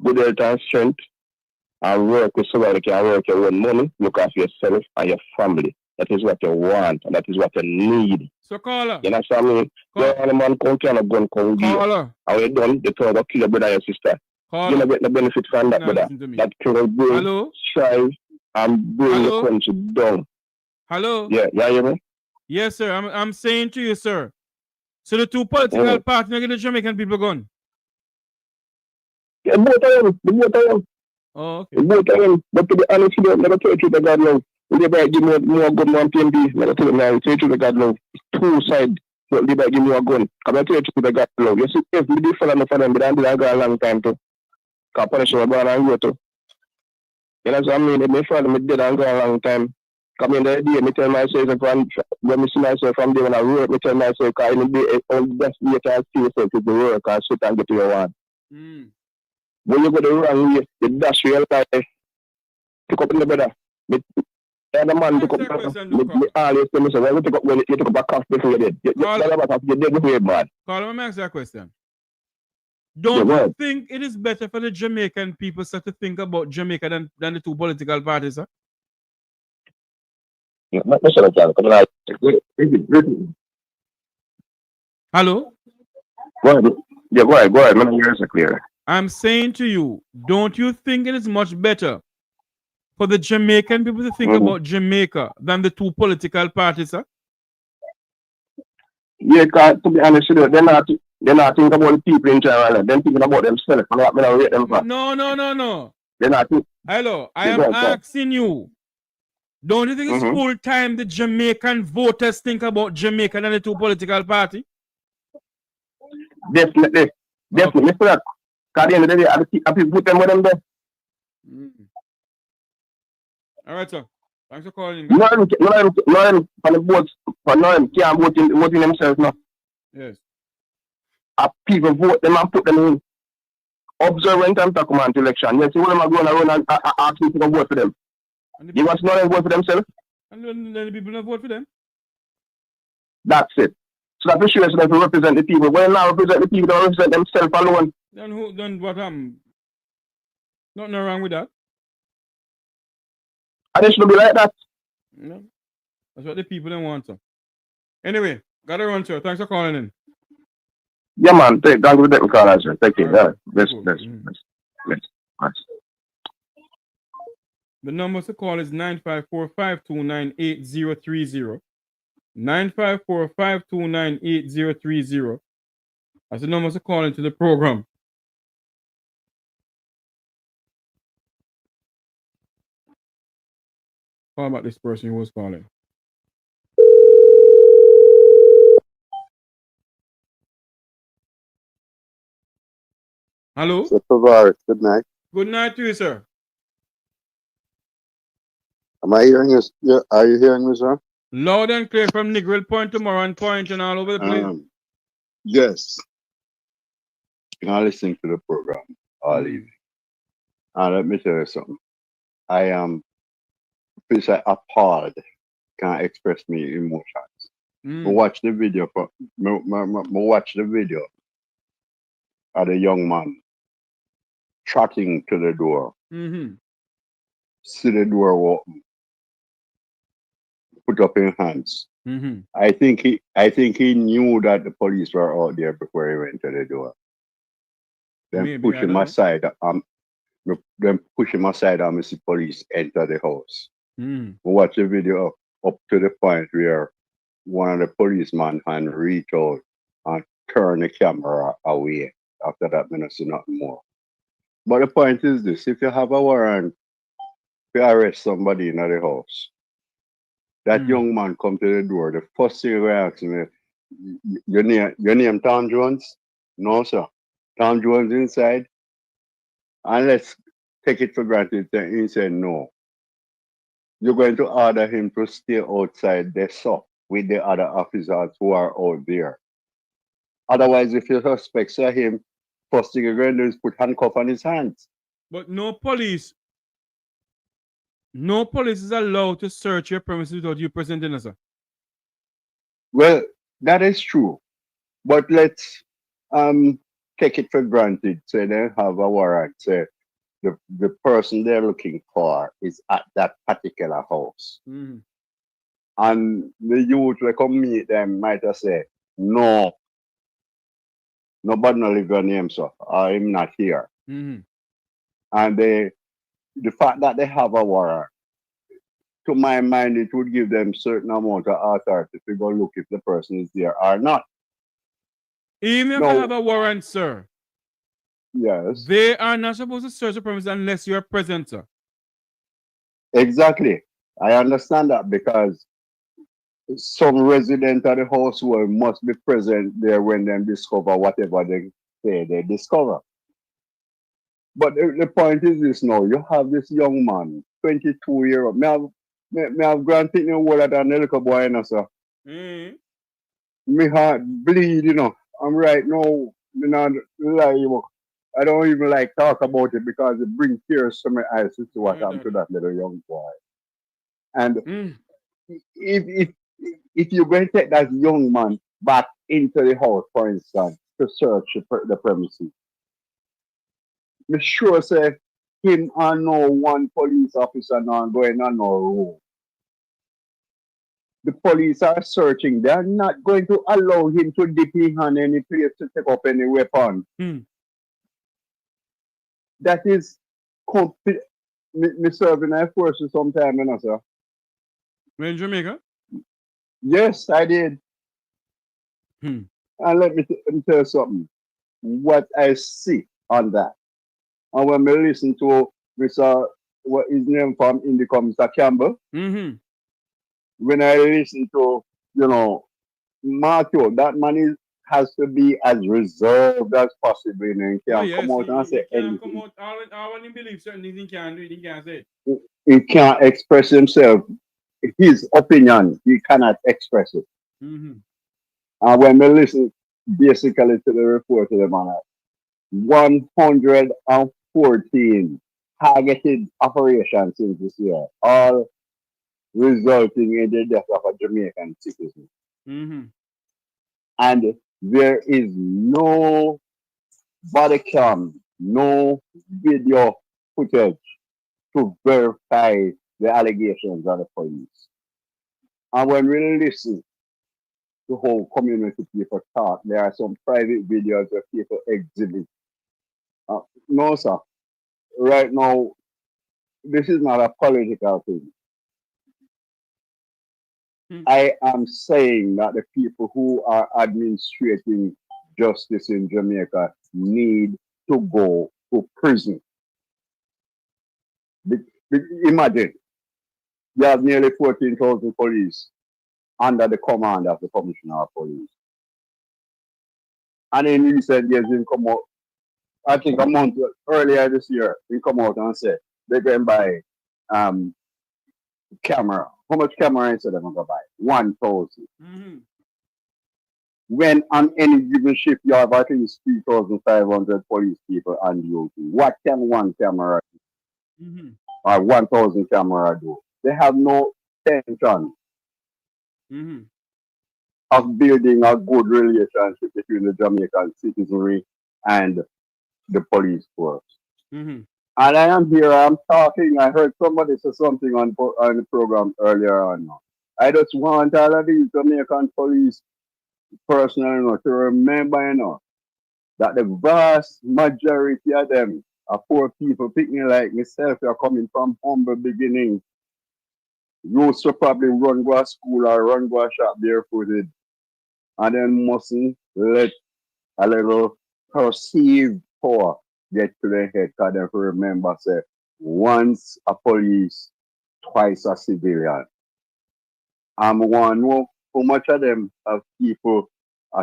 Good health and strength, and work with somebody that can work your own money, look after yourself and your family. That is what you want, and that is what you need. So caller. You know what I mean? The man come to a gun come give you. How you done? The third kill your brother and your sister. You don't get the benefit from that, brother. That can bring strive and bring the country down. Hello? Yeah, you hear me? Yes, sir. I'm saying to you, sir. So the two political parties get the Jamaican people gone. Yeah, both of them. The both of them. Oh, okay. The both of them. But to be honest, you don't never tell you the God love. We never give more gun than PMB. Never tell them now. Tell you the God love. It's two sides. But they never give me a gun. I'm going to tell you the God love. You see, if we did follow enough of them, but I did a long time too. Because punish my brother and go too. You know what I mean? If me follow me dead and go a long time. Come in the day, me tell myself, when I see myself from there when I work, me tell myself, because in the day, all the best way you can see yourself is the work and sit and get to your one. When you go the wrong way, you dash your life. Pick up in the brother. The man pick up, me always tell myself, when you pick up a cuff before you're dead. You're dead before you're mad. Carl, let me ask you a question. Don't you think it is better for the Jamaican people to think about Jamaica than the two political parties, sir? Hello? Go ahead. Yeah, go ahead. My ears are clear. I'm saying to you, don't you think it is much better for the Jamaican people to think about Jamaica than the two political parties, sir? Yeah, because to be honest with you, they're not thinking about the people in general. They're thinking about themselves. I'm not going to rate them for. No. They're not thinking. Hello, I am asking you. Don't you think it's full time the Jamaican voters think about Jamaica than the two political parties? Definitely. Definitely. For that. Because at the end of the day, I put them with them there. All right, sir. Thanks for calling. No one from the boats, for no one can't vote in themselves now. Yes. People vote them and put them in. Observe when time to come on to election. Yes, you want them to go and run and ask people to vote for them. You want to know them vote for themselves? And then the people don't vote for them? That's it. So that issue is that to represent the people. When now represent the people, don't represent themselves alone. Then what Nothing wrong with that. And it should be like that. No. That's what the people don't want. So. Anyway, gotta run, sir. Thanks for calling in. Yeah, man. Thank you for the call, sir. Thank you. Yeah. Yes. The number to call is 954-529-8030. 954-529-8030. That's the number to call into the program. Call about this person who was calling. Hello? Mr. Farquharson, good night. Good night to you, sir. Am I hearing you? Are you hearing me, sir? Loud and clear from Negril Point to Moran Point and all over the place. Yes. I'm listening to the program all evening. And let me tell you something. I am appalled. Can't express my emotions. Watch the video of the young man trotting to the door. See the door open. Put up his hands. I think he knew that the police were out there before he went to the door. Then push him aside. Then push him aside and see police enter the house. Watch the video up to the point where one of the policemen can reach out and turn the camera away. After that, I don't see nothing more. But the point is this: if you have a warrant to arrest somebody in the house, that young man come to the door, the first thing he asks me, your name Tom Jones? No, sir. Tom Jones inside? And let's take it for granted that he said no. You're going to order him to stay outside the shop with the other officers who are out there. Otherwise, if you suspect him, first thing you're going to do is put handcuff on his hands. But no police is allowed to search your premises without you presenting us, sir. Well, that is true. But let's take it for granted. Say they have a warrant. Say the person they're looking for is at that particular house. Mhm. And the youth will come meet them might have say, no, nobody no leave your name, so I'm not here. Mhm. And the fact that they have a warrant, to my mind, it would give them certain amount of authority to go look if the person is there or not. Even if No. they have a warrant, sir, Yes, they are not supposed to search the premise unless you are present, sir. exactly. I understand that because some resident of the household must be present there when they discover whatever they say they discover. But the point is this now, you have this young man, 22-year-old. Me have granted no older than a little boy, you know, sir. Me heart bleed, you know. I'm right now, you know, lie, you know. I don't even like talk about it because it brings tears to my eyes to see what happened to that little young boy. And if you're going to take that young man back into the house, for instance, to search the premises, me sure say him and no one police officer not going on no room. The police are searching. They are not going to allow him to dip his hand any place to take up any weapon. That is complete. Me serving Air Force for some time, you know, sir. In Jamaica? Yes, I did. And let me tell you something. What I see on that, and when we listen to Mr. what his name from INDECOM, Mr. Campbell, when I listen to, you know, Matthew, that man has to be as reserved as possible. You know, he can't come out and say anything. Come out, I want to believe certain things he can't do it, he can't say. He can't express himself. His opinion, he cannot express it. And when we listen basically to the report of the man, 114 targeted operations since this year, all resulting in the death of a Jamaican citizen. And there is no body cam, no video footage to verify the allegations of the police. And when we listen to how community people talk, there are some private videos where people exhibit. No, sir. Right now, this is not a political thing. I am saying that the people who are administrating justice in Jamaica need to go to prison. Imagine, you have nearly 14,000 police under the command of the Commissioner of Police. And in recent years, he come out, I think a month earlier this year, he come out and said they're going to buy camera. How much camera is they're going to buy? 1,000. When on any given shift you have at least 3,500 police people on duty, what can one camera do? Or 1,000 camera do? They have no intention of building a good relationship between the Jamaican citizenry and the police force. And I am here, I'm talking, I heard somebody say something on the program earlier on. I just want all of these Jamaican police personnel, you know, to remember, you know, that the vast majority of them are poor people, picking like myself, are coming from humble beginnings. Used to probably run go to school or run go to shop barefooted, and then mustn't let a little perceived poor get to their head, because they remember, say, once a police, twice a civilian. And one know how much of them have people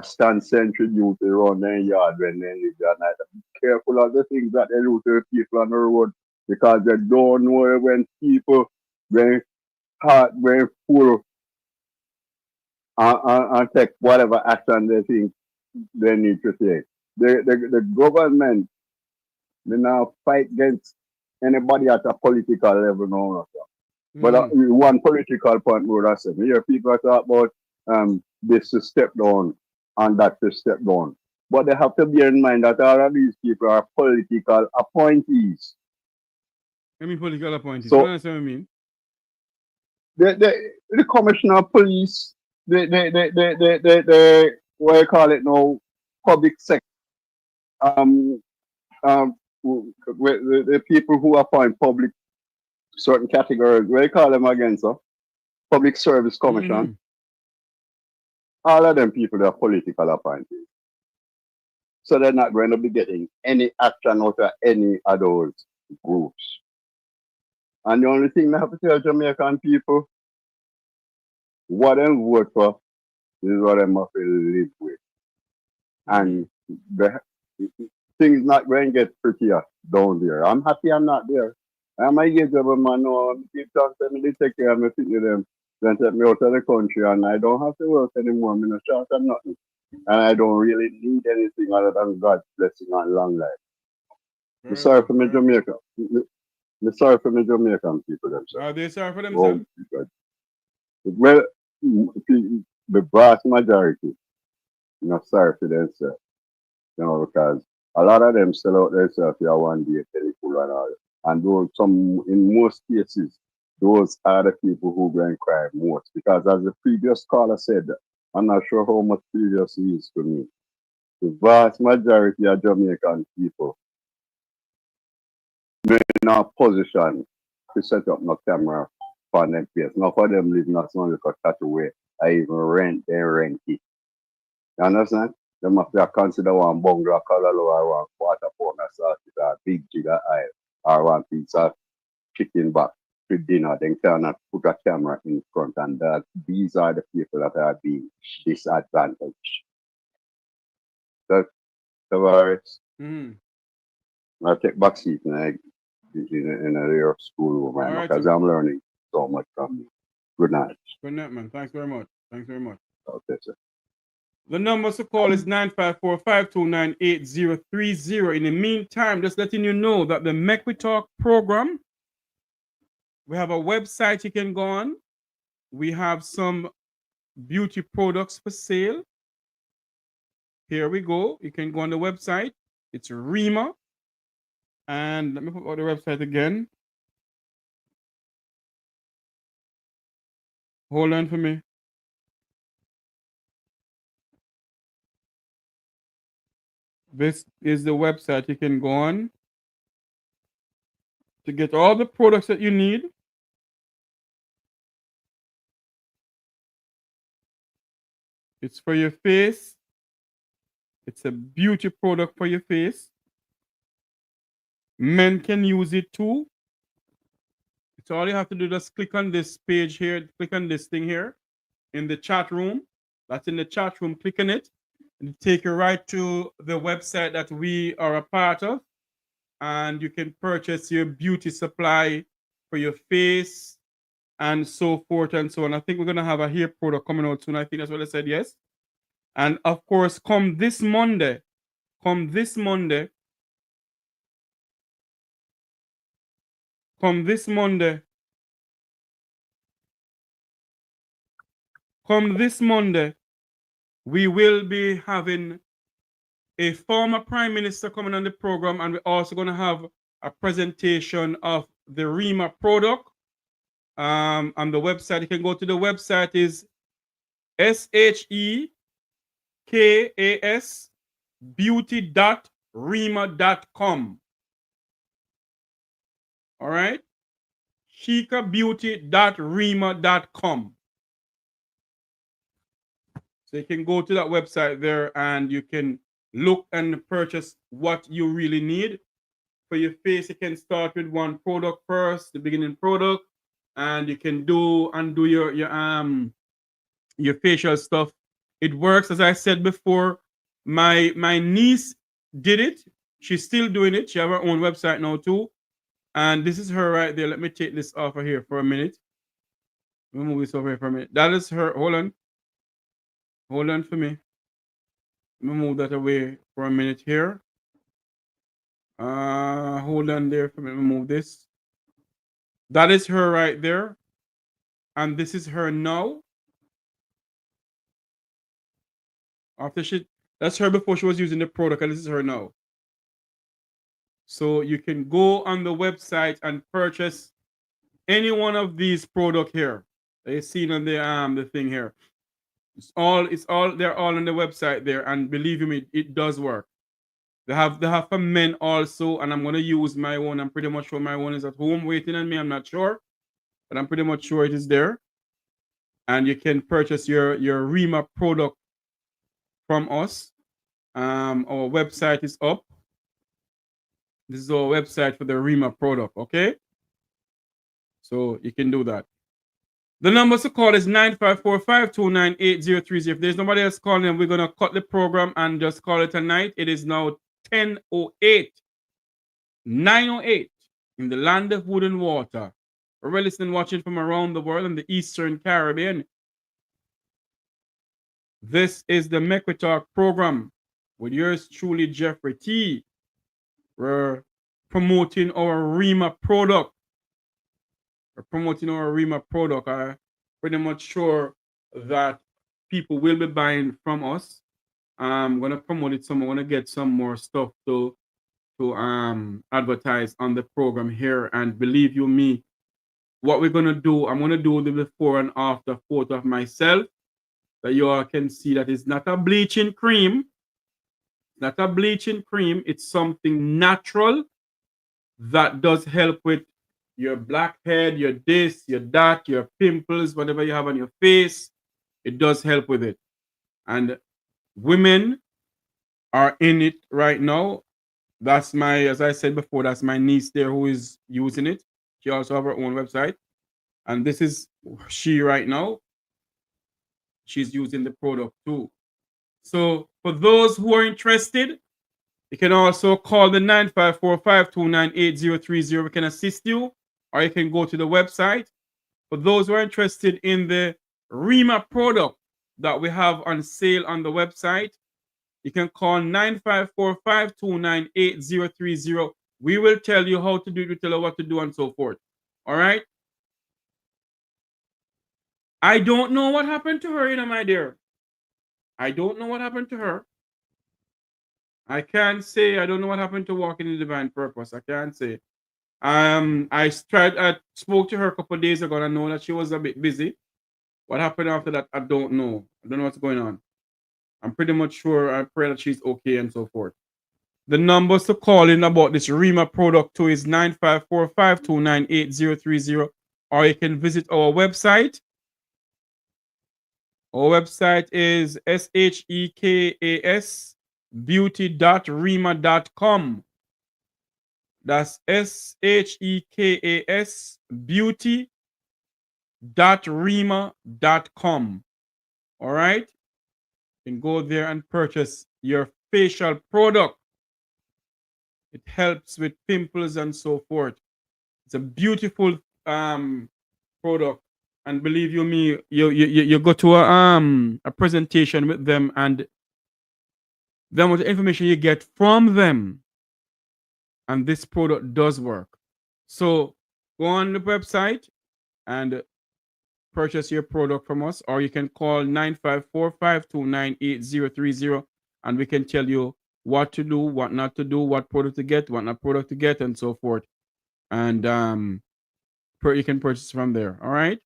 stand sentry duty around their yard when they live that night. Be careful of the things that they do to the people on the road, because they don't know when people very hard, very full and take whatever action they think they need to take. The government, they now fight against anybody at a political level now. But one political point would I say, you hear people talk about this to step down and that to step down. But they have to bear in mind that all of these people are political appointees. I mean political appointees. So, What does that mean? The commissioner of police, the what you call it now, public sector, the people who appoint public certain categories, what you call them again, sir? Public Service Commission. All of them people are political appointees. So they're not going to be getting any action out of any of those groups. And the only thing I have to tell Jamaican people, what they vote for is what they have to live with. And the things not going to get prettier down there. I'm happy I'm not there. I'm a age of a man now. I'm keep talking to take care of me, fit with them. Then take me out of the country and I don't have to work anymore. I'm not short of nothing. And I don't really need anything other than God's blessing and long life. I'm sorry for me Jamaica. I'm sorry for me Jamaican people themselves. Are they sorry for themselves? Well, the vast majority, sorry for themselves. Because a lot of them sell out themselves here one day, telephone and all. And those in most cases, those are the people who go and cry most. Because as the previous caller said, I'm not sure how much previous he is to me. The vast majority of Jamaican people are in a position to set up no camera for them place. Not for them live not so much touch away. I even rent it. You understand? They must consider one bungalow color or one quarter pound of sausage or a big jig of oil or one piece of chicken back to dinner. They cannot put a camera in front, and that these are the people that are being disadvantaged. That's the virus. I take back seat in a school room right now because I'm learning so much from you. Good night. Good night, man. Thanks very much. Thanks very much. Okay, sir. The number to call is 954-529-8030. In the meantime, just letting you know that the Mek Wi Talk program, we have a website you can go on. We have some beauty products for sale. Here we go. You can go on the website. It's Rima. And let me put out the website again. Hold on for me. This is the website you can go on to get all the products that you need. It's for your face. It's a beauty product for your face. Men can use it too. It's all you have to do, just click on this page here, click on this thing here in the chat room. That's in the chat room, click on it. And take you right to the website that we are a part of. And you can purchase your beauty supply for your face and so forth and so on. I think we're going to have a hair product coming out soon. I think that's what I said, yes. And of course, come this Monday, come this Monday, we will be having a former Prime Minister coming on the program, and we're also going to have a presentation of the Rima product on the website. You can go to the website is shekasbeauty.rima.com. All right? shekabeauty.rima.com. So you can go to that website there and you can look and purchase what you really need. For your face, you can start with one product first, the beginning product, and you can do your facial stuff. It works, as I said before. My niece did it. She's still doing it. She has her own website now too. And this is her right there. Let me take this off of here for a minute. Let me move this over here for a minute. That is her. Hold on. Hold on for me. Let me move that away for a minute here. Hold on there for me. Let me move this. That is her right there. And this is her now. That's her before she was using the product, and this is her now. So you can go on the website and purchase any one of these products here. You see on the thing here. They're all on the website there, and believe me, it does work. They have for men also, and I'm gonna use my one. I'm pretty much sure my one is at home waiting on me. I'm not sure, but I'm pretty much sure it is there. And you can purchase your REMA product from us. Our website is up. This is our website for the REMA product, okay? So you can do that. The number to call is 954-529-8030. If there's nobody else calling, we're going to cut the program and just call it a night. It is now 10:08, 9:08 in the land of wood and water. We're listening, watching from around the world in the Eastern Caribbean. This is the Mek Wi Talk program with yours truly, Jeffrey T. We're promoting our REMA product. I'm pretty much sure that people will be buying from us. I'm gonna promote it some. I want to get some more stuff to advertise on the program here. And believe you me, what we're gonna do, I'm gonna do the before and after photo of myself, that you all can see that it's not a bleaching cream. Not a bleaching cream. It's something natural that does help with your blackhead, your this, your that, your pimples, whatever you have on your face. It does help with it. And women are in it right now. That's as I said before, that's my niece there who is using it. She also have her own website. And this is she right now. She's using the product too. So for those who are interested, you can also call the 954-529-8030. We can assist you, or you can go to the website. For those who are interested in the REMA product that we have on sale on the website, you can call 954-529-8030. We will tell you how to do it, we tell you what to do, and so forth. All right? I don't know what happened to her, my dear. I don't know what happened to her. I can't say. I don't know what happened to Walking in Divine Purpose. I can't say. I spoke to her a couple of days ago, and I know that she was a bit busy. What happened after that, I don't know. I don't know what's going on. I'm pretty much sure. I pray that she's okay and so forth. The numbers to call in about this REMA product too is 954-529-8030, or you can visit our website. Our website is shekasbeauty.rema.com. That's shekasbeauty.rema.com. All right? You can go there and purchase your facial product. It helps with pimples and so forth. It's a beautiful product. And believe you me, you go to a presentation with them, and then with the information you get from them, and this product does work. So go on the website and purchase your product from us, or you can call 954-529-8030, and we can tell you what to do, what not to do, what product to get, what not product to get, and so forth. And you can purchase from there. All right.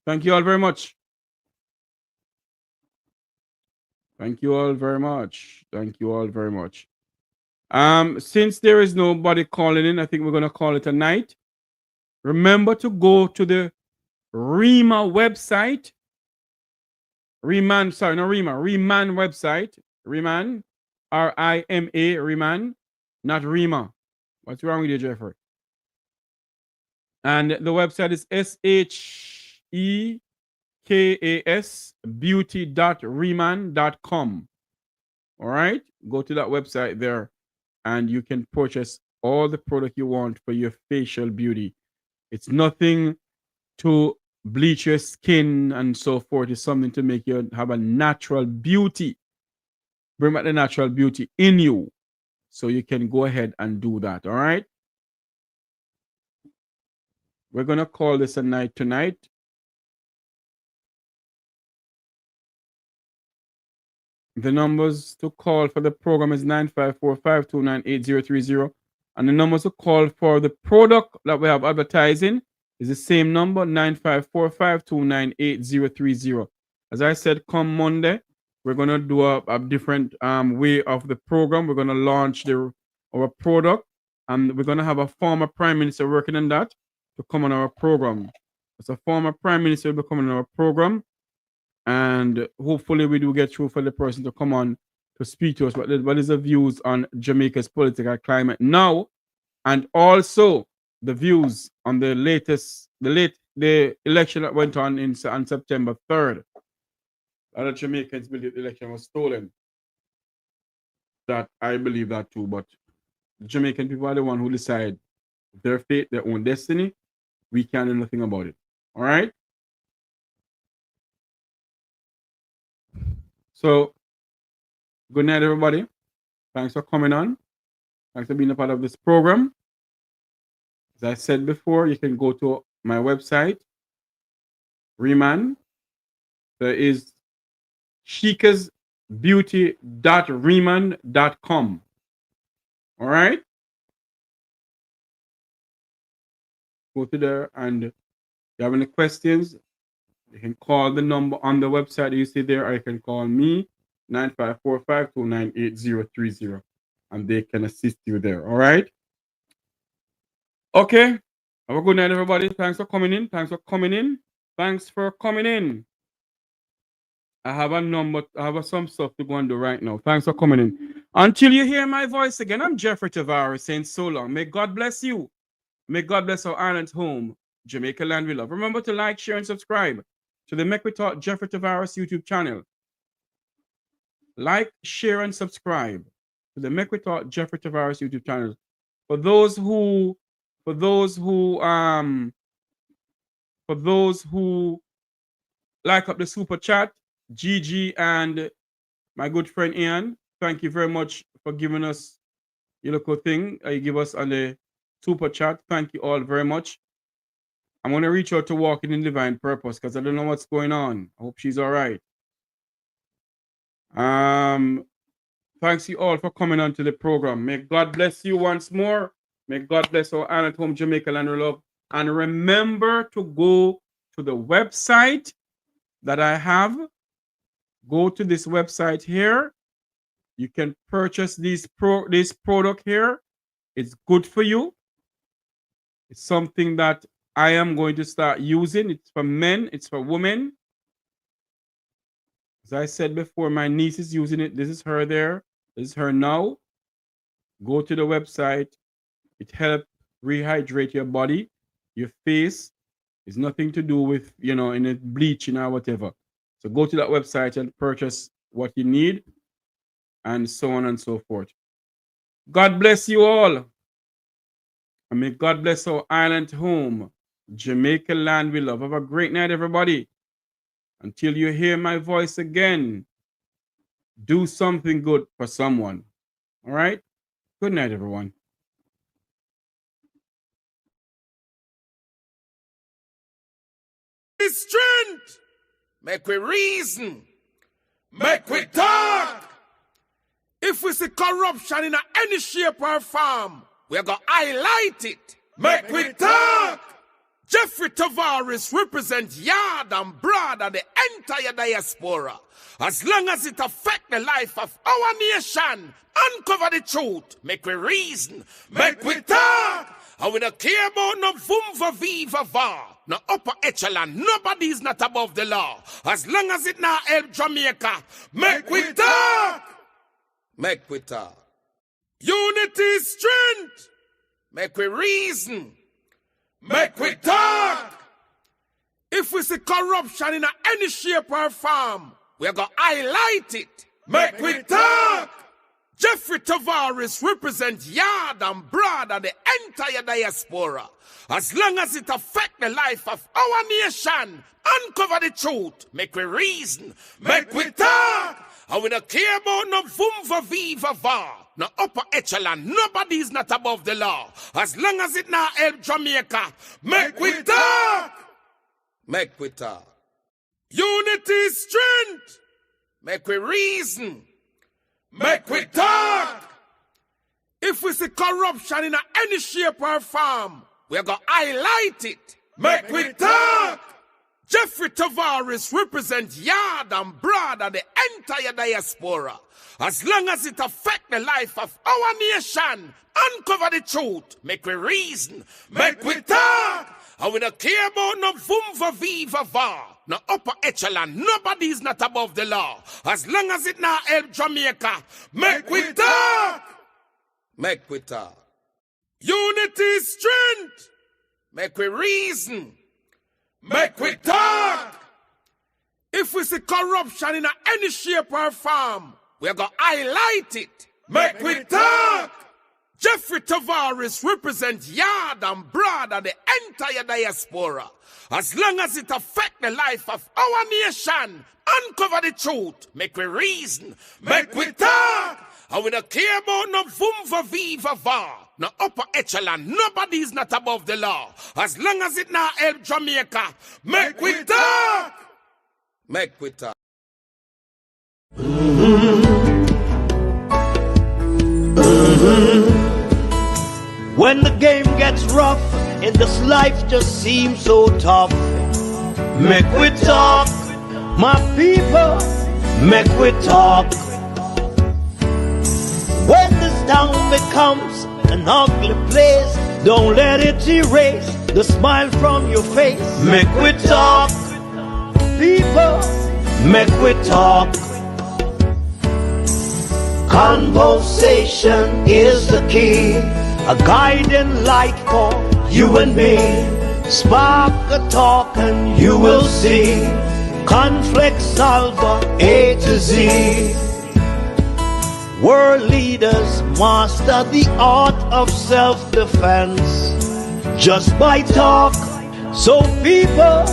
Thank you all very much. Thank you all very much. Thank you all very much. Since there is nobody calling in, I think we're gonna call it a night. Remember to go to the REMA website. Reman website. Reman, R-I-M-A, Reman, not REMA. What's wrong with you, Jeffrey? And the website is shekasbeauty.reman.com. All right, go to that website there, and you can purchase all the product you want for your facial beauty. It's nothing to bleach your skin and so forth. It's something to make you have a natural beauty. Bring back the natural beauty in you, so you can go ahead and do that. All right. We're gonna call this a night tonight. The numbers to call for the program is 9545298030. And the numbers to call for the product that we have advertising is the same number, 9545298030. As I said, come Monday, we're going to do a different way of the program. We're going to launch our product, and we're going to have a former prime minister working on that to come on our program. It's a former prime minister will be coming on our program, and hopefully we do get through for the person to come on to speak to us. What is the views on Jamaica's political climate now, and also the views on the election that went on September 3rd. Other Jamaicans believe the election was stolen. That I believe that too, but the Jamaican people are the one who decide their fate, their own destiny. We can't do nothing about it. All right. So, good night, everybody. Thanks for coming on. Thanks for being a part of this program. As I said before, you can go to my website, Reman. There is shikasbeauty.reman.com. All right. Go to there, and if you have any questions, you can call the number on the website you see there, or you can call me, 9545298030, and they can assist you there. All right. Okay. Have a good night, everybody. Thanks for coming in. Thanks for coming in. Thanks for coming in. I have a number. I have some stuff to go and do right now. Thanks for coming in. Until you hear my voice again, I'm Jeffrey Tavares saying so long. May God bless you. May God bless our island home, Jamaica land we love. Remember to like, share, and subscribe to the Mek Wi Talk Jeffrey Tavares YouTube channel. Like, share, and subscribe to the Mek Wi Talk Jeffrey Tavares YouTube channel. For those who like up the super chat, Gigi and my good friend Ian, thank you very much for giving us your little thing. You give us on the super chat. Thank you all very much. I'm going to reach out to Walking in Divine Purpose because I don't know what's going on. I hope she's all right. Thanks you all for coming on to the program. May God bless you once more. May God bless our island home, Jamaica land we love. And remember to go to the website that I have. Go to this website here. You can purchase this product here. It's good for you. It's something that I am going to start using. It's for men. It's for women. As I said before, my niece is using it. This is her there. This is her now. Go to the website. It helps rehydrate your body, your face. It's nothing to do with, in a bleaching or whatever. So go to that website and purchase what you need, and so on and so forth. God bless you all. And may God bless our island home, Jamaica land we love. Have a great night, everybody. Until you hear my voice again, do something good for someone. All right? Good night, everyone. Strength. Make we reason. Make we talk. If we see corruption in any shape or form, we're going to highlight it. Make we talk. Jeffrey Tavares represents yard and broad and the entire diaspora. As long as it affects the life of our nation, uncover the truth. Make we reason. Make we talk. And we don't care about no vumva viva va. No upper echelon. Nobody is not above the law. As long as it not help Jamaica. Make we talk. Make we talk. Unity is strength. Make we reason. Make we talk. If we see corruption in any shape or form, we're going to highlight it. Make we talk. Jeffrey Tavares represents yard and broad and the entire diaspora. As long as it affects the life of our nation, uncover the truth. Make we reason. Make we talk. And we don't care about no vumva viva va. No upper echelon. Nobody is not above the law. As long as it not help Jamaica. Make we talk. Make we talk. Unity is strength. Make we reason. Make we talk. If we see corruption in any shape or form, we're going to highlight it. Make we talk. Jeffrey Tavares represents yard and broad and the entire diaspora. As long as it affects the life of our nation, uncover the truth. Make we reason. Make we talk. And we don't care about no vumva viva va. No upper echelon. Nobody is not above the law. As long as it not help Jamaica. Make we talk. Make we talk. Unity is strength. Make we reason. Make we talk. If we see corruption in any shape or form, we're going to highlight it. Make we talk. Jeffrey Tavares represents yard and broad and the entire diaspora. As long as it affects the life of our nation, uncover the truth. Make we reason. Make we talk. And we don't care about no vumva viva va. No upper echelon. Nobody is not above the law. As long as it not help Jamaica. Make we talk. Make we talk. When the game gets rough and this life just seems so tough, make we talk, my people, make we talk. When this town becomes an ugly place, don't let it erase the smile from your face. Make we talk, people, make we talk. Conversation is the key, a guiding light for you and me. Spark a talk and you will see. Conflict solver A to Z. World leaders master the art of self-defense just by talk. So people,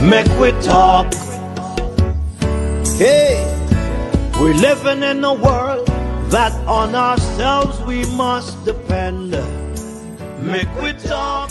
make we talk. Hey, we're living in a world that on ourselves we must depend. Make we talk.